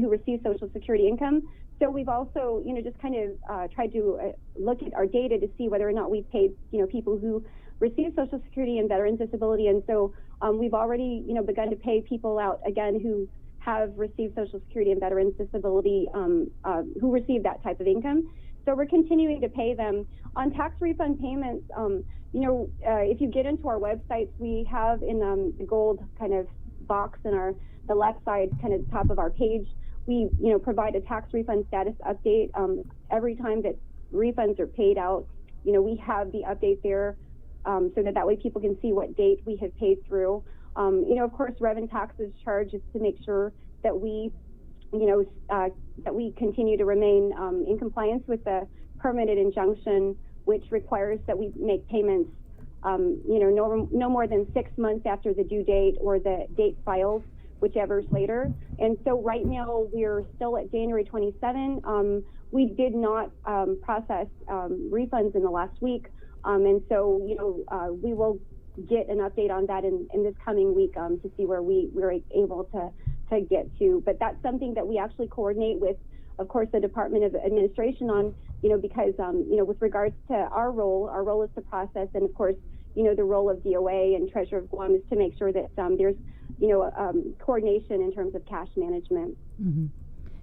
who receive Social Security income. So we've also, just kind of tried to look at our data to see whether or not we've paid, people who receive Social Security and Veterans Disability. And so we've already, begun to pay people out again who have received Social Security and Veterans Disability, who receive that type of income. So we're continuing to pay them. On tax refund payments, if you get into our websites, we have in the gold kind of box in the left side, kind of top of our page, we provide a tax refund status update. Every time that refunds are paid out, we have the update there, so that way people can see what date we have paid through. Of course, Rev Tax's charge is to make sure that we that we continue to remain in compliance with the permanent injunction, which requires that we make payments, no more than 6 months after the due date or the date filed, whichever's later. And so right now we're still at January 27. We did not process refunds in the last week, and so we will get an update on that in this coming week to see where we're able to get to. But that's something that we actually coordinate with, of course, the Department of Administration on, because, with regards to our role is to process, and of course, the role of DOA and Treasurer of Guam is to make sure that there's, coordination in terms of cash management.
Mm-hmm.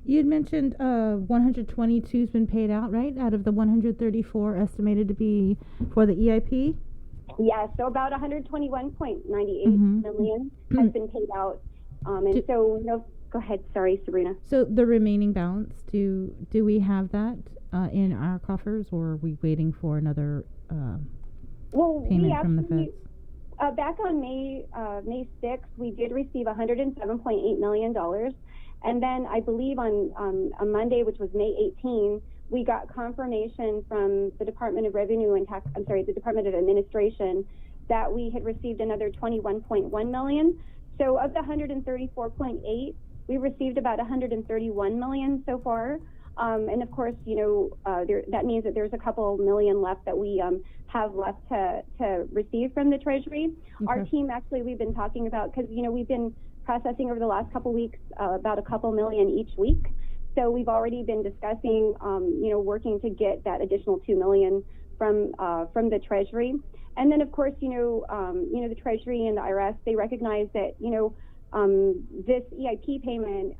You had mentioned 122 has been paid out, right, out of the 134 estimated to be for the EIP?
Yeah, so about 121.98 million has been paid out. And so, Go ahead. Sorry, Sabrina.
So the remaining balance, do we have that in our coffers, or are we waiting for another payment from the feds?
Back on May 6th, we did receive $107.8 million. And then I believe on Monday, which was May 18, we got confirmation from the Department of Revenue and the Department of Administration that we had received another $21.1 million. So of the $134.8, we received about $131 million so far. And of course, that means that there's a couple million left that we have left to receive from the Treasury. Okay. Our team, actually, we've been talking about, because, we've been processing over the last couple weeks about a couple million each week. So we've already been discussing, working to get that additional $2 million from the Treasury. And then, of course, the Treasury and the IRS, they recognize that, this EIP payment,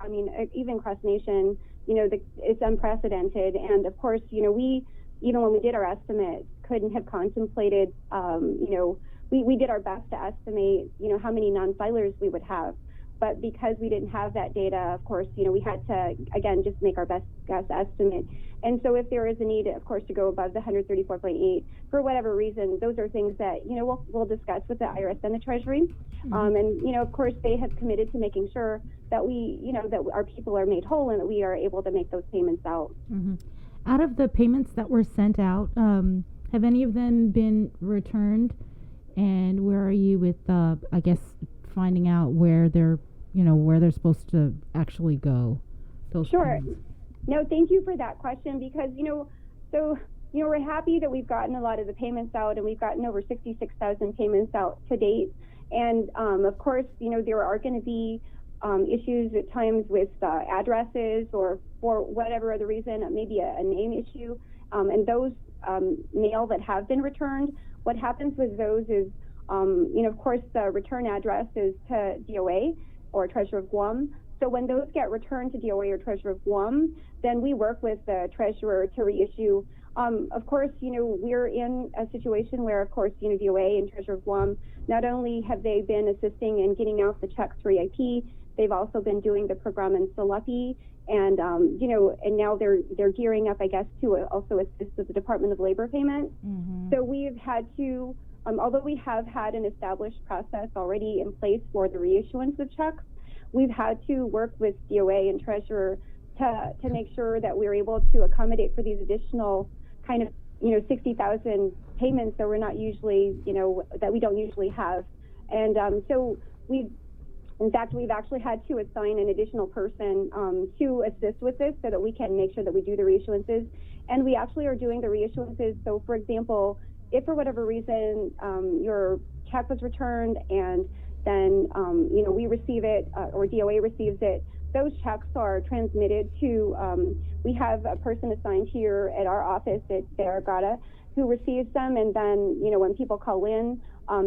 even cross-nation, it's unprecedented. And of course, we, even when we did our estimate, couldn't have contemplated, we did our best to estimate, how many non-filers we would have. But because we didn't have that data, of course, we had to, again, just make our best guess estimate. And so if there is a need, of course, to go above the 134.8, for whatever reason, those are things that, we'll discuss with the IRS and the Treasury. Mm-hmm. And, of course, they have committed to making sure that we, that our people are made whole and that we are able to make those payments out.
Mm-hmm. Out of the payments that were sent out, have any of them been returned? And where are you with, I guess, finding out where they're supposed to actually go?
Sure. Payments? No, thank you for that question, because, we're happy that we've gotten a lot of the payments out, and we've gotten over 66,000 payments out to date. And, of course, there are going to be issues at times with addresses, or for whatever other reason, maybe a name issue. And those mail that have been returned, what happens with those is, of course, the return address is to DOA or Treasurer of Guam. So when those get returned to DOA or Treasurer of Guam, then we work with the Treasurer to reissue. Of course, we're in a situation where, of course, DOA and Treasurer of Guam, not only have they been assisting in getting out the checks for EIP, they've also been doing the program in Salapi, and and now they're gearing up, I guess, to also assist with the Department of Labor payment. Mm-hmm. So we've had to, although we have had an established process already in place for the reissuance of checks, we've had to work with DOA and Treasurer to make sure that we're able to accommodate for these additional kind of 60,000 payments that we're not usually that we don't usually have. And so we've actually had to assign an additional person to assist with this so that we can make sure that we do the reissuances. And we actually are doing the reissuances. So, for example, if for whatever reason your check was returned and then we receive it or DOA receives it, those checks are transmitted to, we have a person assigned here at our office at Barragata who receives them, and then, when people call in,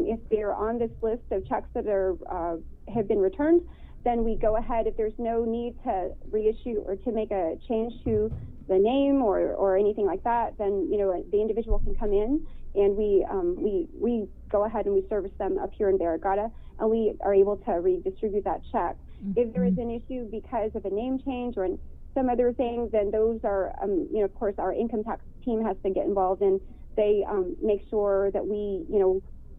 if they're on this list of checks that are have been returned, then we go ahead. If there's no need to reissue or to make a change to the name or anything like that, then the individual can come in, and we go ahead and we service them up here in Barragata, and we are able to redistribute that check. Mm-hmm. If there is an issue because of a name change or some other thing, then those are, of course, our income tax team has to get involved, and they make sure that we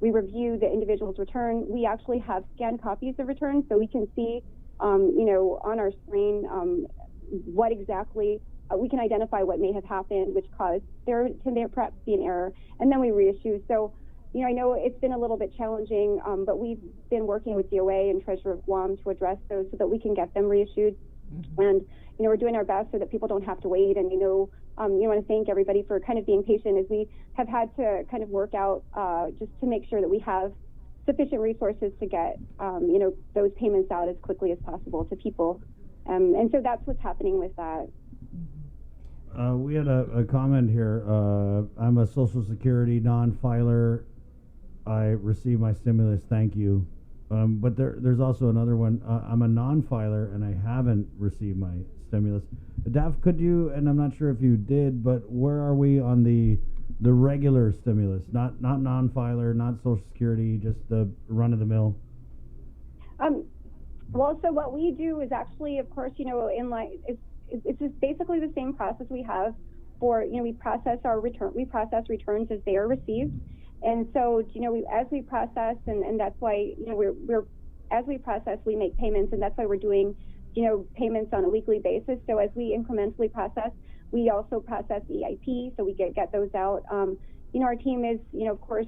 review the individual's return. We actually have scanned copies of returns, so we can see, on our screen what exactly, we can identify what may have happened, which caused there to perhaps be an error, and then we reissue. So, I know it's been a little bit challenging, but we've been working with DOA and Treasurer of Guam to address those so that we can get them reissued. Mm-hmm. And, we're doing our best so that people don't have to wait. And, want to thank everybody for kind of being patient as we have had to kind of work out just to make sure that we have sufficient resources to get, those payments out as quickly as possible to people. And so that's what's happening with that.
We had a comment here. I'm a Social Security non-filer. I received my stimulus. Thank you. But there's also another one. I'm a non-filer and I haven't received my stimulus. Daph, could you, and I'm not sure if you did, but where are we on the regular stimulus? Not non-filer, not Social Security, just the run-of-the-mill?
Well, so what we do is actually, of course, in line, it's just basically the same process we have for, we process returns as they are received. And so, as we process, and that's why, as we process, we make payments, and that's why we're doing, payments on a weekly basis. So as we incrementally process, we also process EIP, so we get those out. Our team is, of course,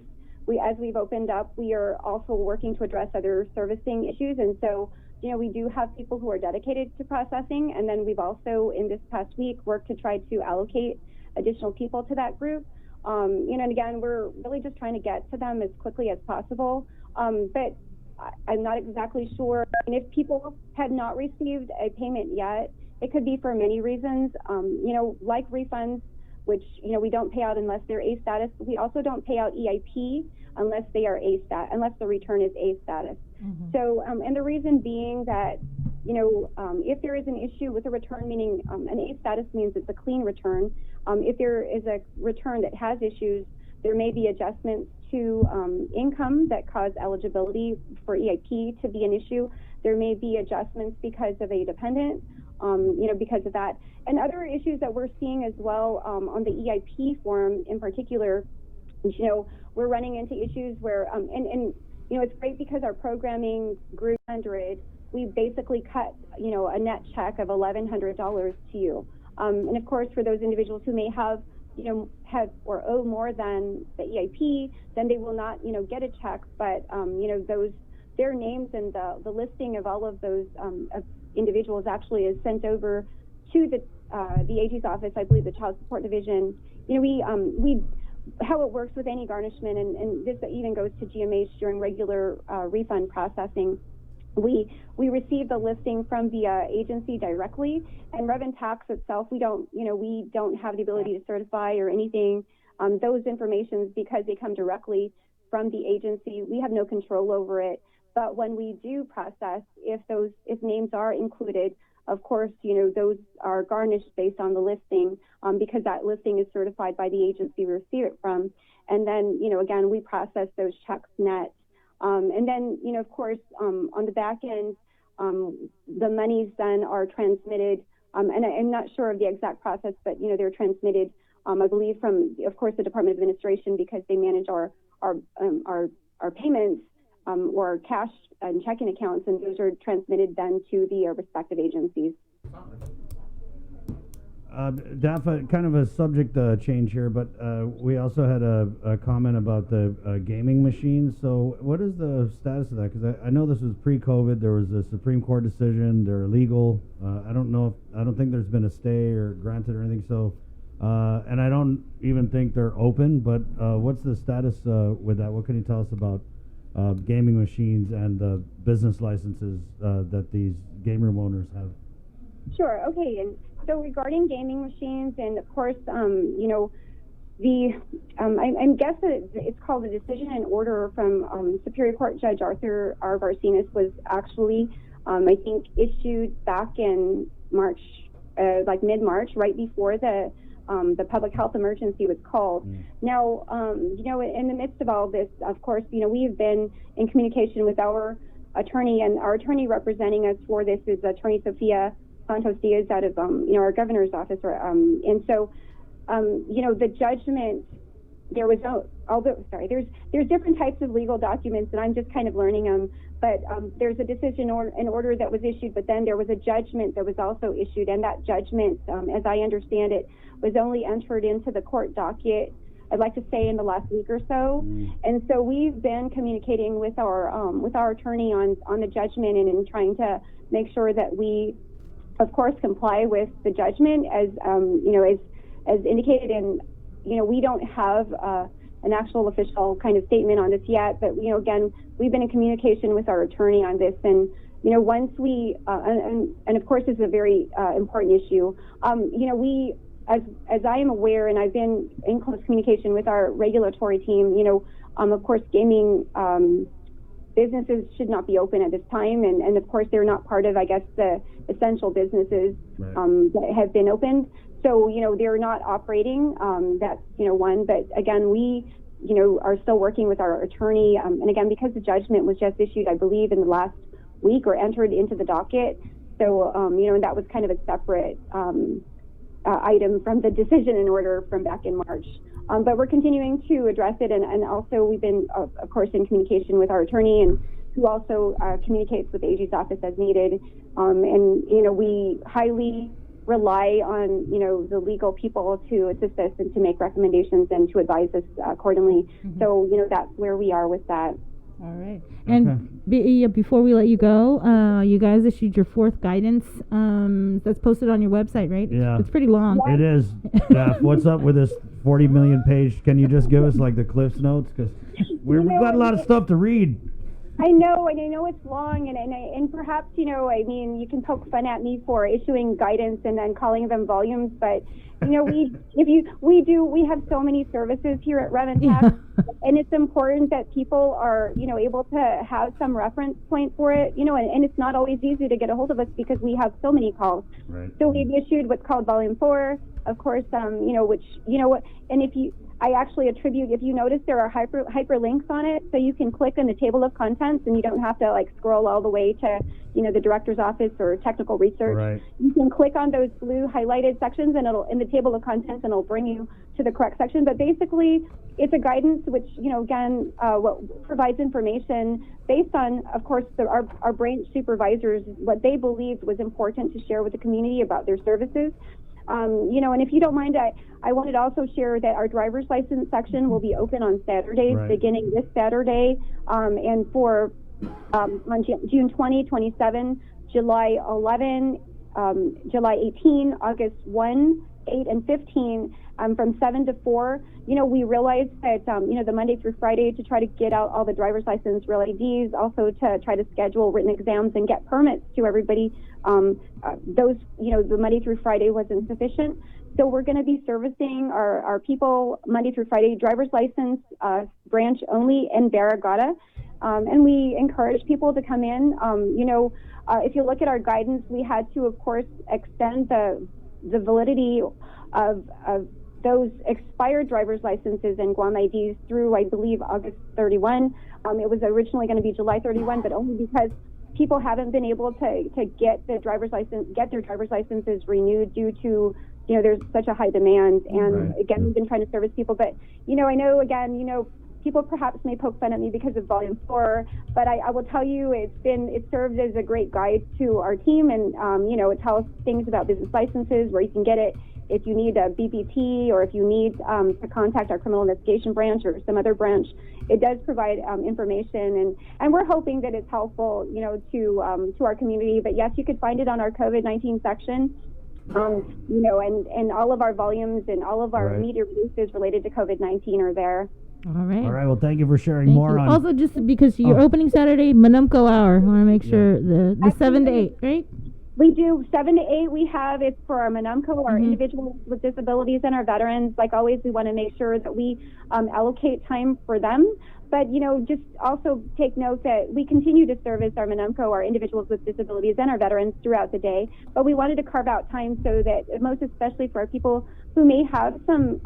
as we've opened up, we are also working to address other servicing issues. And so, we do have people who are dedicated to processing. And then we've also, in this past week, worked to try to allocate additional people to that group. And again, we're really just trying to get to them as quickly as possible. But I'm not exactly sure. And if people had not received a payment yet, it could be for many reasons. Like refunds, which, we don't pay out unless they're A status. We also don't pay out EIP unless they are A stat, unless the return is A status. Mm-hmm. So, and the reason being that, if there is an issue with a return, meaning an A status means it's a clean return. If there is a return that has issues, there may be adjustments to income that cause eligibility for EIP to be an issue. There may be adjustments because of a dependent, because of that. And other issues that we're seeing as well on the EIP form in particular, we're running into issues where, it's great because our programming grew 100. We basically cut, a net check of $1,100 to you. And of course, for those individuals who may have or owe more than the EIP, then they will not, get a check. But, their names and the listing of all of those individuals actually is sent over to the AG's office, I believe the Child Support Division. How it works with any garnishment, and this even goes to GMH during regular refund processing. We receive the listing from the agency directly, and Rev and Tax itself, we don't have the ability to certify or anything. Those informations, because they come directly from the agency, we have no control over it. But when we do process, if names are included, of course, those are garnished based on the listing, because that listing is certified by the agency we receive it from. And then, again, we process those checks net. And then, of course, on the back end, the monies then are transmitted, and I'm not sure of the exact process, but, they're transmitted, I believe, from, of course, the Department of Administration, because they manage our payments, or cash and checking accounts, and those are transmitted then to the respective agencies.
Dafa, kind of a subject change here, but we also had a comment about the gaming machines. So what is the status of that? Because I know this was pre-COVID. There was a Supreme Court decision. They're illegal. I don't think there's been a stay or granted or anything. So, and I don't even think they're open. But what's the status with that? What can you tell us about gaming machines and the business licenses that these game room owners have?
Sure. Okay. And so regarding gaming machines, and of course, I guess that it's called a decision and order from Superior Court Judge Arthur R. Varsinas was actually, I think, issued back in March, like mid-March, right before the public health emergency was called. Now, in the midst of all this, of course, we've been in communication with our attorney, and our attorney representing us for this is Attorney Sophia Santos Diaz out of, our governor's office. And so, the judgment, there was there's different types of legal documents, and I'm just kind of learning them. But there's a decision or an order that was issued, but then there was a judgment that was also issued, and that judgment, as I understand it, was only entered into the court docket, I'd like to say, in the last week or so. And so we've been communicating with our attorney on the judgment, and in trying to make sure that we, of course, comply with the judgment as indicated. And we don't have an actual official kind of statement on this yet, but again, we've been in communication with our attorney on this, and once we and of course this is a very important issue. We, as I am aware, and I've been in close communication with our regulatory team, of course, gaming businesses should not be open at this time, and of course they're not part of, I guess, the essential businesses that have been opened. So, they're not operating, that's, one, but again, we, are still working with our attorney, and again, because the judgment was just issued, I believe, in the last week or entered into the docket. So, and that was kind of a separate item from the decision in order from back in March. But we're continuing to address it, and also we've been, of course, in communication with our attorney, and who also communicates with the AG's office as needed. And we highly rely on the legal people to assist us and to make recommendations and to advise us accordingly. So that's where we are with that.
All right. And before we let you go, you guys issued your 4th guidance that's posted on your website, right?
Yeah.
It's pretty long.
It is. Jeff, what's up with this 40 million page? Can you just give us like the Cliff's Notes? Because we've got a lot of stuff to read.
I know, and I know it's long, and perhaps, you can poke fun at me for issuing guidance and then calling them volumes, but, we have so many services here at Reventac, and it's important that people are, able to have some reference point for it, and it's not always easy to get a hold of us because we have so many calls.
Right.
So we've issued what's called Volume 4, of course, which, and I actually attribute, if you notice, there are hyperlinks on it, so you can click on the table of contents and you don't have to scroll all the way to, the director's office or technical research.
Right.
You can click on those blue highlighted sections and it'll, in the table of contents, and it'll bring you to the correct section. But basically, it's a guidance which, again, what provides information based on, of course, our branch supervisors, what they believed was important to share with the community about their services. And if you don't mind, I wanted to also share that our driver's license section will be open on Saturdays, beginning this Saturday, and for on June 20, 27, July 11, July 18, August 1, 8, and 15, from 7 to 4. We realized that, the Monday through Friday, to try to get out all the driver's license real IDs, also to try to schedule written exams and get permits to everybody, the Monday through Friday wasn't sufficient. So we're going to be servicing our people Monday through Friday, driver's license branch only in Barrigada. And we encourage people to come in. If you look at our guidance, we had to, of course, extend the validity of those expired driver's licenses and Guam IDs through, I believe, August 31. It was originally going to be July 31, but only because people haven't been able to get their driver's licenses renewed due to, there's such a high demand. And again, we've been trying to service people, but, I know, again, people perhaps may poke fun at me because of Volume 4, but I will tell you it served as a great guide to our team, and it tells things about business licenses, where you can get it if you need a BPT, or if you need to contact our criminal investigation branch or some other branch. It does provide information, and we're hoping that it's helpful, to our community. But yes, you could find it on our COVID-19 section. And all of our volumes and all of our media releases related to COVID-19 are there.
All right.
All right. Well, thank you for sharing more on.
Also, just because you're opening Saturday, Manumco Hour. I want to make sure the 7 to 8, right?
We do 7 to 8. We have it's for our Manumco, our individuals with disabilities, and our veterans. Like always, we want to make sure that we allocate time for them. But, just also take note that we continue to service our Manumco, our individuals with disabilities, and our veterans throughout the day. But we wanted to carve out time so that, most especially for our people who may have some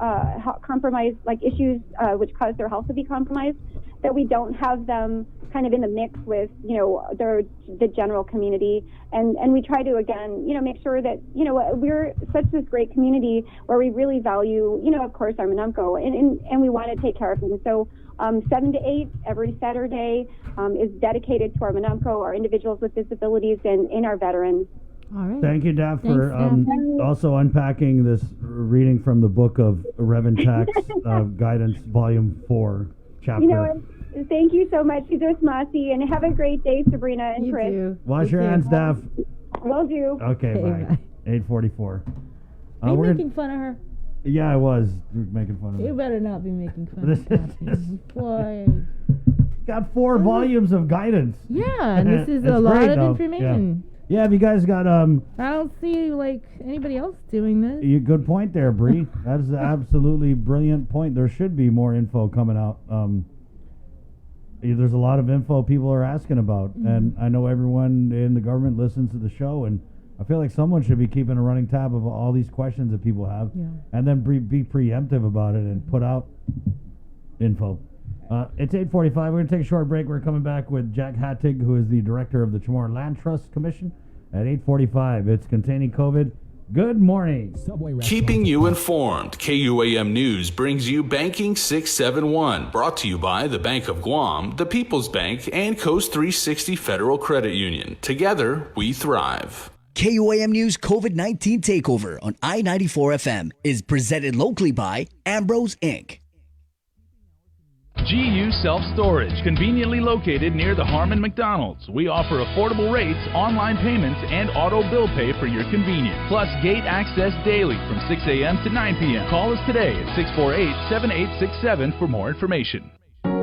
compromised, issues which cause their health to be compromised, that we don't have them kind of in the mix with, the general community. And we try to, again, make sure that, we're such this great community where we really value, of course, our Manumco, and we want to take care of them. So 7 to 8 every Saturday is dedicated to our Manumco, our individuals with disabilities, and our veterans.
All right.
Thank you, Daph, for also unpacking this reading from the book of Reventac's Guidance, Volume 4, Chapter.
Thank you so much, Jesus Masi, and have a great day, Sabrina and Chris.
Too.
Wash your hands, Daph.
Will do.
Okay, bye. 8:44.
Are you making fun of her?
Yeah, I was making fun of her.
You better not be making fun of her. Boy.
Got 4 volumes of guidance.
Yeah, and this is a lot of information.
Yeah, have you guys got
I don't see anybody else doing this.
Good point there, Bree. That's an absolutely brilliant point. There should be more info coming out. There's a lot of info people are asking about, and I know everyone in the government listens to the show, and I feel like someone should be keeping a running tab of all these questions that people have, and then be preemptive about it and put out info. It's 8:45. We're going to take a short break. We're coming back with Jack Hattig, who is the director of the Chamorro Land Trust Commission, at 8:45. It's Containing COVID. Good morning.
Keeping you informed, KUAM News brings you Banking 671, brought to you by the Bank of Guam, the People's Bank, and Coast 360 Federal Credit Union. Together, we thrive.
KUAM News COVID-19 Takeover on I-94 FM is presented locally by Ambrose Inc.
GU Self-Storage, conveniently located near the Harmon McDonald's. We offer affordable rates, online payments, and auto bill pay for your convenience. Plus gate access daily from 6 a.m. to 9 p.m. Call us today at 648-7867 for more information.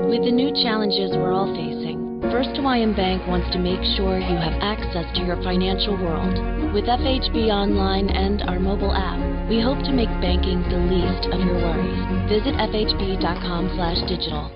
With the new challenges we're all facing, First Hawaiian Bank wants to make sure you have access to your financial world. With FHB Online and our mobile app, we hope to make banking the least of your worries. Visit fhb.com/digital.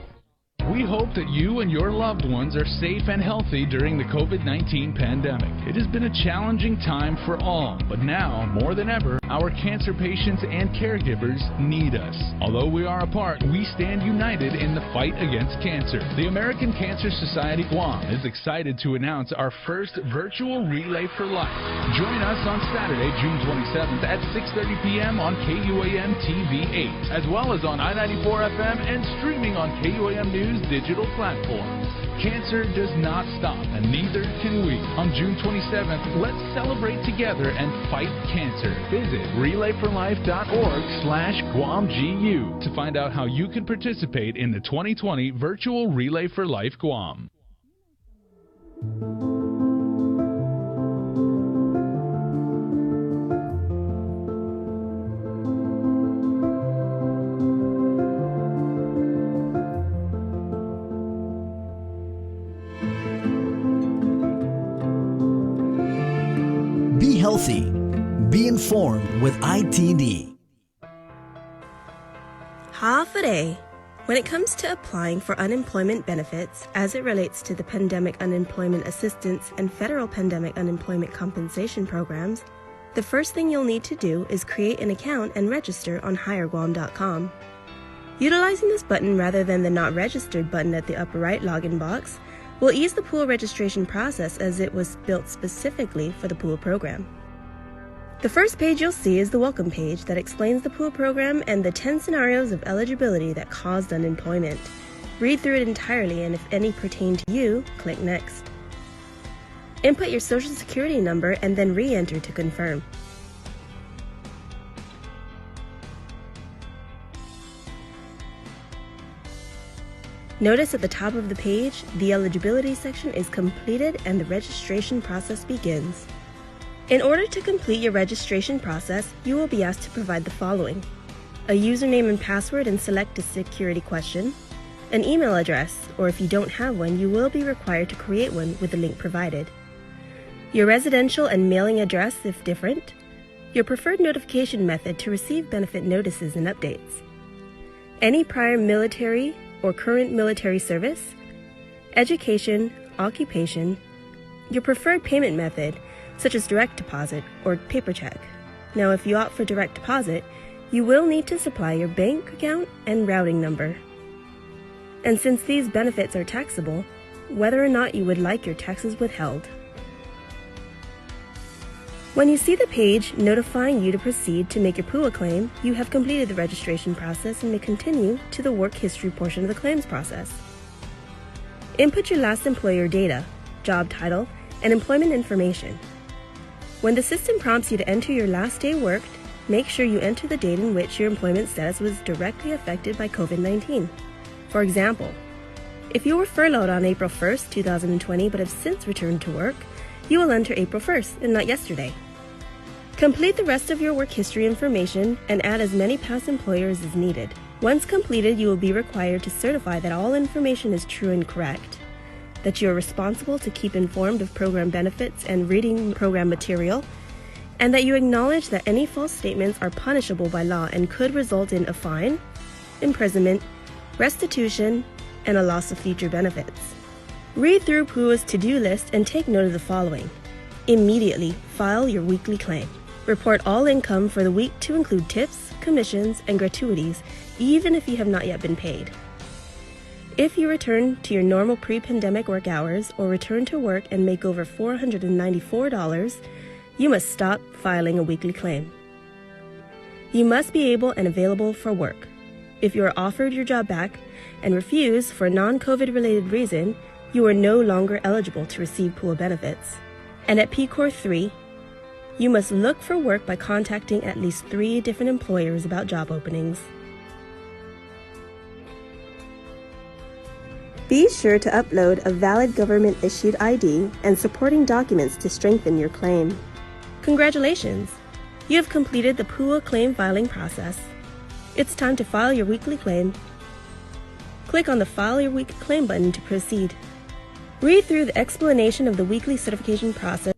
We hope that you and your loved ones are safe and healthy during the COVID-19 pandemic. It has been a challenging time for all, but now, more than ever, our cancer patients and caregivers need us. Although we are apart, we stand united in the fight against cancer. The American Cancer Society Guam is excited to announce our first virtual Relay for Life. Join us on Saturday, June 27th at 6:30 p.m. on KUAM TV 8, as well as on I-94 FM and streaming on KUAM News digital platforms. Cancer does not stop, and neither can we. On June 27th, let's celebrate together and fight cancer. Visit relayforlife.org/GuamGU to find out how you can participate in the 2020 virtual Relay for Life Guam.
Be healthy. Be informed with ITD.
Ha'afare. When it comes to applying for unemployment benefits as it relates to the Pandemic Unemployment Assistance and Federal Pandemic Unemployment Compensation programs, the first thing you'll need to do is create an account and register on HireGuam.com. Utilizing this button rather than the Not Registered button at the upper right login box will ease the pool registration process as it was built specifically for the pool program. The first page you'll see is the welcome page that explains the pool program and the 10 scenarios of eligibility that caused unemployment. Read through it entirely, and if any pertain to you, click Next. Input your social security number and then re-enter to confirm. Notice at the top of the page, the eligibility section is completed and the registration process begins. In order to complete your registration process, you will be asked to provide the following: a username and password and select a security question, an email address, or if you don't have one, you will be required to create one with the link provided, your residential and mailing address if different, your preferred notification method to receive benefit notices and updates, any prior military or current military service, education, occupation, your preferred payment method, such as direct deposit or paper check. Now, if you opt for direct deposit, you will need to supply your bank account and routing number. And since these benefits are taxable, whether or not you would like your taxes withheld. When you see the page notifying you to proceed to make your PUA claim, you have completed the registration process and may continue to the work history portion of the claims process. Input your last employer data, job title, and employment information. When the system prompts you to enter your last day worked, make sure you enter the date in which your employment status was directly affected by COVID-19. For example, if you were furloughed on April 1st, 2020, but have since returned to work, you will enter April 1st and not yesterday. Complete the rest of your work history information and add as many past employers as needed. Once completed, you will be required to certify that all information is true and correct, that you are responsible to keep informed of program benefits and reading program material, and that you acknowledge that any false statements are punishable by law and could result in a fine, imprisonment, restitution, and a loss of future benefits. Read through PUA's to-do list and take note of the following. Immediately file your weekly claim. Report all income for the week to include tips, commissions, and gratuities, even if you have not yet been paid. If you return to your normal pre-pandemic work hours or return to work and make over $494, you must stop filing a weekly claim. You must be able and available for work. If you are offered your job back and refuse for a non-COVID related reason, you are no longer eligible to receive PUA benefits. And at PCOR 3, you must look for work by contacting at least 3 different employers about job openings. Be sure to upload a valid government-issued ID and supporting documents to strengthen your claim. Congratulations! You have completed the PUA claim filing process. It's time to file your weekly claim. Click on the File Your Weekly Claim button to proceed. Read through the explanation of the weekly certification process.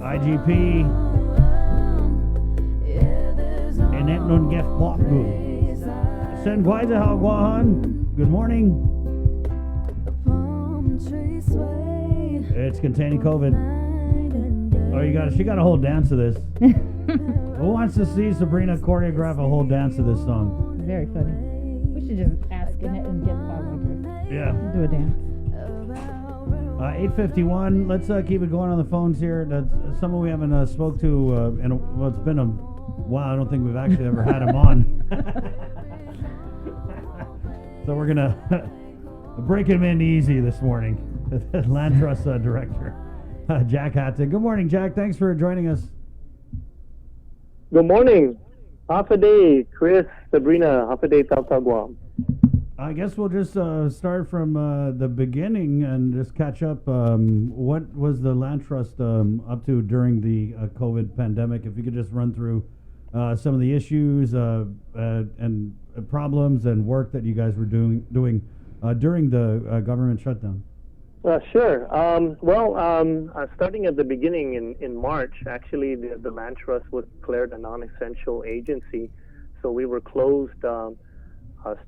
IGP Enet nun gef pokgu. Sen Guaiza Hawguahan. Good morning. It's containing COVID. Oh, she got a whole dance of this. Who wants to see Sabrina choreograph a whole dance of this song?
Very funny. We should just ask Annette and get Bob Winter.
Yeah.
Do a dance.
8:51. Let's keep it going on the phones here. That's someone we haven't spoke to well, it's been a while. I don't think we've actually ever had him on. So we're gonna break him in easy this morning. Land Trust Director Jack Hatton. Good morning, Jack. Thanks for joining us.
Good morning. Half a day, Chris, Sabrina. Half a day, Guam.
I guess we'll just start from the beginning and just catch up. What was the Land Trust up to during the COVID pandemic? If you could just run through some of the issues and problems and work that you guys were doing during the government shutdown.
Sure. Starting at the beginning in March, actually, the Land Trust was declared a non-essential agency, so we were closed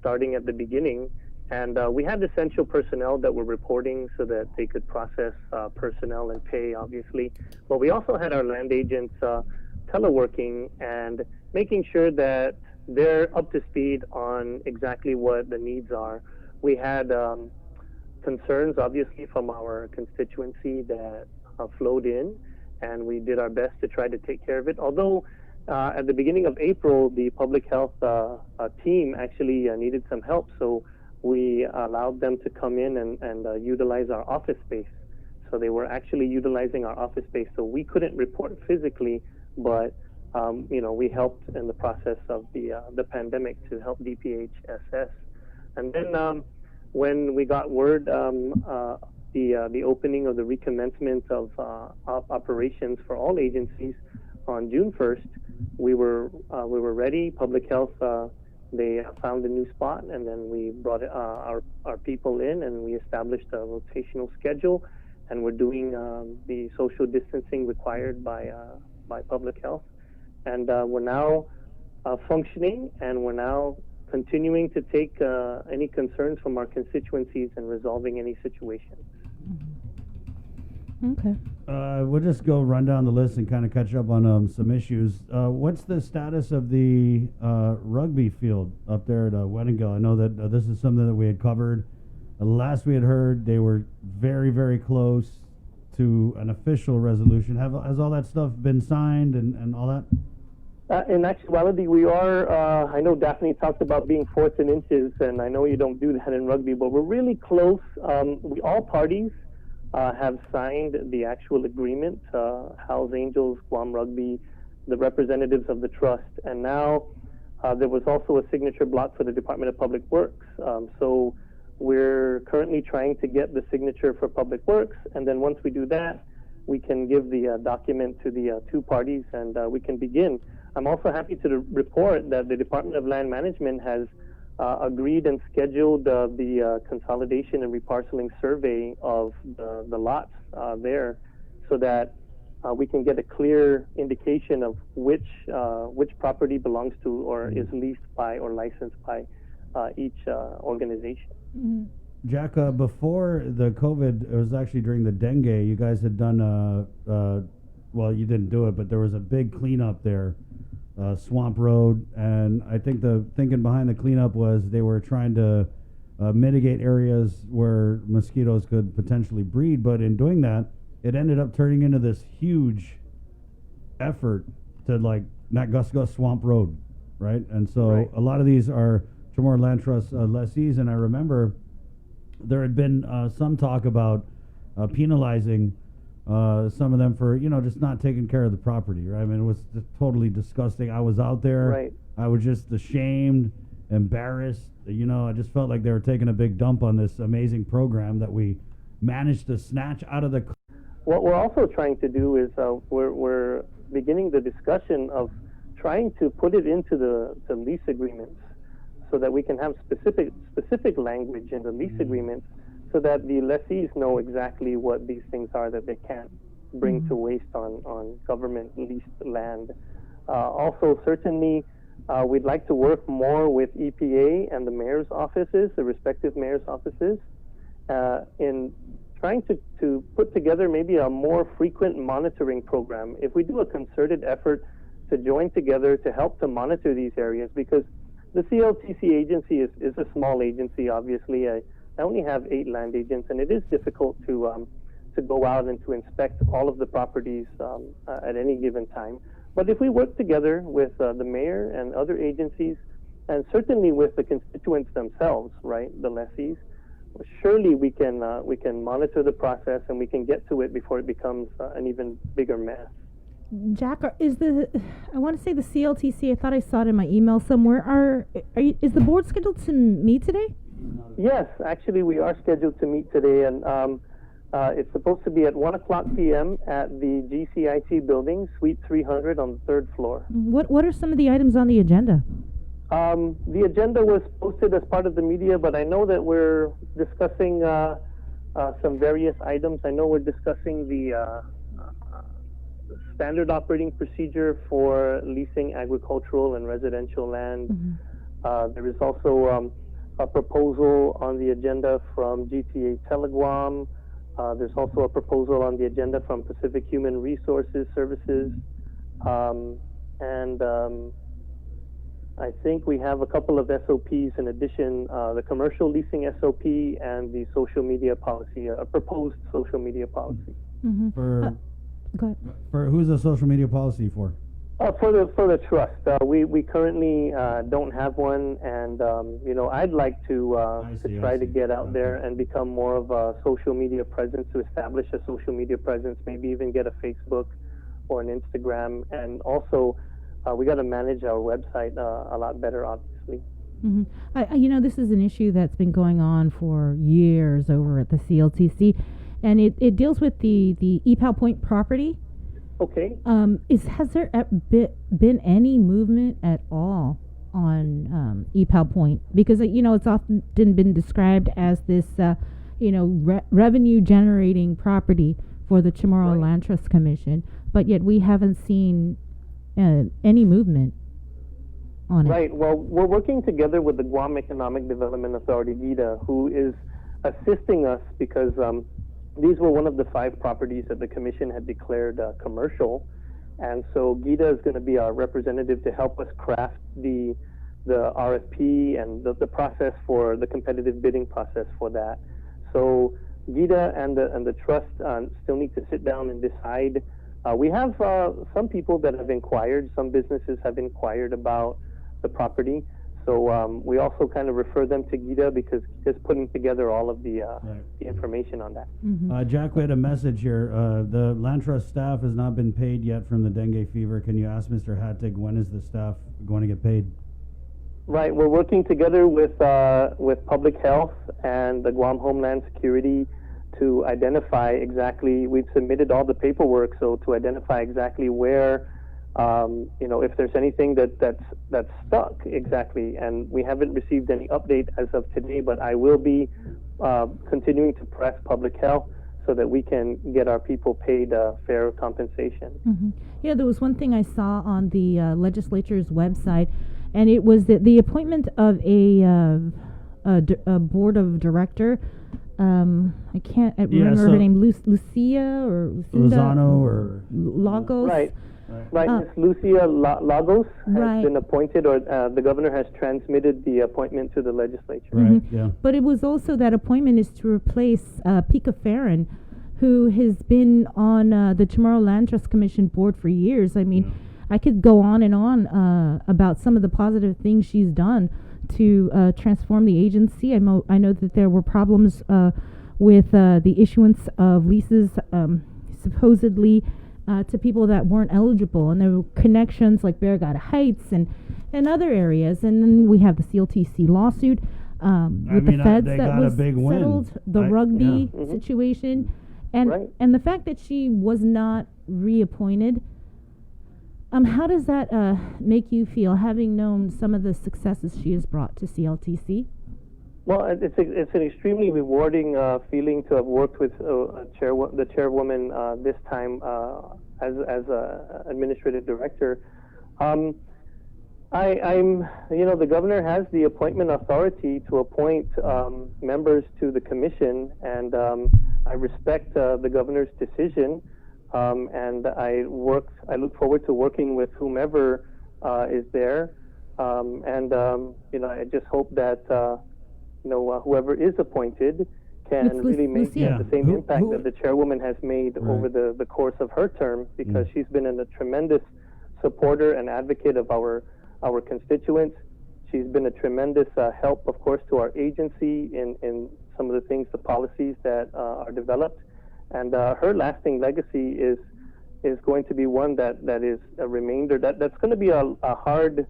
starting at the beginning, and we had essential personnel that were reporting so that they could process personnel and pay, obviously. But we also had our land agents teleworking and making sure that they're up to speed on exactly what the needs are. We had concerns, obviously, from our constituency that flowed in, and we did our best to try to take care of it. Although at the beginning of April, the public health team actually needed some help, so we allowed them to come in and utilize our office space. So they were actually utilizing our office space. So we couldn't report physically, but we helped in the process of the pandemic to help DPHSS. And then when we got word the opening of the recommencement of operations for all agencies on June 1st, we were ready. Public health, they found a new spot, and then we brought our people in, and we established a rotational schedule, and we're doing the social distancing required by public health, and we're now functioning, and we're now continuing to take any concerns from our constituencies and resolving any situations.
Okay.
We'll just go run down the list and kind of catch up on some issues. What's the status of the rugby field up there at Weddingill? I know that this is something that we had covered. Last we had heard, they were very, very close to an official resolution. Has all that stuff been signed and all that?
In actuality, we are, I know Daphne talked about being fourths and inches, and I know you don't do that in rugby, but we're really close. All parties have signed the actual agreement, Hells Angels, Guam Rugby, the representatives of the trust, and now there was also a signature block for the Department of Public Works. So we're currently trying to get the signature for Public Works, and then once we do that, we can give the document to the two parties and we can begin. I'm also happy to report that the Department of Land Management has agreed and scheduled the consolidation and reparceling survey of the lots there, so that we can get a clear indication of which property belongs to or is leased by or licensed by each organization.
Mm-hmm.
Jack, before the COVID, it was actually during the dengue, you guys had done, well, you didn't do it, but there was a big cleanup there, Swamp Road, and I think the thinking behind the cleanup was they were trying to mitigate areas where mosquitoes could potentially breed, but in doing that, it ended up turning into this huge effort to like not Gus Swamp Road, right? And so a lot of these are Chamorro Land Trust lessees, and I remember there had been some talk about penalizing some of them for, just not taking care of the property, right? I mean, it was just totally disgusting. I was out there.
Right.
I was just ashamed, embarrassed. I just felt like they were taking a big dump on this amazing program that we managed to snatch out of the...
What we're also trying to do is we're beginning the discussion of trying to put it into the lease agreements, so that we can have specific language in the lease agreements, so that the lessees know exactly what these things are that they can't bring to waste on government leased land. Also, certainly, we'd like to work more with EPA and the mayor's offices, the respective mayor's offices, in trying to put together maybe a more frequent monitoring program. If we do a concerted effort to join together to help to monitor these areas, because the CLTC agency is a small agency, obviously. I only have 8 land agents, and it is difficult to go out and to inspect all of the properties at any given time. But if we work together with the mayor and other agencies, and certainly with the constituents themselves, right, the lessees, surely we can monitor the process and we can get to it before it becomes an even bigger mess.
Jack, I want to say the CLTC, I thought I saw it in my email somewhere. Is the board scheduled to meet today?
Yes, actually we are scheduled to meet today, and it's supposed to be at 1:00 p.m. at the GCIT building, Suite 300 on the 3rd floor.
What are some of the items on the agenda?
The agenda was posted as part of the media, but I know that we're discussing some various items. I know we're discussing the standard operating procedure for leasing agricultural and residential land. Mm-hmm. There is also a proposal on the agenda from GTA Teleguam. There's also a proposal on the agenda from Pacific Human Resources Services. And I think we have a couple of SOPs in addition, the commercial leasing SOP and the social media policy, a proposed social media policy.
Mm-hmm. Go ahead.
For who's the social media policy for?
For the trust. We currently don't have one, and I'd like to try to get out there and become more of a social media presence, to establish a social media presence, maybe even get a Facebook or an Instagram, and also we got to manage our website a lot better, obviously.
Mm-hmm. This is an issue that's been going on for years over at the CLTC, and it deals with the EPAL Point property.
Okay.
Has there been any movement at all on EPAL Point? Because it's often been described as this revenue generating property for the Chamorro Land Trust Commission, but yet we haven't seen any movement on it.
Right. Well, we're working together with the Guam Economic Development Authority, GEDA, who is assisting us because these were one of the 5 properties that the commission had declared commercial, and so GEDA is going to be our representative to help us craft the RFP and the process for the competitive bidding process for that. So GEDA and the trust still need to sit down and decide. We have some people that have inquired, some businesses have inquired about the property. So we also kind of refer them to GEDA because it's putting together all of the information on that.
Mm-hmm.
Jack, we had a message here. The Land Trust staff has not been paid yet from the dengue fever. Can you ask Mr. Hattig, when is the staff going to get paid?
Right, we're working together with Public Health and the Guam Homeland Security to identify exactly. We've submitted all the paperwork, so to identify exactly where, if there's anything that's stuck exactly. And we haven't received any update as of today, but I will be continuing to press public health so that we can get our people paid fair compensation.
Mm-hmm. Yeah, there was one thing I saw on the legislature's website, and it was that the appointment of a board of director. I can't remember her name. Lucia or Lucinda
Lozano or
Lagos.
Right. Ms. Lucia Lagos has been appointed, or the governor has transmitted the appointment to the legislature.
Right. Yeah.
But it was also that appointment is to replace Pika Farron, who has been on the Chamorro Land Trust Commission board for years. I mean, I could go on and on about some of the positive things she's done to transform the agency. I know that there were problems with the issuance of leases supposedly to people that weren't eligible, and there were connections like Barragata Heights and other areas. And then we have the CLTC lawsuit with the feds that was settled, the rugby situation, and the fact that she was not reappointed. How does that make you feel, having known some of the successes she has brought to CLTC?
Well, it's an extremely rewarding feeling to have worked with the chairwoman this time as administrative director. I'm the governor has the appointment authority to appoint members to the commission, and I respect the governor's decision. And I look forward to working with whomever is there, I just hope that whoever is appointed can really make the same impact that the chairwoman has made over the course of her term, because she's been a tremendous supporter and advocate of our constituents. She's been a tremendous help, of course, to our agency in some of the things, the policies that are developed. And her lasting legacy is going to be one that is a remainder. That's going to be a hard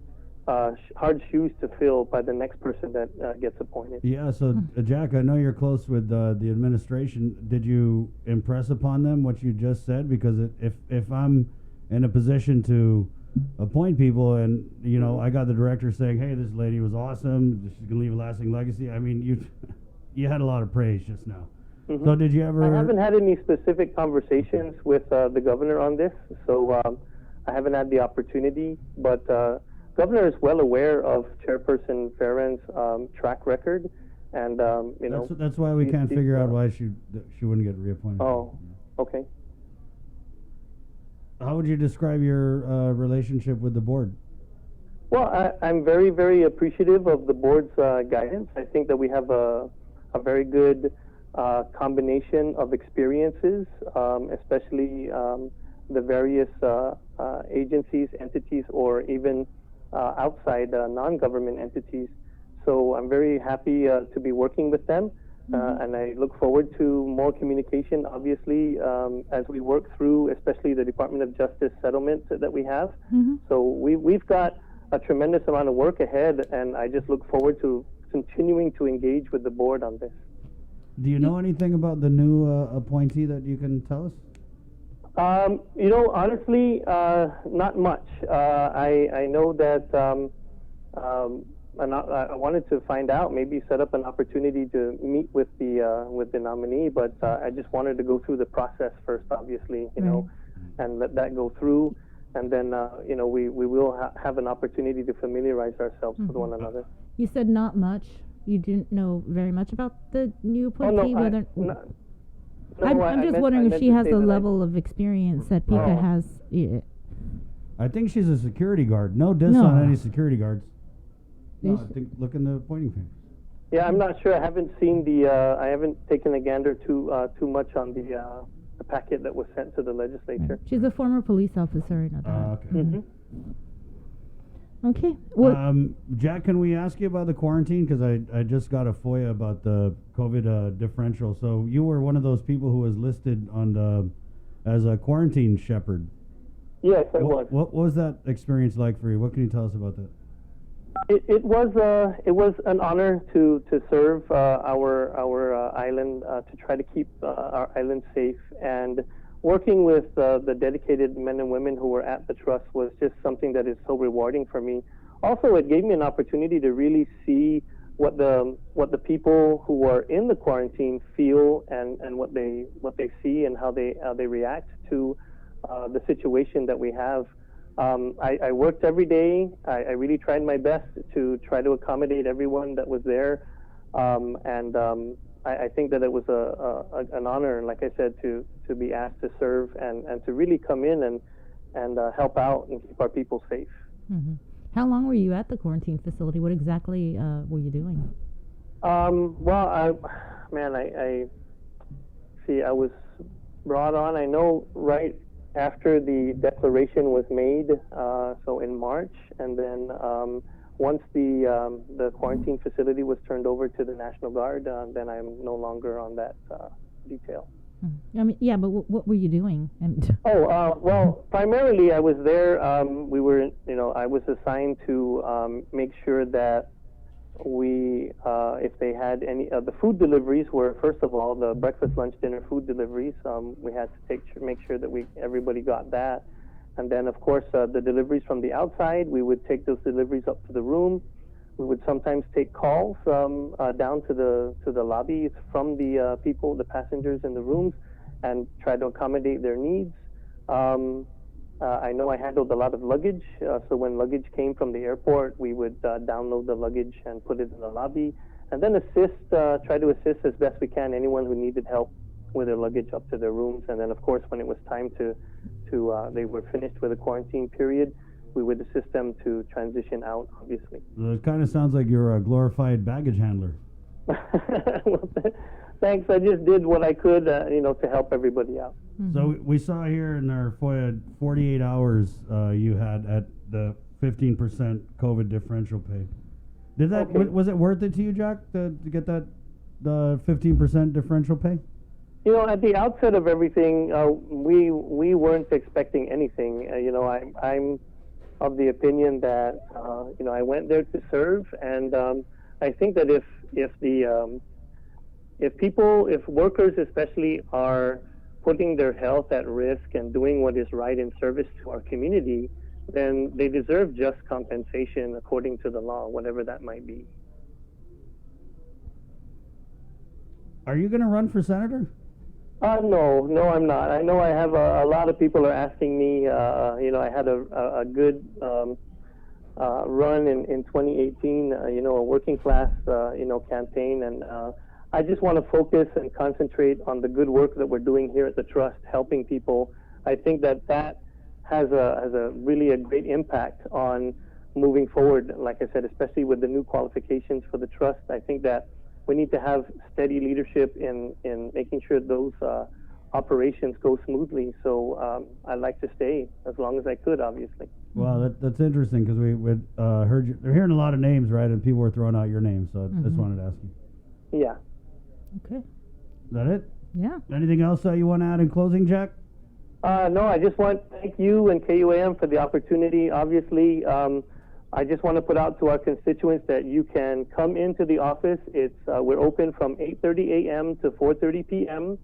shoes to fill by the next person that gets appointed.
Yeah. So, Jack, I know you're close with the administration. Did you impress upon them what you just said? Because if I'm in a position to appoint people, and I got the director saying, "Hey, this lady was awesome. She's going to leave a lasting legacy." I mean, you had a lot of praise just now.
Mm-hmm.
So did you ever?
I haven't had any specific conversations with the governor on this, so I haven't had the opportunity. But governor is well aware of Chairperson Farron's track record, and
that's why we can't figure out why she wouldn't get reappointed.
Oh, okay.
How would you describe your relationship with the board?
Well, I'm very, very appreciative of the board's guidance. I think that we have a very good combination of experiences, especially the various agencies, entities, or even outside non-government entities. So I'm very happy to be working with them, and I look forward to more communication, obviously, as we work through, especially the Department of Justice settlement that we have. So we've got a tremendous amount of work ahead, and I just look forward to continuing to engage with the board on this.
Do you know anything about the new appointee that you can tell us?
Honestly, not much. I know that I wanted to find out, maybe set up an opportunity to meet with the nominee, but I just wanted to go through the process first, obviously, and let that go through, and then we will have an opportunity to familiarize ourselves with one another.
You said not much. You didn't know very much about the new appointee? I'm just wondering if she has the level of experience that Pika has. Yeah.
I think she's a security guard. No diss on any security guards. No, I think look in the appointing papers.
Yeah, I'm not sure. I haven't seen I haven't taken a gander too much on the packet that was sent to the legislature.
She's a former police officer.
Okay.
Okay.
Jack, can we ask you about the quarantine? Because I just got a FOIA about the COVID differential. So you were one of those people who was listed on as a quarantine shepherd.
Yes, I was.
What was that experience like for you? What can you tell us about that?
It was an honor to serve our island, to try to keep our island safe, and working with the dedicated men and women who were at the trust was just something that is so rewarding for me. Also, it gave me an opportunity to really see what the people who are in the quarantine feel and what they see and how they react to the situation that we have. I worked every day. I really tried my best to try to accommodate everyone that was there, and I think that it was an honor, like I said, to be asked to serve and to really come in and help out and keep our people safe.
Mm-hmm. How long were you at the quarantine facility? What exactly were you doing?
Well, I was brought on, I know, right after the declaration was made, so in March, and then once the quarantine facility was turned over to the National Guard, then I'm no longer on that detail.
I mean, yeah, but what were you doing?
Well, primarily I was there. I was assigned to make sure that we, if they had any, the food deliveries were, first of all, the breakfast, lunch, dinner food deliveries. We had to make sure that everybody got that. And then, of course, the deliveries from the outside, we would take those deliveries up to the room. We would sometimes take calls down to the lobby from the people, the passengers in the rooms, and try to accommodate their needs. I know I handled a lot of luggage, so when luggage came from the airport, we would download the luggage and put it in the lobby, and then try to assist as best we can anyone who needed help with their luggage up to their rooms. And then, of course, when it was time they were finished with the quarantine period, we would assist them to transition out, obviously.
It kind of sounds like you're a glorified baggage handler.
Well, thanks. I just did what I could, to help everybody out.
Mm-hmm.
So we saw here in our FOIA 48 hours you had at the 15% COVID differential pay. Did that was it worth it to you, Jack, to get the 15% differential pay?
At the outset of everything, we weren't expecting anything. I'm of the opinion that I went there to serve, and I think that if workers especially are putting their health at risk and doing what is right in service to our community, then they deserve just compensation according to the law, whatever that might be.
Are you going to run for senator?
No, I'm not. I know I have a lot of people are asking me. I had a good run in 2018. A working class campaign, and I just want to focus and concentrate on the good work that we're doing here at the Trust, helping people. I think that has a really a great impact on moving forward. Like I said, especially with the new qualifications for the Trust, I think that we need to have steady leadership in making sure those operations go smoothly. So I'd like to stay as long as I could, obviously.
Well, that's interesting because we heard you. They're hearing a lot of names, right? And people were throwing out your name, so I just wanted to ask you.
Yeah.
Okay.
Is that it?
Yeah.
Anything else you want to add in closing, Jack?
No, I just want to thank you and KUAM for the opportunity. Obviously, I just want to put out to our constituents that you can come into the office. We're open from 8:30 a.m. to 4:30 p.m.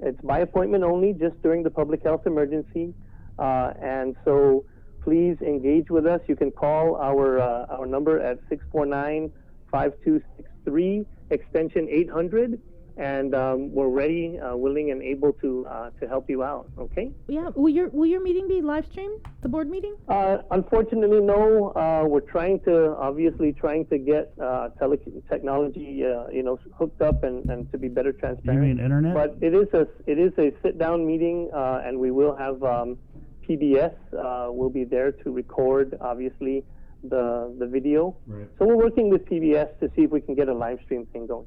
It's by appointment only, just during the public health emergency. And so please engage with us. You can call our number at 649-5263, extension 800. And we're ready, willing, and able to help you out. Okay?
Yeah. Will your meeting be live streamed? The board meeting?
Unfortunately, no. We're trying to get technology, hooked up and to be better transparent.
You mean internet?
But it is a sit-down meeting, and we will have PBS. Will be there to record, obviously, the video.
Right.
So we're working with PBS to see if we can get a live stream thing going.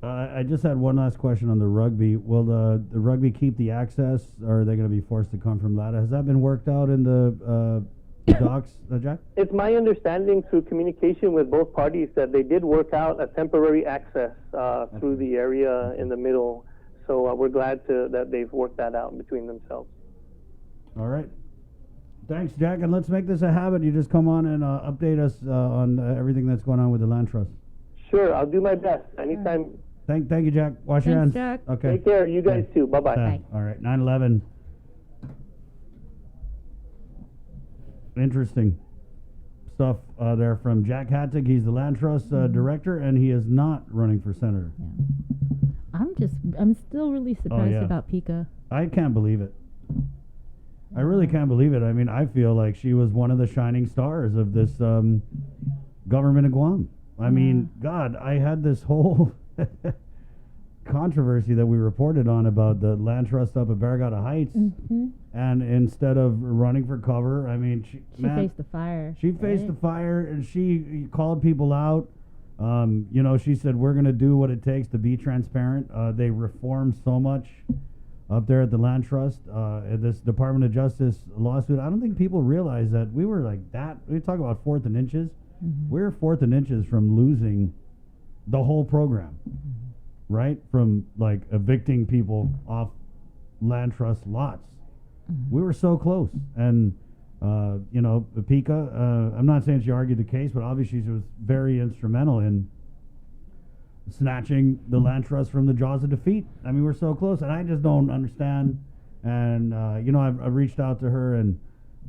I just had one last question on the rugby. Will the rugby keep the access, or are they going to be forced to come from LATA? Has that been worked out in the docs, Jack?
It's my understanding through communication with both parties that they did work out a temporary access through the area in the middle. So we're glad that they've worked that out between themselves.
All right. Thanks, Jack. And let's make this a habit. You just come on and update us on everything that's going on with the land trust.
Sure, I'll do my best. Anytime.
Thank you, Jack. Wash your hands.
Jack.
Okay.
Take care. You guys too. Bye-bye.
All right, 9/11. Interesting stuff there from Jack Hattig. He's the Land Trust director, and he is not running for senator.
I'm still really surprised
yeah.
about Pika.
I can't believe it. I really can't believe it. I mean, I feel like she was one of the shining stars of this government of Guam. I mean, God, I had this whole controversy that we reported on about the land trust up at Barragata Heights. And instead of running for cover, I mean, she
faced the fire.
She faced the fire, and she called people out. You know, she said, we're going to do what it takes to be transparent. They reformed so much up there at the Land Trust, this Department of Justice lawsuit. I don't think people realize that we were like that. We talk about fourth and inches. We're fourth and inches from losing the whole program, right? From like evicting people off Land Trust lots. We were so close. And, you know, Pika, I'm not saying she argued the case, but obviously she was very instrumental in snatching the land trust from the jaws of defeat. I mean, we're so close, and I just don't understand. And you know, I've reached out to her, and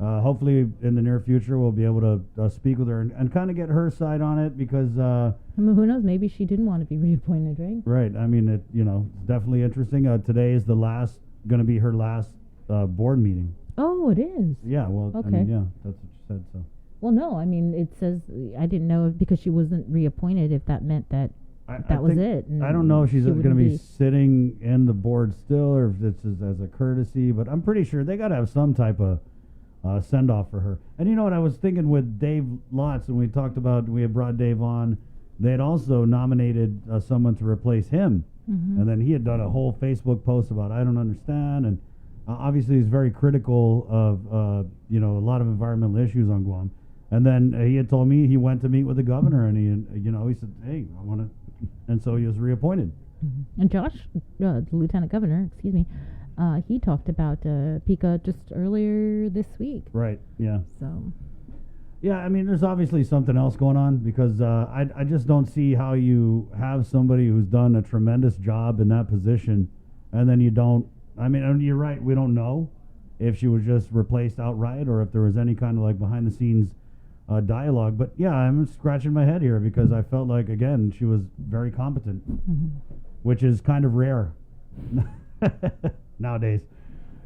hopefully in the near future we'll be able to speak with her and kind of get her side on it, because
I mean, who knows? Maybe she didn't want to be reappointed, right?
Right. I mean, it, you know, it's definitely interesting. Today is going to be her last board meeting.
Oh, it is.
Yeah. Well,
okay.
I mean, yeah, that's what she said. So.
Well, no, I mean, it says I didn't know because she wasn't reappointed if that meant that. That was it.
I don't know if she's going to be sitting in the board still, or if this is as a courtesy, but I'm pretty sure they got to have some type of send-off for her. And you know what, I was thinking with Dave Lotz, and we had brought Dave on, they had also nominated someone to replace him. And then he had done a whole Facebook post about, I don't understand, and obviously he's very critical of, you know, a lot of environmental issues on Guam. And then he had told me he went to meet with the governor, and he said, hey, I want to. And so he was reappointed.
And Josh, the lieutenant governor, he talked about Pika just earlier this week.
Right, yeah.
So.
Yeah, I mean, there's obviously something else going on, because I just don't see how you have somebody who's done a tremendous job in that position, and then you don't. I mean, you're right, we don't know if she was just replaced outright or if there was any kind of like behind-the-scenes dialogue. But yeah, I'm scratching my head here because I felt like, again, she was very competent, which is kind of rare nowadays.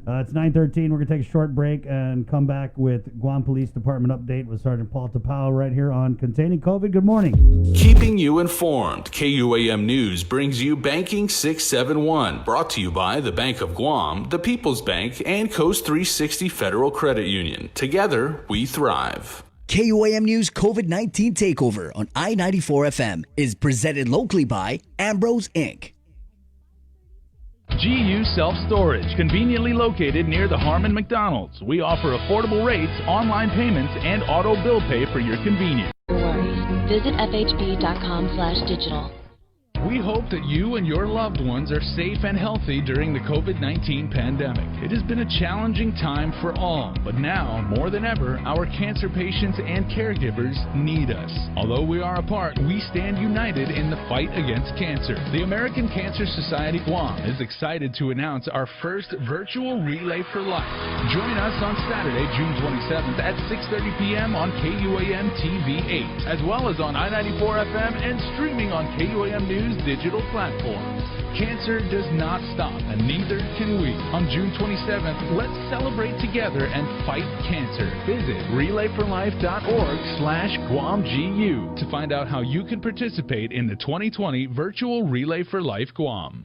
It's 9:13. We're going to take a short break and come back with Guam Police Department update with Sergeant Paul Tapao right here on Containing COVID. Good morning.
Keeping you informed, KUAM News brings you Banking 671, brought to you by the Bank of Guam, the People's Bank, and Coast 360 Federal Credit Union. Together, we thrive.
KUAM News COVID-19 Takeover on I-94 FM is presented locally by Ambrose Inc.
GU Self-Storage, conveniently located near the Harmon McDonald's. We offer affordable rates, online payments, and auto bill pay for your convenience.
Visit fhb.com/digital.
We hope that you and your loved ones are safe and healthy during the COVID-19 pandemic. It has been a challenging time for all, but now, more than ever, our cancer patients and caregivers need us. Although we are apart, we stand united in the fight against cancer. The American Cancer Society Guam is excited to announce our first virtual Relay for Life. Join us on Saturday, June 27th at 6:30 p.m. on KUAM TV 8, as well as on I-94 FM and streaming on KUAM News digital platforms. Cancer does not stop, and neither can we. On June 27th, let's celebrate together and fight cancer. Visit relayforlife.org/GuamGU to find out how you can participate in the 2020 virtual Relay for Life Guam.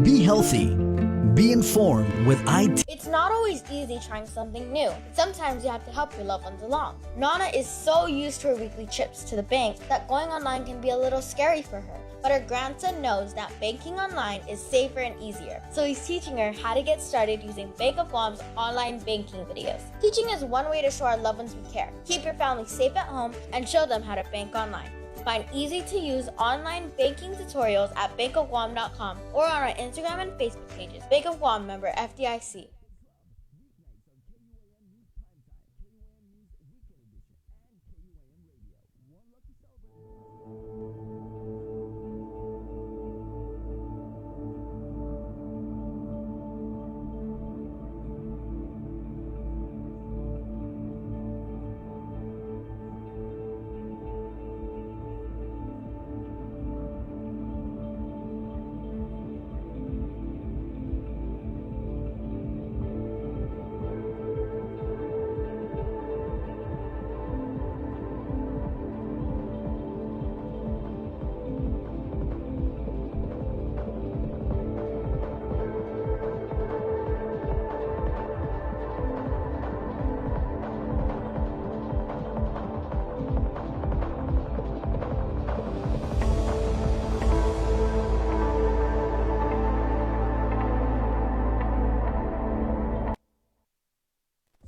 Be healthy. Be informed with IT.
It's not always easy trying something new. Sometimes you have to help your loved ones along. Nana is so used to her weekly trips to the bank that going online can be a little scary for her. but her grandson knows that banking online is safer and easier, so he's teaching her how to get started using Bank of Guam's online banking videos. Teaching is one way to show our loved ones we care, keep your family safe at home, and show them how to bank online. Find easy-to-use online banking tutorials at bankofguam.com or on our Instagram and Facebook pages. Bank of Guam, member FDIC.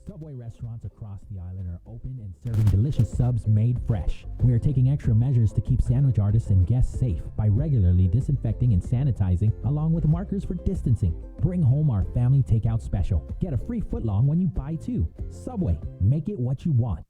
Subway restaurants across the island are open and serving delicious subs made fresh. We are taking extra measures to keep sandwich artists and guests safe by regularly disinfecting and sanitizing, along with markers for distancing. Bring home our family takeout special. Get a free footlong when you buy two. Subway, make it what you want.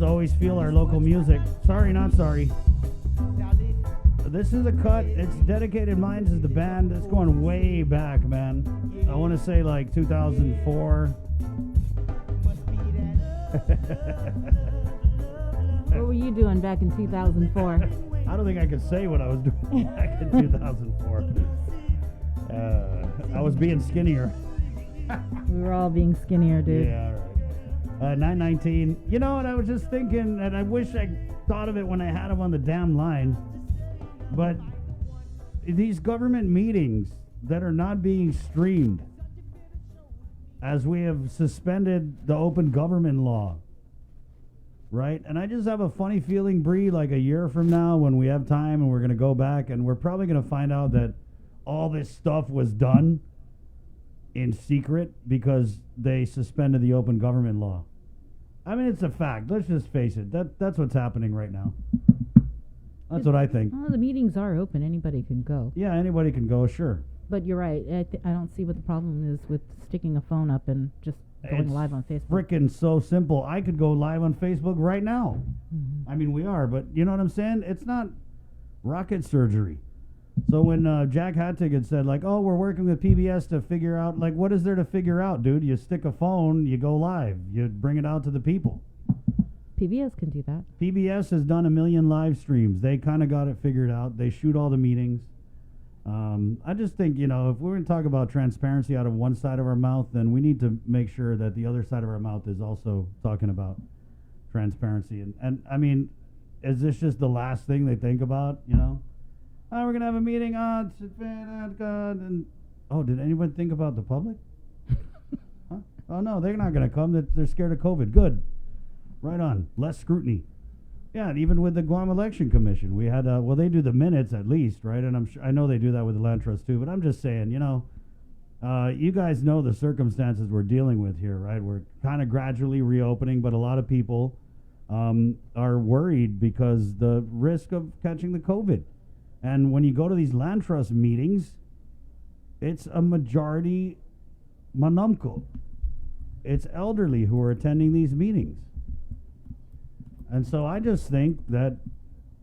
Always feel our local music. Sorry, not sorry. This is a cut. It's Dedicated Minds is the band. It's going way back, man. I want to say like 2004.
What were you doing back in 2004?
I don't think I could say what I was doing back in 2004. I was being skinnier.
We were all being skinnier, dude.
Yeah, all right. 919. You know, and I was just thinking, and I wish I thought of it when I had him on the damn line, but these government meetings that are not being streamed, as we have suspended the open government law, right? And I just have a funny feeling, Bree, like a year from now when we have time and we're going to go back and we're probably going to find out that all this stuff was done in secret because they suspended the open government law. I mean, it's a fact. Let's just face it. That's what's happening right now. That's what I think.
Well, the meetings are open. Anybody can go.
Yeah, anybody can go, sure.
But you're right. I don't see what the problem is with sticking a phone up and just going live on Facebook.
Frickin' so simple. I could go live on Facebook right now.
Mm-hmm.
I mean, we are, but you know what I'm saying? It's not rocket surgery. So when Jack Hattig had said, like, oh, we're working with PBS to figure out, like, what is there to figure out, dude? You stick a phone, you go live. You bring it out to the people.
PBS can do that.
PBS has done 1 million live streams. They kind of got it figured out. They shoot all the meetings. I just think, you know, if we're going to talk about transparency out of one side of our mouth, then we need to make sure that the other side of our mouth is also talking about transparency. And I mean, is this just the last thing they think about, you know? Oh, we're going to have a meeting on... and oh, did anyone think about the public? Huh? Oh, no, they're not going to come. They're scared of COVID. Good. Right on. Less scrutiny. Yeah, and even with the Guam Election Commission, we had... well, they do the minutes at least, right? And I know they do that with the Land Trust too, but I'm just saying, you know, you guys know the circumstances we're dealing with here, right? We're kind of gradually reopening, but a lot of people are worried because the risk of catching the COVID. And when you go to these land trust meetings, it's a majority manumko.
it's elderly who are attending these meetings. And so I just think that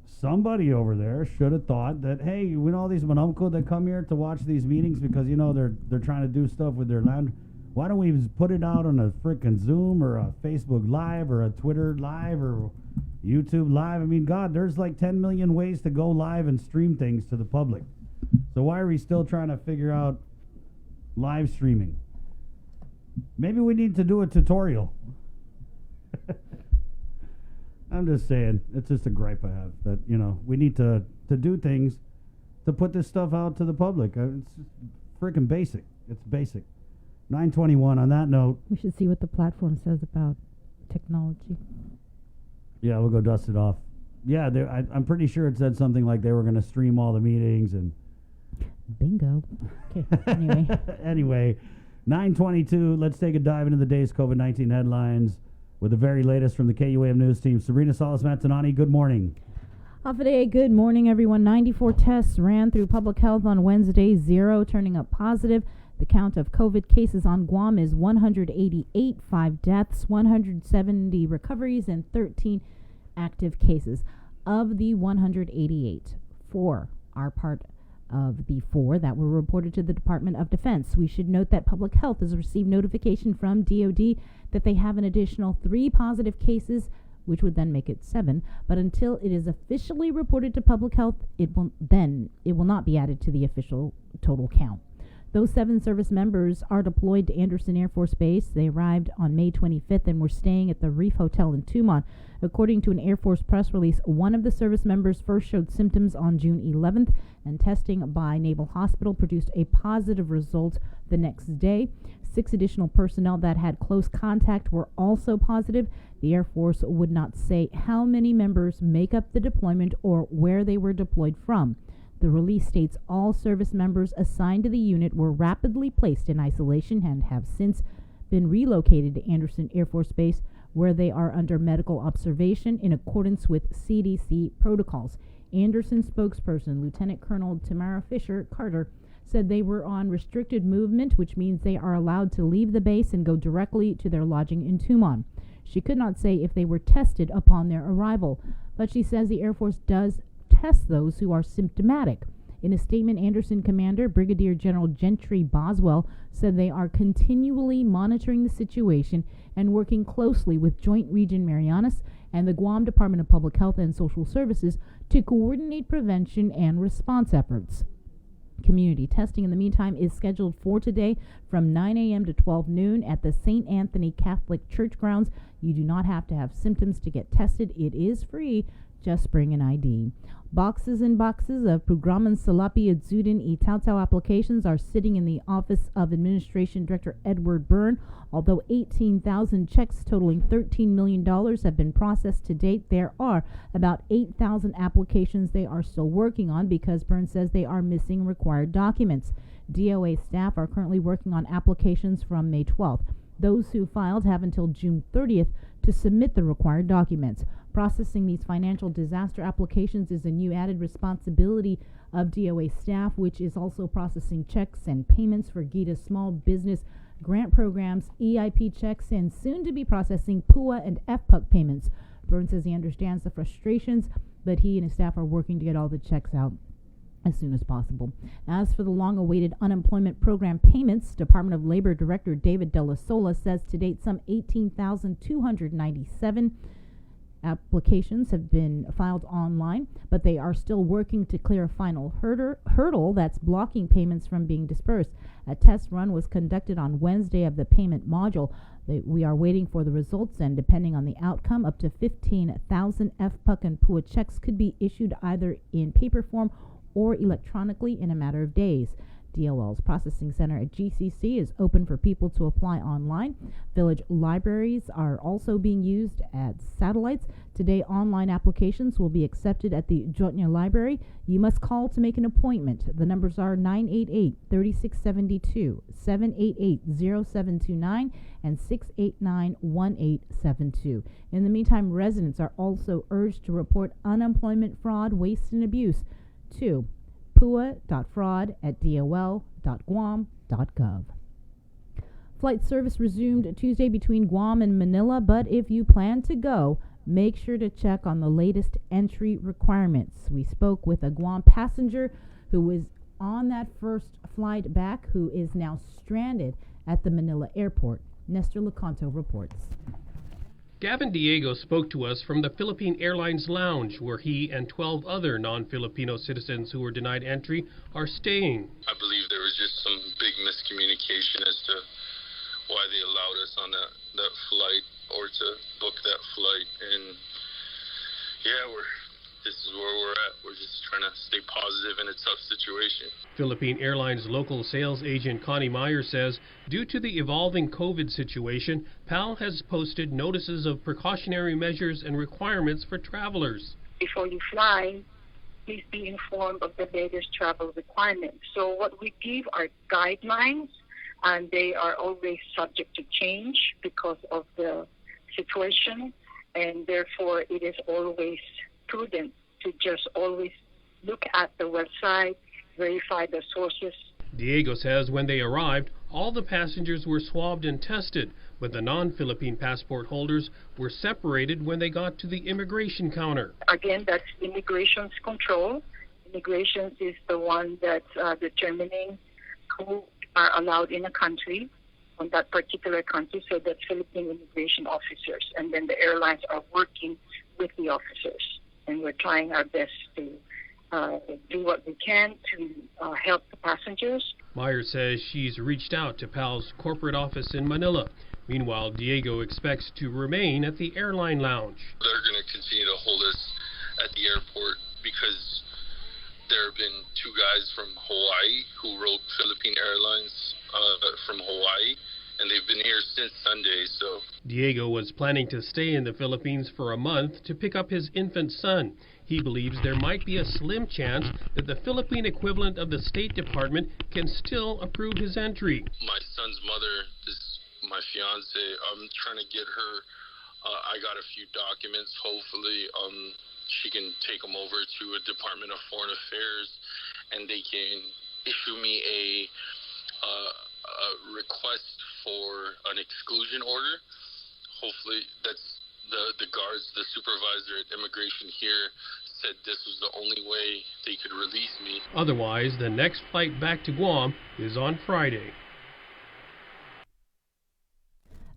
somebody over there should have thought that, hey, you know, all these manumco that come here to watch these meetings because, you know, they're trying to do stuff with their land. Why don't we just put it out on a frickin' Zoom or a Facebook Live or a Twitter Live or YouTube Live? I mean, God, there's like 10 million ways to go live and stream things to the public. So why are we still trying to figure out live streaming? Maybe we need to do a tutorial. I'm just saying, it's just a gripe I have that, you know, we need to do things to put this stuff out to the public. It's freaking basic. It's basic. 9:21. On that note,
we should see what the platform says about technology.
Yeah, we'll go dust it off. Yeah, I'm pretty sure it said something like they were going to stream all the meetings and.
Bingo. Okay. Anyway.
Anyway, 9:22. Let's take a dive into the day's COVID-19 headlines with the very latest from the KUAM News team. Sabrina Salas-Matanani, good morning.
Hafa good morning, everyone. 94 tests ran through public health on Wednesday, 0 turning up positive. The count of COVID cases on Guam is 188, 5 deaths, 170 recoveries, and 13 active cases. Of the 188, 4 are part of the 4 that were reported to the Department of Defense. We should note that Public Health has received notification from DOD that they have an additional 3 positive cases, which would then make it 7. But until it is officially reported to Public Health, it will not be added to the official total count. Those 7 service members are deployed to Anderson Air Force Base. They arrived on May 25th and were staying at the Reef Hotel in Tumon. According to an Air Force press release, one of the service members first showed symptoms on June 11th, and testing by Naval Hospital produced a positive result the next day. 6 additional personnel that had close contact were also positive. The Air Force would not say how many members make up the deployment or where they were deployed from. The release states all service members assigned to the unit were rapidly placed in isolation and have since been relocated to Anderson Air Force Base, where they are under medical observation in accordance with CDC protocols. Anderson spokesperson Lieutenant Colonel Tamara Fisher Carter said they were on restricted movement, which means they are allowed to leave the base and go directly to their lodging in Tumon. She could not say if they were tested upon their arrival, but she says the Air Force does test those who are symptomatic. In a statement, Anderson Commander Brigadier General Gentry Boswell said they are continually monitoring the situation and working closely with Joint Region Marianas and the Guam Department of Public Health and Social Services to coordinate prevention and response efforts. Community testing, in the meantime, is scheduled for today from 9 a.m. to 12 noon at the St. Anthony Catholic Church grounds. You do not have to have symptoms to get tested. It is free. Just bring an ID. Boxes and boxes of Programan Salapi at Zudin Itautau applications are sitting in the Office of Administration Director Edward Byrne. Although 18,000 checks totaling $13 million have been processed to date, there are about 8,000 applications they are still working on because Byrne says they are missing required documents. DOA staff are currently working on applications from May 12th. Those who filed have until June 30th to submit the required documents. Processing these financial disaster applications is a new added responsibility of DOA staff, which is also processing checks and payments for GITA small business grant programs, EIP checks, and soon to be processing PUA and FPUC payments. Byrne says he understands the frustrations, but he and his staff are working to get all the checks out as soon as possible. As for the long-awaited unemployment program payments, Department of Labor Director David De La Sola says to date some 18,297 applications have been filed online, but they are still working to clear a final hurdle that's blocking payments from being dispersed. A test run was conducted on Wednesday of the payment module. We are waiting for the results, and depending on the outcome, up to 15,000 FPUC and PUA checks could be issued either in paper form or electronically in a matter of days. DOL's processing center at GCC is open for people to apply online. Village libraries are also being used as satellites. Today, online applications will be accepted at the Jotnya Library. You must call to make an appointment. The numbers are 988-3672, 788-0729, and 689-1872. In the meantime, residents are also urged to report unemployment fraud, waste, and abuse to pua.fraud@dol.guam.gov. Flight service resumed Tuesday between Guam and Manila, but if you plan to go, make sure to check on the latest entry requirements. We spoke with a Guam passenger who was on that first flight back, who is now stranded at the Manila airport. Nestor Lecanto reports.
Gavin Diego spoke to us from the Philippine Airlines Lounge, where he and 12 other non-Filipino citizens who were denied entry are staying.
I believe there was just some big miscommunication as to why they allowed us on that flight or to book that flight. And yeah, this is where we're at. We're just trying to stay positive in a tough situation.
Philippine Airlines local sales agent Connie Meyer says, due to the evolving COVID situation, PAL has posted notices of precautionary measures and requirements for travelers.
Before you fly, please be informed of the latest travel requirements. So what we give are guidelines, and they are always subject to change because of the situation, and therefore it is always prudent to just always look at the website, verify the sources.
Diego says when they arrived, all the passengers were swabbed and tested, but the non-Philippine passport holders were separated when they got to the immigration counter.
Again, that's immigration's control. Immigration is the one that's determining who are allowed in a country, on that particular country, so that's Philippine immigration officers. And then the airlines are working with the officers. And we're trying our best to do what we can to help the passengers.
Meyer says she's reached out to PAL's corporate office in Manila. Meanwhile, Diego expects to remain at the airline lounge.
They're going to continue to hold us at the airport because there have been two guys from Hawaii who rode Philippine Airlines from Hawaii, and they've been here since Sunday. So
Diego was planning to stay in the Philippines for a month to pick up his infant son. He believes there might be a slim chance that the Philippine equivalent of the State Department can still approve his entry.
My son's mother is my fiance. I'm trying to get her. I got a few documents. Hopefully, she can take them over to a Department of Foreign Affairs, and they can issue me a request for an exclusion order. Hopefully, that's the guards, the supervisor at immigration here said this was the only way they could release me.
Otherwise, the next flight back to Guam is on Friday.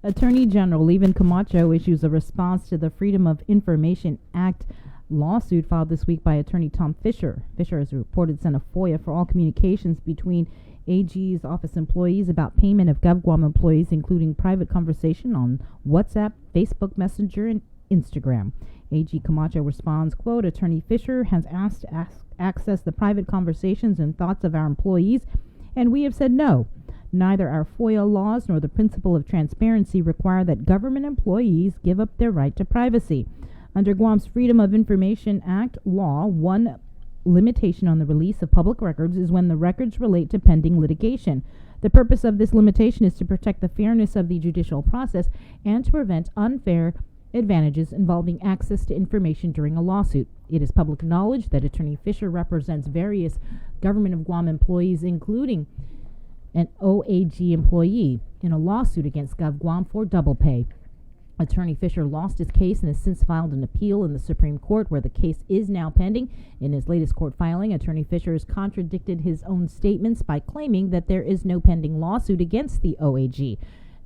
Attorney General Levin Camacho issues a response to the Freedom of Information Act lawsuit filed this week by attorney Tom Fisher. Fisher has reported sent a FOIA for all communications between AG's office employees about payment of GovGuam employees, including private conversation on WhatsApp, Facebook Messenger, and Instagram. AG Camacho responds, quote, Attorney Fisher has asked to access the private conversations and thoughts of our employees, and we have said no. Neither our FOIA laws nor the principle of transparency require that government employees give up their right to privacy. Under Guam's Freedom of Information Act law, one limitation on the release of public records is when the records relate to pending litigation. The purpose of this limitation is to protect the fairness of the judicial process and to prevent unfair advantages involving access to information during a lawsuit. It is public knowledge that Attorney Fisher represents various Government of Guam employees, including an OAG employee, in a lawsuit against GovGuam for double pay. Attorney Fisher lost his case and has since filed an appeal in the Supreme Court, where the case is now pending. In his latest court filing, Attorney Fisher has contradicted his own statements by claiming that there is no pending lawsuit against the OAG.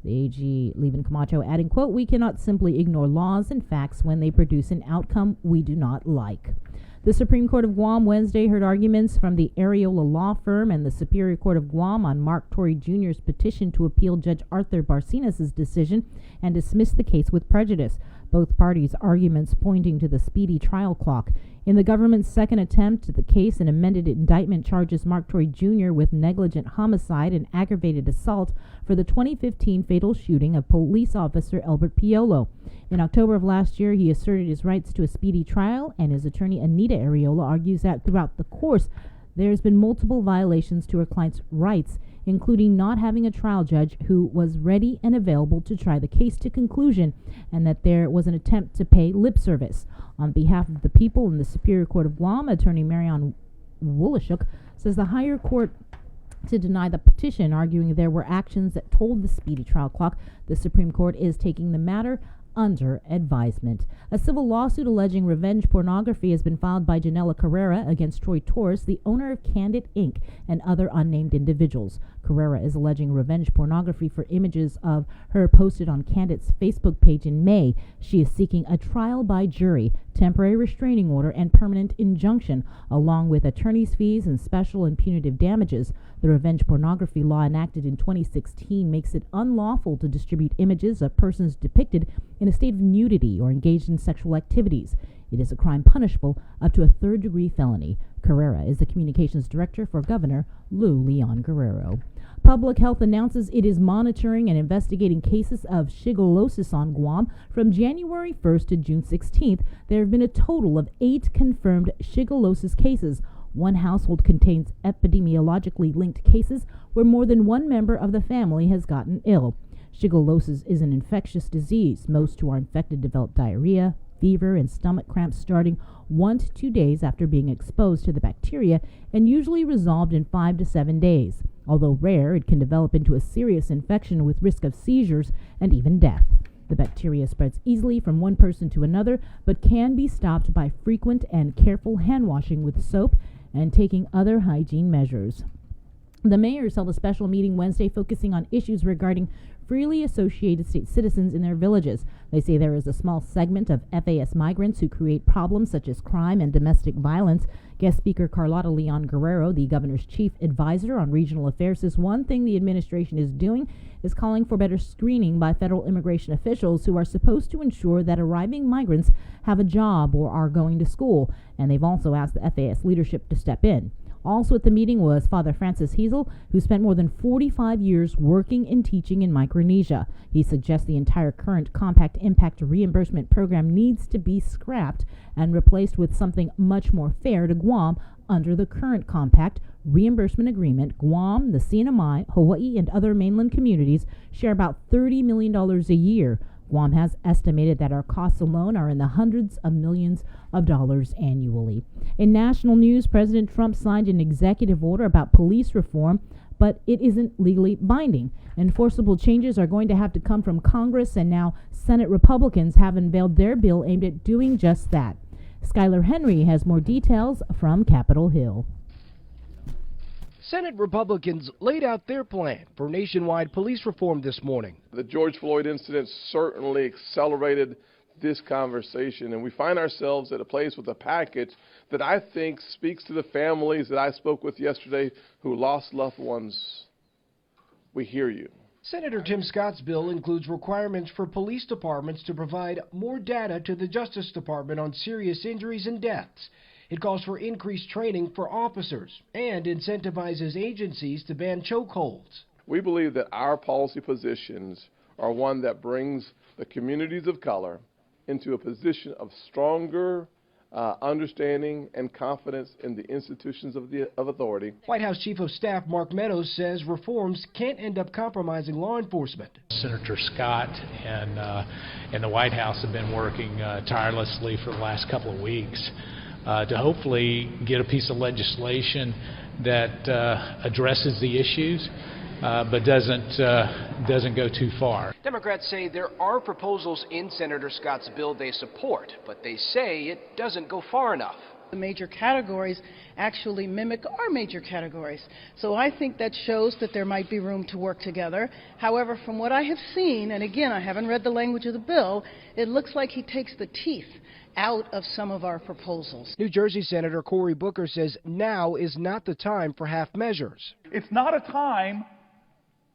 The AG, Levin Camacho, adding, quote, we cannot simply ignore laws and facts when they produce an outcome we do not like. The Supreme Court of Guam Wednesday heard arguments from the Areola Law Firm and the Superior Court of Guam on Mark Torrey Jr.'s petition to appeal Judge Arthur Barcenas' decision and dismiss the case with prejudice. Both parties' arguments pointing to the speedy trial clock. In the government's second attempt at the case, an amended indictment charges Mark Torrey Jr. with negligent homicide and aggravated assault for the 2015 fatal shooting of police officer Albert Piolo. In October of last year, he asserted his rights to a speedy trial, and his attorney Anita Areola argues that throughout the course, there has been multiple violations to her client's rights, including not having a trial judge who was ready and available to try the case to conclusion, and that there was an attempt to pay lip service. On behalf of the people in the Superior Court of Guam, Attorney Marianne Wolashuk says the higher court to deny the petition, arguing there were actions that told the speedy trial clock. The Supreme Court is taking the matter under advisement. A civil lawsuit alleging revenge pornography has been filed by Janela Carrera against Troy Torres, the owner of Candid Inc., and other unnamed individuals. Carrera is alleging revenge pornography for images of her posted on Candid's Facebook page in May. She is seeking a trial by jury, temporary restraining order, and permanent injunction, along with attorney's fees and special and punitive damages. The revenge pornography law enacted in 2016 makes it unlawful to distribute images of persons depicted in a state of nudity or engaged in sexual activities. It is a crime punishable up to a third-degree felony. Carrera is the communications director for Governor Lou Leon Guerrero. Public Health announces it is monitoring and investigating cases of shigellosis on Guam. From January 1st to June 16th, there have been a total of 8 confirmed shigellosis cases. One household contains epidemiologically linked cases where more than one member of the family has gotten ill. Shigellosis is an infectious disease. Most who are infected develop diarrhea, fever, and stomach cramps starting 1 to 2 days after being exposed to the bacteria, and usually resolved in 5 to 7 days. Although rare, it can develop into a serious infection with risk of seizures and even death. The bacteria spreads easily from one person to another, but can be stopped by frequent and careful hand washing with soap and taking other hygiene measures. The mayors held a special meeting Wednesday focusing on issues regarding freely associated state citizens in their villages. They say there is a small segment of FAS migrants who create problems such as crime and domestic violence. Guest speaker Carlotta Leon Guerrero, the governor's chief advisor on regional affairs, says one thing the administration is doing is calling for better screening by federal immigration officials who are supposed to ensure that arriving migrants have a job or are going to school. And they've also asked the FAS leadership to step in. Also at the meeting was Father Francis Hazel, who spent more than 45 years working and teaching in Micronesia. He suggests the entire current Compact Impact Reimbursement Program needs to be scrapped and replaced with something much more fair to Guam under the current Compact Reimbursement Agreement. Guam, the CNMI, Hawaii, and other mainland communities share about $30 million a year. Guam has estimated that our costs alone are in the hundreds of millions of dollars annually. In national news, President Trump signed an executive order about police reform, but it isn't legally binding. Enforceable changes are going to have to come from Congress, and now Senate Republicans have unveiled their bill aimed at doing just that. Skylar Henry has more details from Capitol Hill.
Senate Republicans laid out their plan for nationwide police reform this morning.
The George Floyd incident certainly accelerated this conversation, and we find ourselves at a place with a package that I think speaks to the families that I spoke with yesterday who lost loved ones. We hear you.
Senator Tim Scott's bill includes requirements for police departments to provide more data to the Justice Department on serious injuries and deaths. It calls for increased training for officers and incentivizes agencies to ban chokeholds.
We believe that our policy positions are one that brings the communities of color into a position of stronger understanding and confidence in the institutions of authority.
White House Chief of Staff Mark Meadows says reforms can't end up compromising law enforcement.
Senator Scott and the White House have been working tirelessly for the last couple of weeks to hopefully get a piece of legislation that addresses the issues but doesn't go too far.
Democrats say there are proposals in Senator Scott's bill they support, but they say it doesn't go far enough.
The major categories actually mimic our major categories. So I think that shows that there might be room to work together. However, from what I have seen, and again, I haven't read the language of the bill, it looks like he takes the teeth out of some of our proposals.
New Jersey Senator Cory Booker says now is not the time for half measures.
It's not a time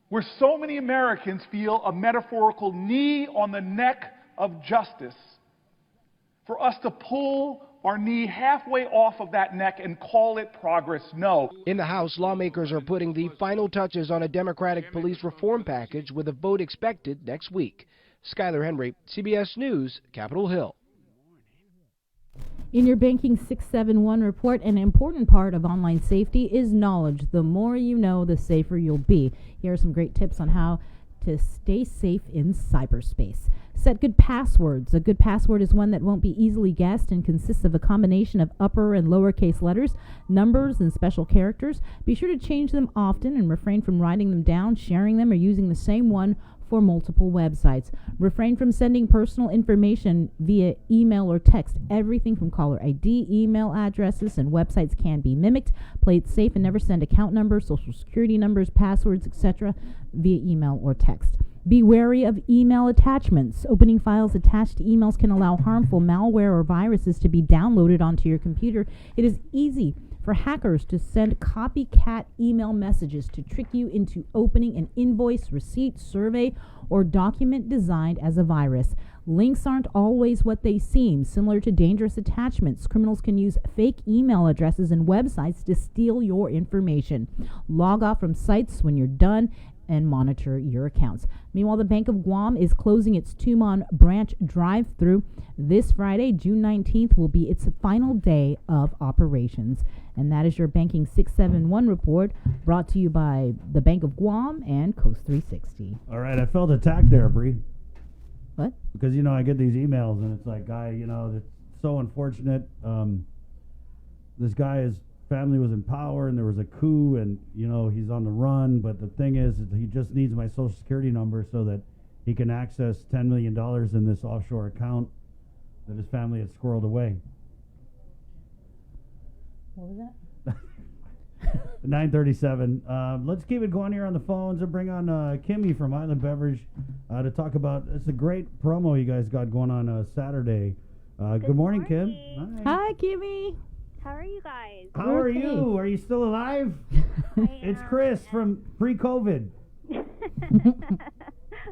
where so many Americans feel a metaphorical knee on the neck of justice for us to pull our knee halfway off of that neck and call it progress. No.
In the House, lawmakers are putting the final touches on a Democratic police reform package with a vote expected next week. Skylar Henry, CBS News, Capitol Hill.
In your Banking 671 report, an important part of online safety is knowledge. The more you know, the safer you'll be. Here are some great tips on how to stay safe in cyberspace. Set good passwords. A good password is one that won't be easily guessed and consists of a combination of upper and lowercase letters, numbers, and special characters. Be sure to change them often and refrain from writing them down, sharing them, or using the same one for multiple websites. Refrain from sending personal information via email or text. Everything from caller ID, email addresses, and websites can be mimicked. Play it safe and never send account numbers, social security numbers, passwords, etc. via email or text. Be wary of email attachments. Opening files attached to emails can allow harmful malware or viruses to be downloaded onto your computer. It is easy for hackers to send copycat email messages to trick you into opening an invoice, receipt, survey, or document designed as a virus. Links aren't always what they seem. Similar to dangerous attachments, criminals can use fake email addresses and websites to steal your information. Log off from sites when you're done and monitor your accounts. Meanwhile, the Bank of Guam is closing its Tumon branch drive-through. This Friday, June 19th, will be its final day of operations. And that is your Banking 671 report, brought to you by the Bank of Guam and Coast 360.
All right, I felt attacked there, Bree.
What?
Because, I get these emails, and it's like, it's so unfortunate. This guy's family was in power, and there was a coup, and, he's on the run. But the thing is that he just needs my social security number so that he can access $10 million in this offshore account that his family had squirreled away.
What was that?
9:37. Let's keep it going here on the phones and bring on Kimmy from Island Beverage to talk about. It's a great promo you guys got going on Saturday. Good morning, Kim.
Hi, Kimmy.
How are you guys?
How are you? Are you still alive? It's Chris from pre-COVID.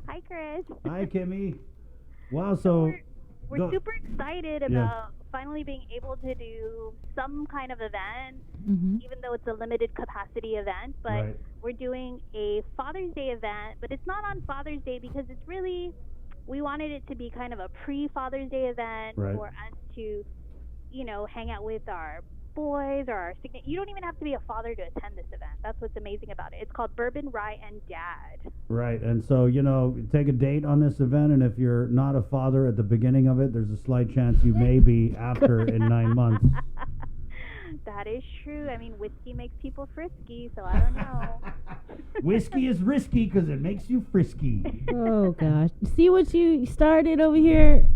Hi, Chris.
Hi, Kimmy. Wow, so
we're super excited about finally being able to do some kind of event, even though it's a limited capacity event. But we're doing a Father's Day event, but it's not on Father's Day because it's really, we wanted it to be kind of a pre-Father's Day event for us to, hang out with our boys or our significant. You don't even have to be a father to attend this event. That's what's amazing about it. It's called Bourbon, Rye, and Dad.
Right, and so, take a date on this event, and if you're not a father at the beginning of it, there's a slight chance you may be after in 9 months.
That is true. I mean, whiskey makes people frisky, so I don't know.
Whiskey is risky because it makes you frisky.
Oh, gosh. See what you started over here?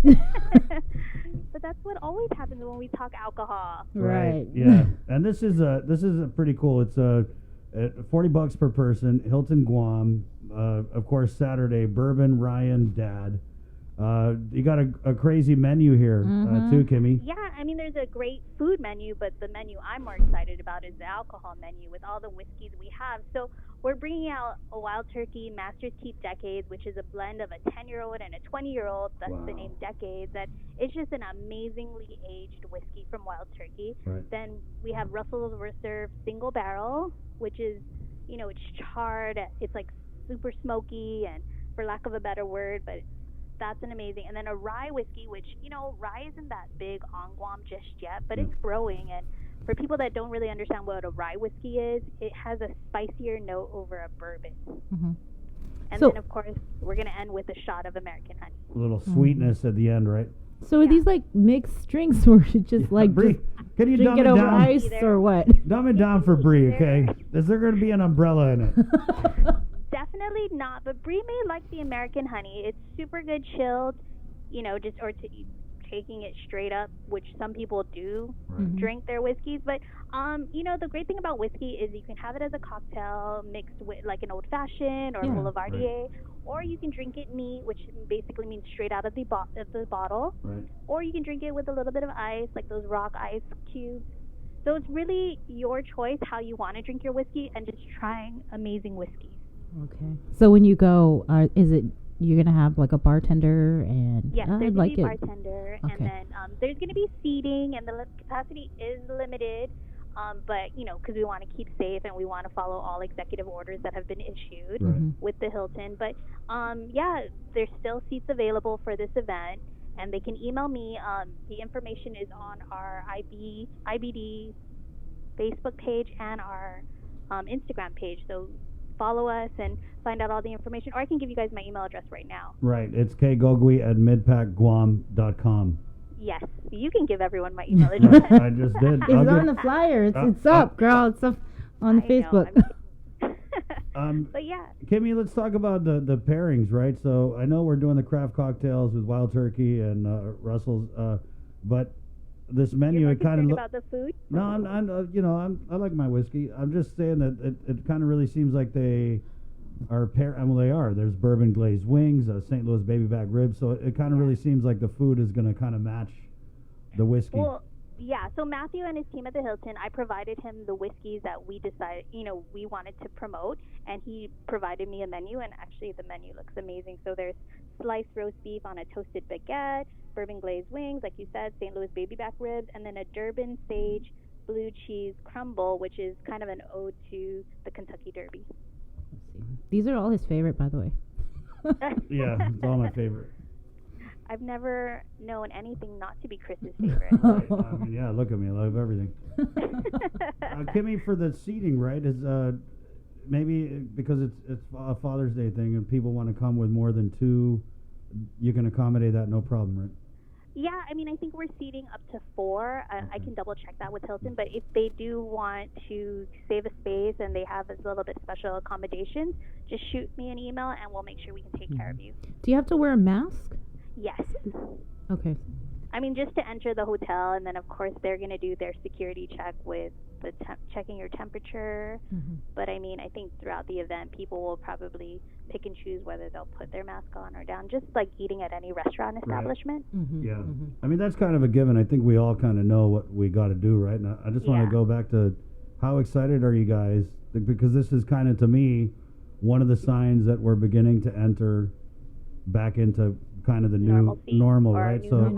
But that's what always happens when we talk alcohol.
Right.
Yeah. And this is a pretty cool. It's $40 per person. Hilton Guam. Of course, Saturday. Bourbon, Ryan, Dad. You got a crazy menu here too, Kimmy.
Yeah, I mean, there's a great food menu, but the menu I'm more excited about is the alcohol menu with all the whiskeys we have. So we're bringing out a Wild Turkey Master's Keep Decades, which is a blend of a 10-year-old and a 20-year-old. That's the name Decades. And it's just an amazingly aged whiskey from Wild Turkey.
Right.
Then we have Russell's Reserve Single Barrel, which is, it's charred. It's like super smoky, and for lack of a better word, but that's an amazing. And then a rye whiskey, which, rye isn't that big on Guam just yet, but it's growing. And for people that don't really understand what a rye whiskey is, it has a spicier note over a bourbon. And then, of course, we're going to end with a shot of American honey.
A little sweetness at the end, right?
So are these like mixed drinks, or just
Bree, can you dumb
drink
it
it over
down?
ice, or what?
Dumb it down for Bree, okay? Is there going to be an umbrella in it?
Definitely not, but Brie may like the American honey. It's super good chilled, taking it straight up, which some people do drink their whiskeys. But, the great thing about whiskey is you can have it as a cocktail mixed with like an old-fashioned or Boulevardier, or you can drink it neat, which basically means straight out of the bottle, or you can drink it with a little bit of ice, like those rock ice cubes. So it's really your choice how you want to drink your whiskey and just trying amazing whiskeys.
Okay. So when you go, is it you're gonna have like a bartender and?
Yes, there's
gonna
be a bartender, and then there's gonna be seating, and the capacity is limited. But because we want to keep safe and we want to follow all executive orders that have been issued with the Hilton. But there's still seats available for this event, and they can email me. The information is on our IBD Facebook page and our Instagram page. So follow us and find out all the information. Or I can give you guys my email address right now.
Right. It's kgogui@midpackguam.com.
Yes, you can give everyone my email address.
I just did.
It's on the flyer. It's up, girl. It's up on Facebook.
But yeah.
Kimmy, let's talk about the pairings, right? So I know we're doing the craft cocktails with Wild Turkey and Russell's, but this menu, it kind of
about the food.
No, I like my whiskey. I'm just saying that it kind of really seems like they are well, they are. There's bourbon glazed wings, St. Louis baby back ribs. So it kind of really seems like the food is going to kind of match the whiskey.
Well, yeah. So Matthew and his team at the Hilton, I provided him the whiskeys that we decided, we wanted to promote, and he provided me a menu. And actually, the menu looks amazing. So there's sliced roast beef on a toasted baguette, bourbon glazed wings, like you said, St. Louis baby back ribs, and then a Durban sage blue cheese crumble, which is kind of an ode to the Kentucky Derby.
These are all his favorite, by the way.
Yeah, it's all my favorite.
I've never known anything not to be Chris's favorite.
Yeah, look at me. I love everything. Kimmy, for the seating, right, is maybe because it's a Father's Day thing and people want to come with more than two, you can accommodate that, no problem, right?
Yeah, I mean, I think we're seating up to 4. I can double check that with Hilton, but if they do want to save a space and they have a little bit special accommodations, just shoot me an email and we'll make sure we can take care of you.
Do you have to wear a mask?
Yes.
Okay.
I mean, just to enter the hotel, and then of course they're going to do their security check with the checking your temperature. But I mean, I think throughout the event, people will probably pick and choose whether they'll put their mask on or down, just like eating at any restaurant establishment.
Yeah. I mean, that's kind of a given. I think we all kind of know what we got to do, right? And I just want to go back to how excited are you guys? Because this is kind of, to me, one of the signs that we're beginning to enter back into kind of the new normal, right? So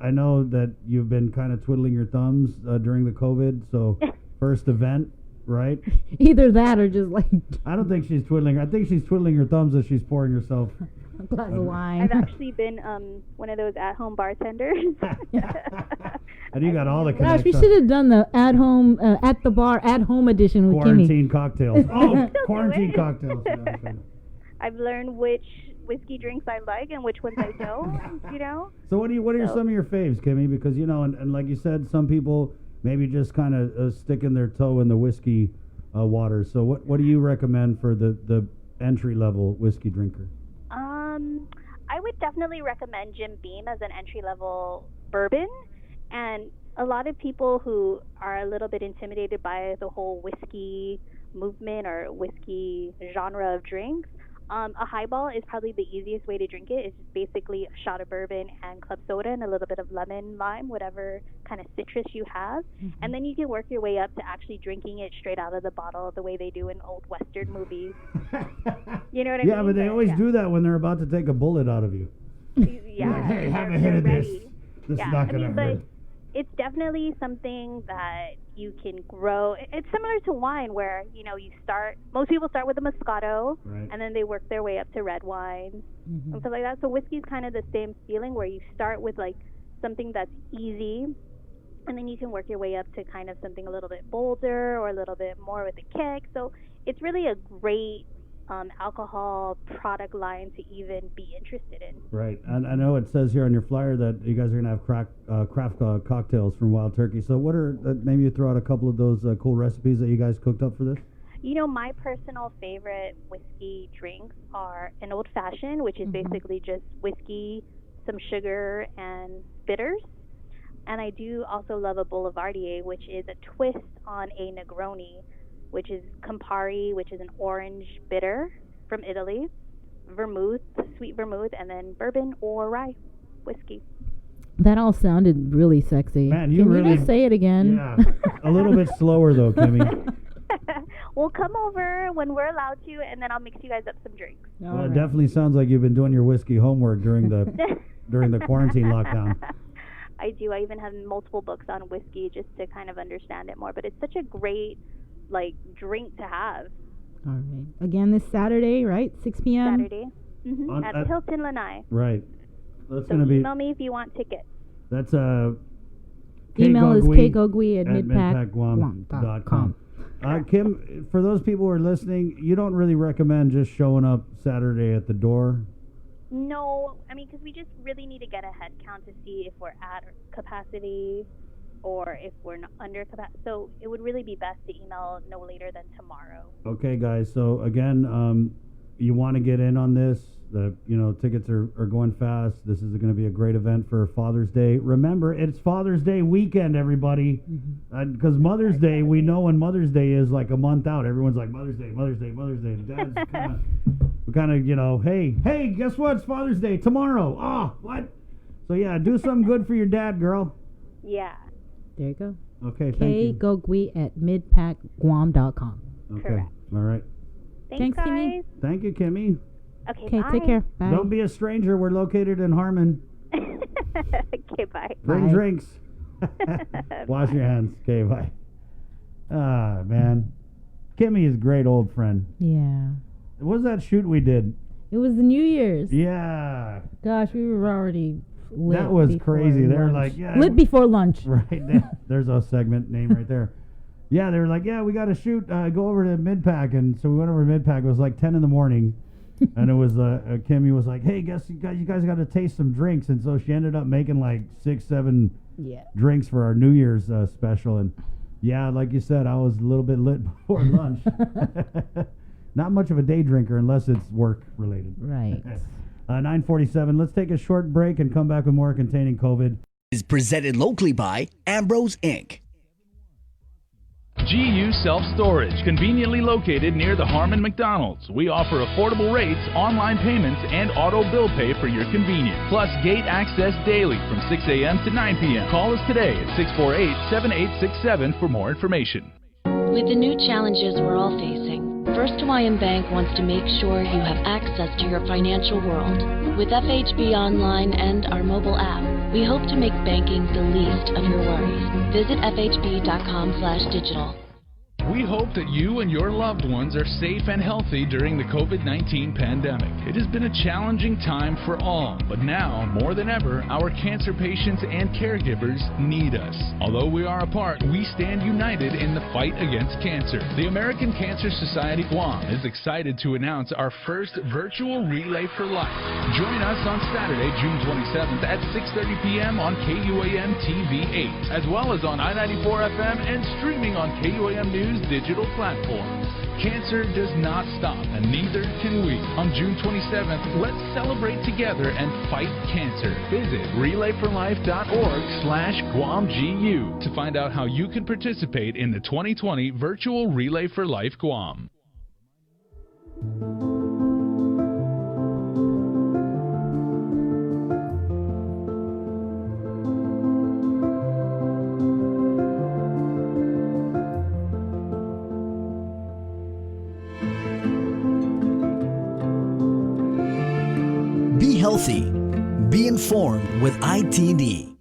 I know that you've been kind of twiddling your thumbs during the COVID. So first event, right?
Either that or just like...
I don't think she's twiddling. I think she's twiddling her thumbs as she's pouring herself
a glass of wine.
I've actually been one of those at-home bartenders.
And you got all the
connections. Gosh, we should have done the at-home, at the bar, at-home edition with
Quarantine
Kimmy.
Cocktails. Oh, quarantine cocktails. Yeah,
I've learned which whiskey drinks I like and which ones I don't,
So what are some of your faves, Kimmy? Because, and like you said, some people maybe just kind of sticking their toe in the whiskey water. So what do you recommend for the entry-level whiskey drinker?
I would definitely recommend Jim Beam as an entry-level bourbon. And a lot of people who are a little bit intimidated by the whole whiskey movement or whiskey genre of drinks, a highball is probably the easiest way to drink it. It's just basically a shot of bourbon and club soda and a little bit of lemon, lime, whatever kind of citrus you have. And then you can work your way up to actually drinking it straight out of the bottle the way they do in old Western movies. You know what I mean?
Yeah, but they always do that when they're about to take a bullet out of you.
Yeah.
Hey, have a hit of this. This is not going to hurt.
It's definitely something that you can grow. It's similar to wine where, most people start with a Moscato, and then they work their way up to red wines and stuff like that. So whiskey's kind of the same feeling where you start with like something that's easy, and then you can work your way up to kind of something a little bit bolder or a little bit more with a kick. So it's really a great alcohol product line to even be interested in.
Right. And I know it says here on your flyer that you guys are going to have craft cocktails from Wild Turkey. So what are, maybe you throw out a couple of those cool recipes that you guys cooked up for this?
My personal favorite whiskey drinks are an old fashioned, which is basically just whiskey, some sugar, and bitters. And I do also love a Boulevardier, which is a twist on a Negroni, which is Campari, which is an orange bitter from Italy, vermouth, sweet vermouth, and then bourbon or rye whiskey.
That all sounded really sexy.
Man,
Can you just say it again?
Yeah, a little bit slower though, Kimmy.
We'll come over when we're allowed to, and then I'll mix you guys up some drinks.
Well, it definitely sounds like you've been doing your whiskey homework during the quarantine lockdown.
I do. I even have multiple books on whiskey just to kind of understand it more. But it's such a great drink to have.
All right. Again, this Saturday, right? 6 p.m.
Saturday. At the Hilton Lanai.
Right. That's
So
going to be.
email me if you want tickets.
That's
email is kgogui@midpackguam.com.
Kim, for those people who are listening, you don't really recommend just showing up Saturday at the door?
No, I mean, because we just really need to get a head count to see if we're at capacity or if we're not under capacity. So it would really be best to email no later than tomorrow.
Okay, guys. So again, you want to get in on this. Tickets are going fast. This is going to be a great event for Father's Day. Remember, it's Father's Day weekend, everybody. Because Mother's Day, we know when Mother's Day is like a month out. Everyone's like, Mother's Day, Mother's Day, Mother's Day. Dad's kind of, hey, guess what? It's Father's Day tomorrow. Oh, what? So yeah, do something good for your dad, girl.
Yeah.
There you go.
Okay, thank you.
kgogui@midpackguam.com.
Okay,
Correct.
all right.
Thanks guys.
Kimmy.
Thank you, Kimmy.
Okay, bye.
Take care. Bye.
Don't be a stranger. We're located in Harmon.
Okay, bye.
Bring
Bye.
drinks. Wash your hands. Okay, bye. Ah, man. Kimmy is a great old friend.
Yeah.
What was that shoot we did?
It was the New Year's.
Yeah.
Gosh, we were already lit.
That was
before
crazy. They were
lunch.
like, yeah.
Lit before lunch.
Right. There's a segment name right there. Yeah, they were like, yeah, we got to shoot, go over to Midpack. And so we went over to Midpack. It was like 10 in the morning. And it was, Kimmy was like, hey, guess you guys got to taste some drinks. And so she ended up making like 6-7 drinks for our New Year's special. And yeah, like you said, I was a little bit lit before lunch. Not much of a day drinker unless it's work related.
Right.
9:47. Let's take a short break and come back with more containing COVID.
Is presented locally by Ambrose Inc.
GU Self Storage, conveniently located near the Harmon McDonald's. We offer affordable rates, online payments, and auto bill pay for your convenience. Plus gate access daily from 6 a.m. to 9 p.m. Call us today at 648-7867 for more information.
With the new challenges we're all facing, First Hawaiian Bank wants to make sure you have access to your financial world. With FHB Online and our mobile app, we hope to make banking the least of your worries. Visit fhb.com/digital.
We hope that you and your loved ones are safe and healthy during the COVID-19 pandemic. It has been a challenging time for all, but now, more than ever, our cancer patients and caregivers need us. Although we are apart, we stand united in the fight against cancer. The American Cancer Society Guam is excited to announce our first virtual Relay for Life. Join us on Saturday, June 27th at 6:30 p.m. on KUAM TV 8, as well as on I-94 FM and streaming on KUAM News digital platforms. Cancer does not stop, and neither can we. On June 27th, let's celebrate together and fight cancer. Visit relayforlife.org/GuamGU to find out how you can participate in the 2020 virtual Relay for Life Guam.
Healthy. Be informed with ITD.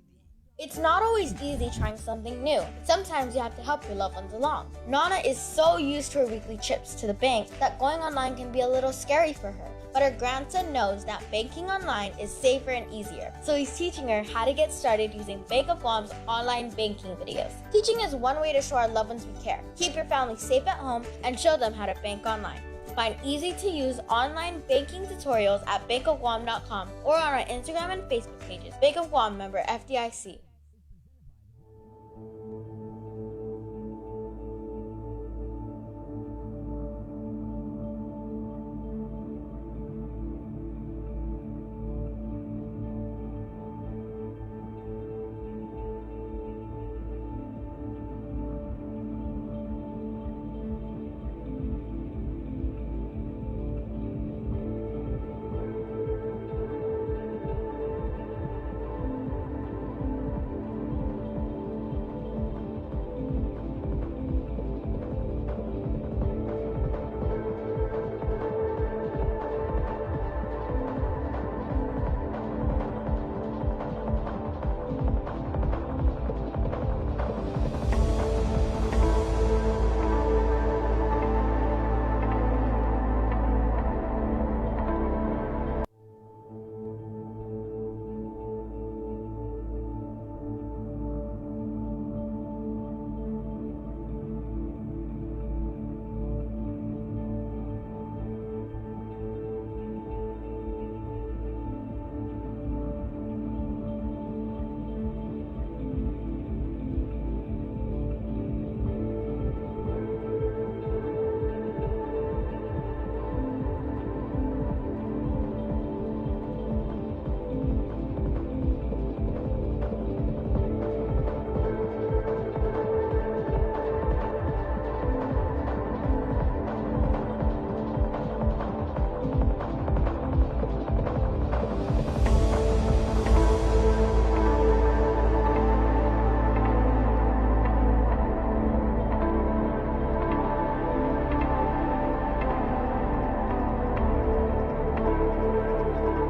It's not always easy trying something new. Sometimes you have to help your loved ones along. Nana is so used to her weekly trips to the bank that going online can be a little scary for her. But her grandson knows that banking online is safer and easier. So he's teaching her how to get started using Bank of Guam's online banking videos. Teaching is one way to show our loved ones we care. Keep your family safe at home and show them how to bank online. Find easy-to-use online banking tutorials at bankofguam.com or on our Instagram and Facebook pages. Bank of Guam, member FDIC.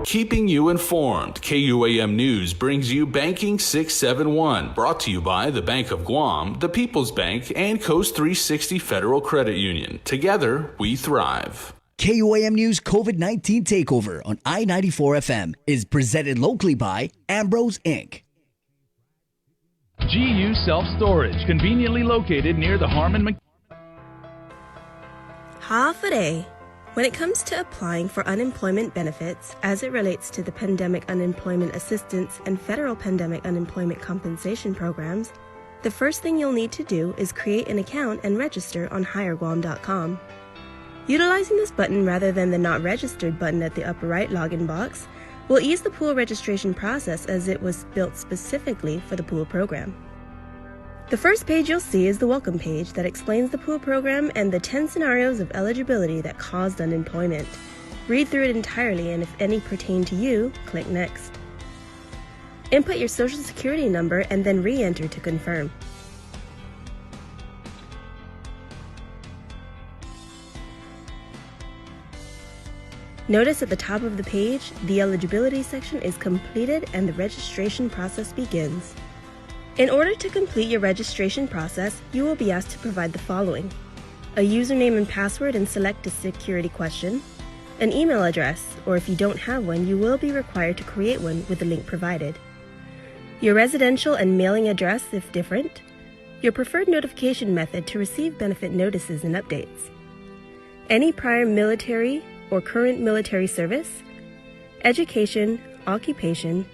Keeping you informed, KUAM News brings you Banking 671, brought to you by the Bank of Guam, the People's Bank, and Coast 360 Federal Credit Union. Together, we thrive.
KUAM News COVID-19 Takeover on I-94 FM is presented locally by Ambrose Inc.
GU Self-Storage, conveniently located near the Harmon
Half a day. When it comes to applying for unemployment benefits as it relates to the Pandemic Unemployment Assistance and Federal Pandemic Unemployment Compensation programs, the first thing you'll need to do is create an account and register on HireGuam.com. Utilizing this button rather than the Not Registered button at the upper right login box will ease the pool registration process as it was built specifically for the pool program. The first page you'll see is the welcome page that explains the pool program and the 10 scenarios of eligibility that caused unemployment. Read through it entirely, and if any pertain to you, click Next. Input your social security number and then re-enter to confirm. Notice at the top of the page, the eligibility section is completed and the registration process begins. In order to complete your registration process, you will be asked to provide the following: a username and password and select a security question, an email address, or if you don't have one, you will be required to create one with the link provided, your residential and mailing address if different, your preferred notification method to receive benefit notices and updates, any prior military or current military service, education, occupation,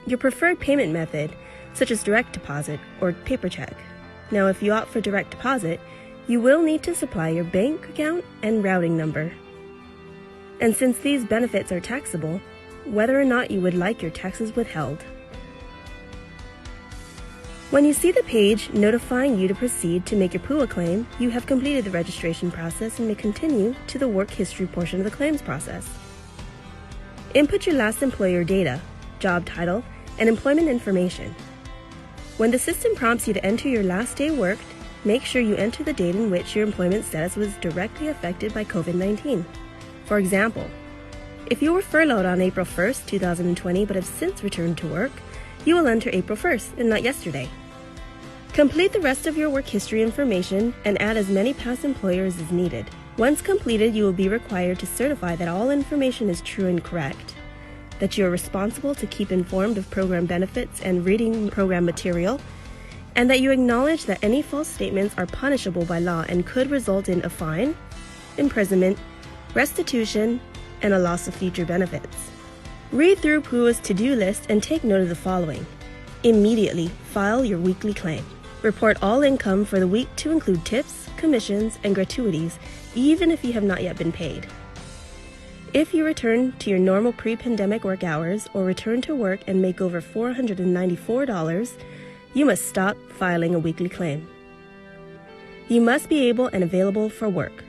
your preferred payment method, such as direct deposit or paper check. Now, if you opt for direct deposit, you will need to supply your bank account and routing number. And since these benefits are taxable, whether or not you would like your taxes withheld. When you see the page notifying you to proceed to make your PUA claim, you have completed the registration process and may continue to the work history portion of the claims process. Input your last employer data, job title, and employment information. When the system prompts you to enter your last day worked, make sure you enter the date in which your employment status was directly affected by COVID-19. For example, if you were furloughed on April 1st, 2020, but have since returned to work, you will enter April 1st and not yesterday. Complete the rest of your work history information and add as many past employers as needed. Once completed, you will be required to certify that all information is true and correct, that you are responsible to keep informed of program benefits and reading program material, and that you acknowledge that any false statements are punishable by law and could result in a fine, imprisonment, restitution, and a loss of future benefits. Read through PUA's to-do list and take note of the following. Immediately file your weekly claim. Report all income for the week to include tips, commissions, and gratuities, even if you have not yet been paid. If you return to your normal pre-pandemic work hours or return to work and make over $494, you must stop filing a weekly claim. You must be able and available for work.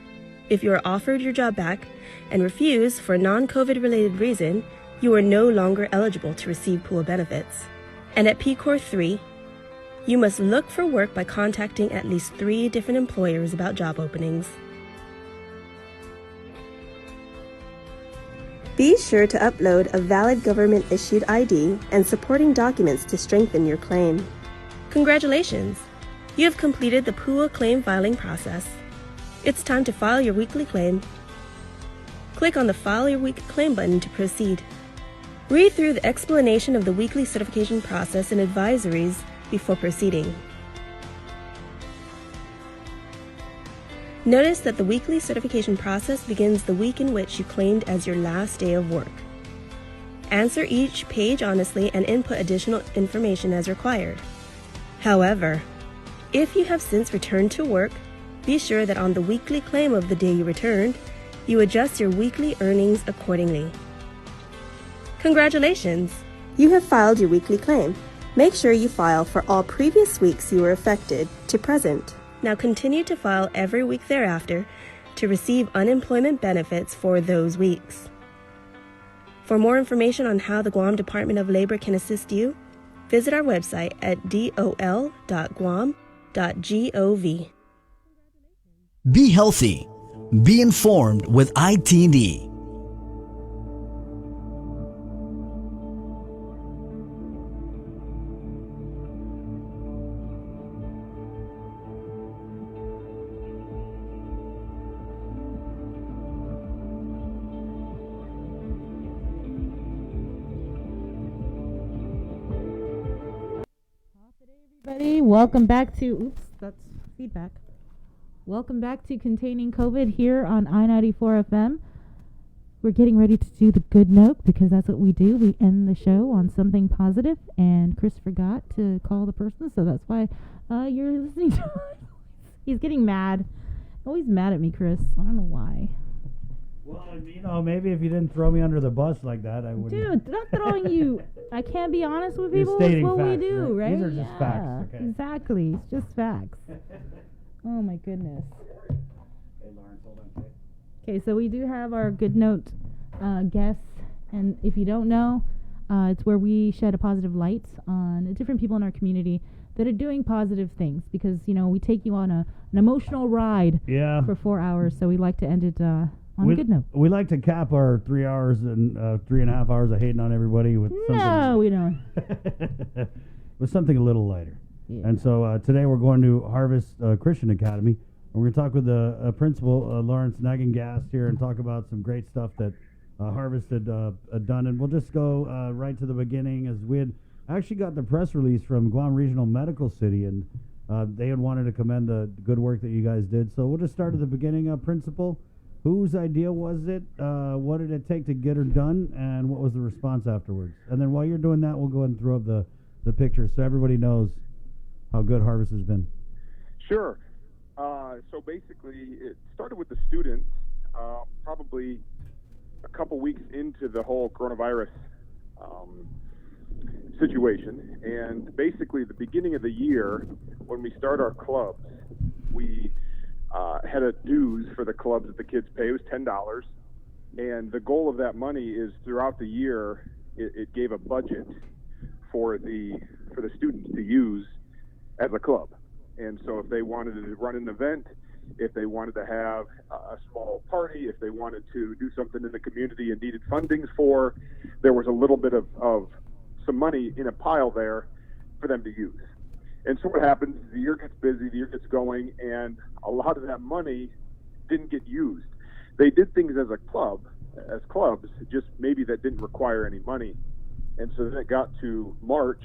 If you are offered your job back and refuse for a non-COVID related reason, you are no longer eligible to receive PUA benefits. And at PCOR 3, you must look for work by contacting at least 3 different employers about job openings. Be sure to upload a valid government-issued ID and supporting documents to strengthen your claim. Congratulations! You have completed the PUA claim filing process. It's time to file your weekly claim. Click on the File Your Weekly Claim button to proceed. Read through the explanation of the weekly certification process and advisories before proceeding. Notice that the weekly certification process begins the week in which you claimed as your last day of work. Answer each page honestly and input additional information as required. However, if you have since returned to work, be sure that on the weekly claim of the day you returned, you adjust your weekly earnings accordingly. Congratulations! You have filed your weekly claim. Make sure you file for all previous weeks you were affected to present. Now continue to file every week thereafter to receive unemployment benefits for those weeks. For more information on how the Guam Department of Labor can assist you, visit our website at dol.guam.gov.
Be healthy. Be informed with IT&E.
everybody. Welcome back to, oops, that's feedback. Welcome back to Containing COVID here on I-94 FM. We're getting ready to do the good note because that's what we do. We end the show on something positive, and Chris forgot to call the person, so that's why you're listening to it. He's getting mad. Always mad at me, Chris. I don't know why.
Well, you know, maybe if you didn't throw me under the bus like that, I wouldn't.
Dude, not throwing you. I can't be honest with
You're
people. That's what
facts,
we do, right?
These are just facts. Okay.
Exactly. It's just facts. Oh, my goodness.
Hey, Lawrence, hold on.
Okay, so we do have our good note guests, and if you don't know, it's where we shed a positive light on different people in our community that are doing positive things, because, you know, we take you on an emotional ride for 4 hours, so we like to end it on a good note.
We like to cap our 3 hours and 3.5 hours of hating on everybody with something.
No, we don't.
With something a little lighter.
Yeah.
And so today we're going to Harvest Christian Academy. And we're going to talk with the principal, Lawrence Nagengast, here and talk about some great stuff that Harvest had done. And we'll just go right to the beginning, as we had actually got the press release from Guam Regional Medical City, and they had wanted to commend the good work that you guys did. So we'll just start at the beginning. Principal, whose idea was it? What did it take to get her done? And what was the response afterwards? And then while you're doing that, we'll go ahead and throw up the pictures so everybody knows how good Harvest has been.
Sure. So basically, it started with the students probably a couple weeks into the whole coronavirus situation. And basically, the beginning of the year, when we start our clubs, we had a dues for the clubs that the kids pay. It was $10. And the goal of that money is throughout the year, it gave a budget for the students to use as a club. And so if they wanted to run an event, if they wanted to have a small party, if they wanted to do something in the community and needed fundings for, there was a little bit of some money in a pile there for them to use. And so what happens is the year gets busy, the year gets going, and a lot of that money didn't get used. They did things as a club, as clubs, just maybe that didn't require any money. And so then it got to March,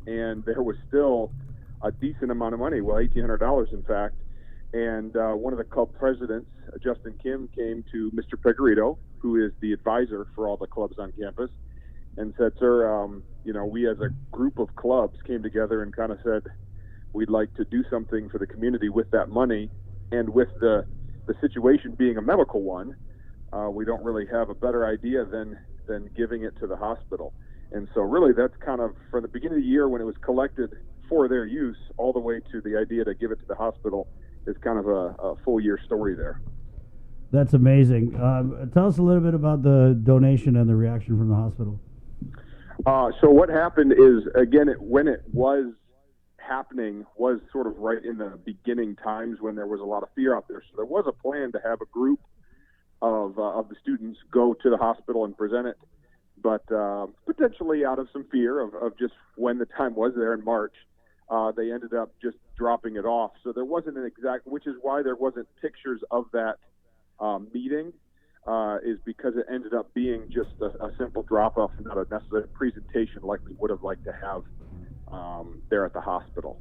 and there was still a decent amount of money, well, $1,800 in fact. And one of the club presidents, Justin Kim, came to Mr. Pegorito, who is the advisor for all the clubs on campus, and said, sir, you know, we as a group of clubs came together and kind of said, we'd like to do something for the community with that money. And with the situation being a medical one, we don't really have a better idea than giving it to the hospital. And so really that's kind of, from the beginning of the year when it was collected for their use, all the way to the idea to give it to the hospital, is kind of a full year story there.
That's amazing. Tell us a little bit about the donation and the reaction from the hospital.
So what happened is, again, when it was happening was sort of right in the beginning times when there was a lot of fear out there. So there was a plan to have a group of the students go to the hospital and present it, but potentially out of some fear of just when the time was there in March, they ended up just dropping it off. So there wasn't an exact, which is why there wasn't pictures of that meeting, is because it ended up being just a simple drop-off, not a necessary presentation like we would have liked to have there at the hospital.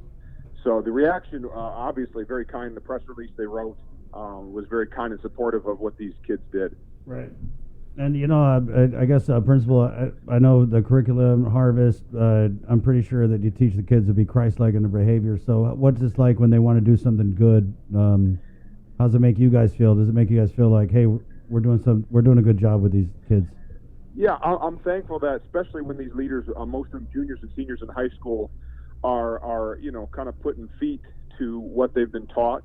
So the reaction, obviously very kind. The press release they wrote was very kind and supportive of what these kids did.
Right. And, you know, I guess, Principal, I know the curriculum, Harvest, I'm pretty sure that you teach the kids to be Christ-like in their behavior. So what's this like when they want to do something good? How does it make you guys feel? Does it make you guys feel like, hey, we're doing a good job with these kids?
Yeah, I'm thankful that, especially when these leaders, most of them juniors and seniors in high school, are you know, kind of putting feet to what they've been taught,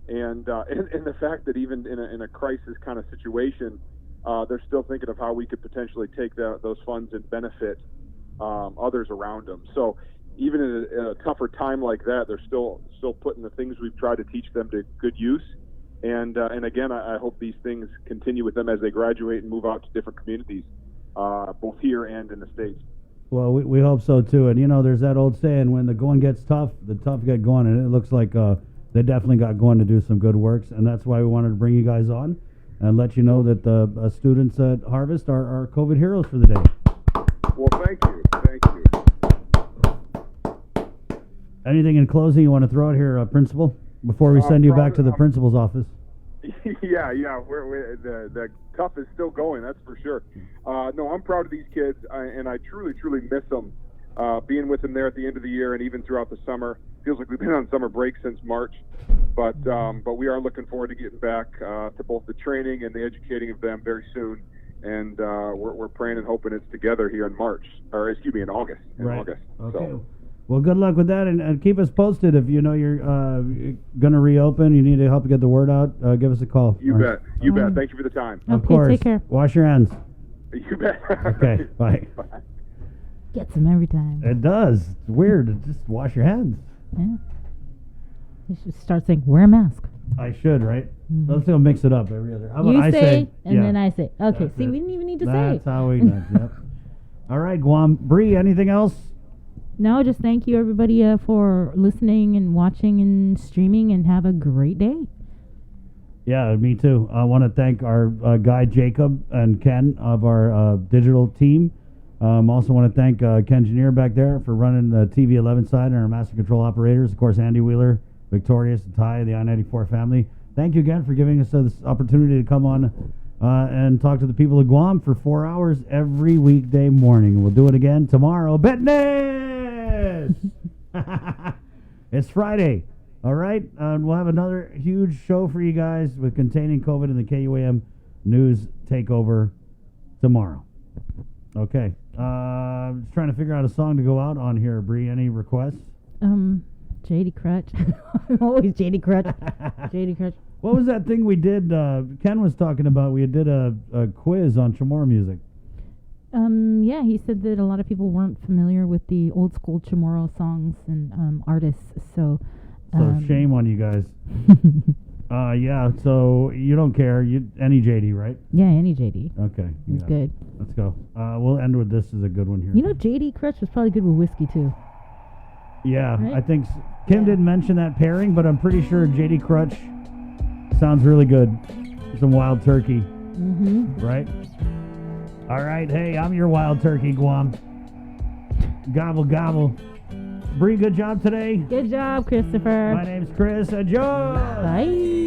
and the fact that even in a crisis kind of situation, they're still thinking of how we could potentially take those funds and benefit others around them. So even in a tougher time like that, they're still putting the things we've tried to teach them to good use. And again, I hope these things continue with them as they graduate and move out to different communities, both here and in the States.
Well, we hope so too. And, you know, there's that old saying, when the going gets tough, the tough get going. And it looks like they definitely got going to do some good works. And that's why we wanted to bring you guys on and let you know that the students at Harvest are COVID heroes for the day.
Well, thank you. Thank you.
Anything in closing you want to throw out here, Principal, before we send you back to the principal's office?
Yeah. The tough is still going, that's for sure. No, I'm proud of these kids, and I truly miss them. Being with them there at the end of the year and even throughout the summer. Feels like we've been on summer break since March, but we are looking forward to getting back to both the training and the educating of them very soon. And we're praying and hoping it's together here in August.
Okay.
So.
Well, good luck with that, and keep us posted if you know you're going to reopen. You need to help get the word out. Give us a call.
You bet. Thank you for the time.
Of course.
Take care.
Wash your hands.
You bet.
Okay. Bye.
Gets them every time.
It does. It's weird. Just wash your hands.
Yeah. You should start saying, wear a mask.
I should, right? Mm-hmm. Let's go mix it up every other. How about
you
I
say, and then I say. Okay,
That's
see,
it.
we didn't even need to say.
That's how we know. Yep. All right, Guam. Bree, anything else?
No, just thank you, everybody, for listening and watching and streaming, and have a great day.
Yeah, me too. I want to thank our guy, Jacob, and Ken of our digital team. Also want to thank Ken Engineer back there for running the TV 11 side and our master control operators. Of course, Andy Wheeler, Victorious, and Ty, the I-94 family. Thank you again for giving us this opportunity to come on and talk to the people of Guam for 4 hours every weekday morning. We'll do it again tomorrow. Business! It's Friday. All right? We'll have another huge show for you guys with Containing COVID and the KUAM News Takeover tomorrow. Okay. Just trying to figure out a song to go out on here, Bree. Any requests?
JD Crutch. Always JD Crutch. JD Crutch.
What was that thing we did? Ken was talking about. We did a quiz on Chamorro music.
Yeah, he said that a lot of people weren't familiar with the old school Chamorro songs and artists. So
shame on you guys. Yeah, so you don't care. Any JD, right?
Yeah, any JD.
Okay.
He's good.
Let's go. We'll end with this as a good one here.
You know, JD Crutch was probably good with whiskey, too.
Yeah,
right?
I think Kim didn't mention that pairing, but I'm pretty sure JD Crutch sounds really good. Some wild turkey.
Mm-hmm.
Right? All right. Hey, I'm your wild turkey, Guam. Gobble, gobble. Bree, good job today.
Good job, Christopher.
My name's Chris. Enjoy.
Bye.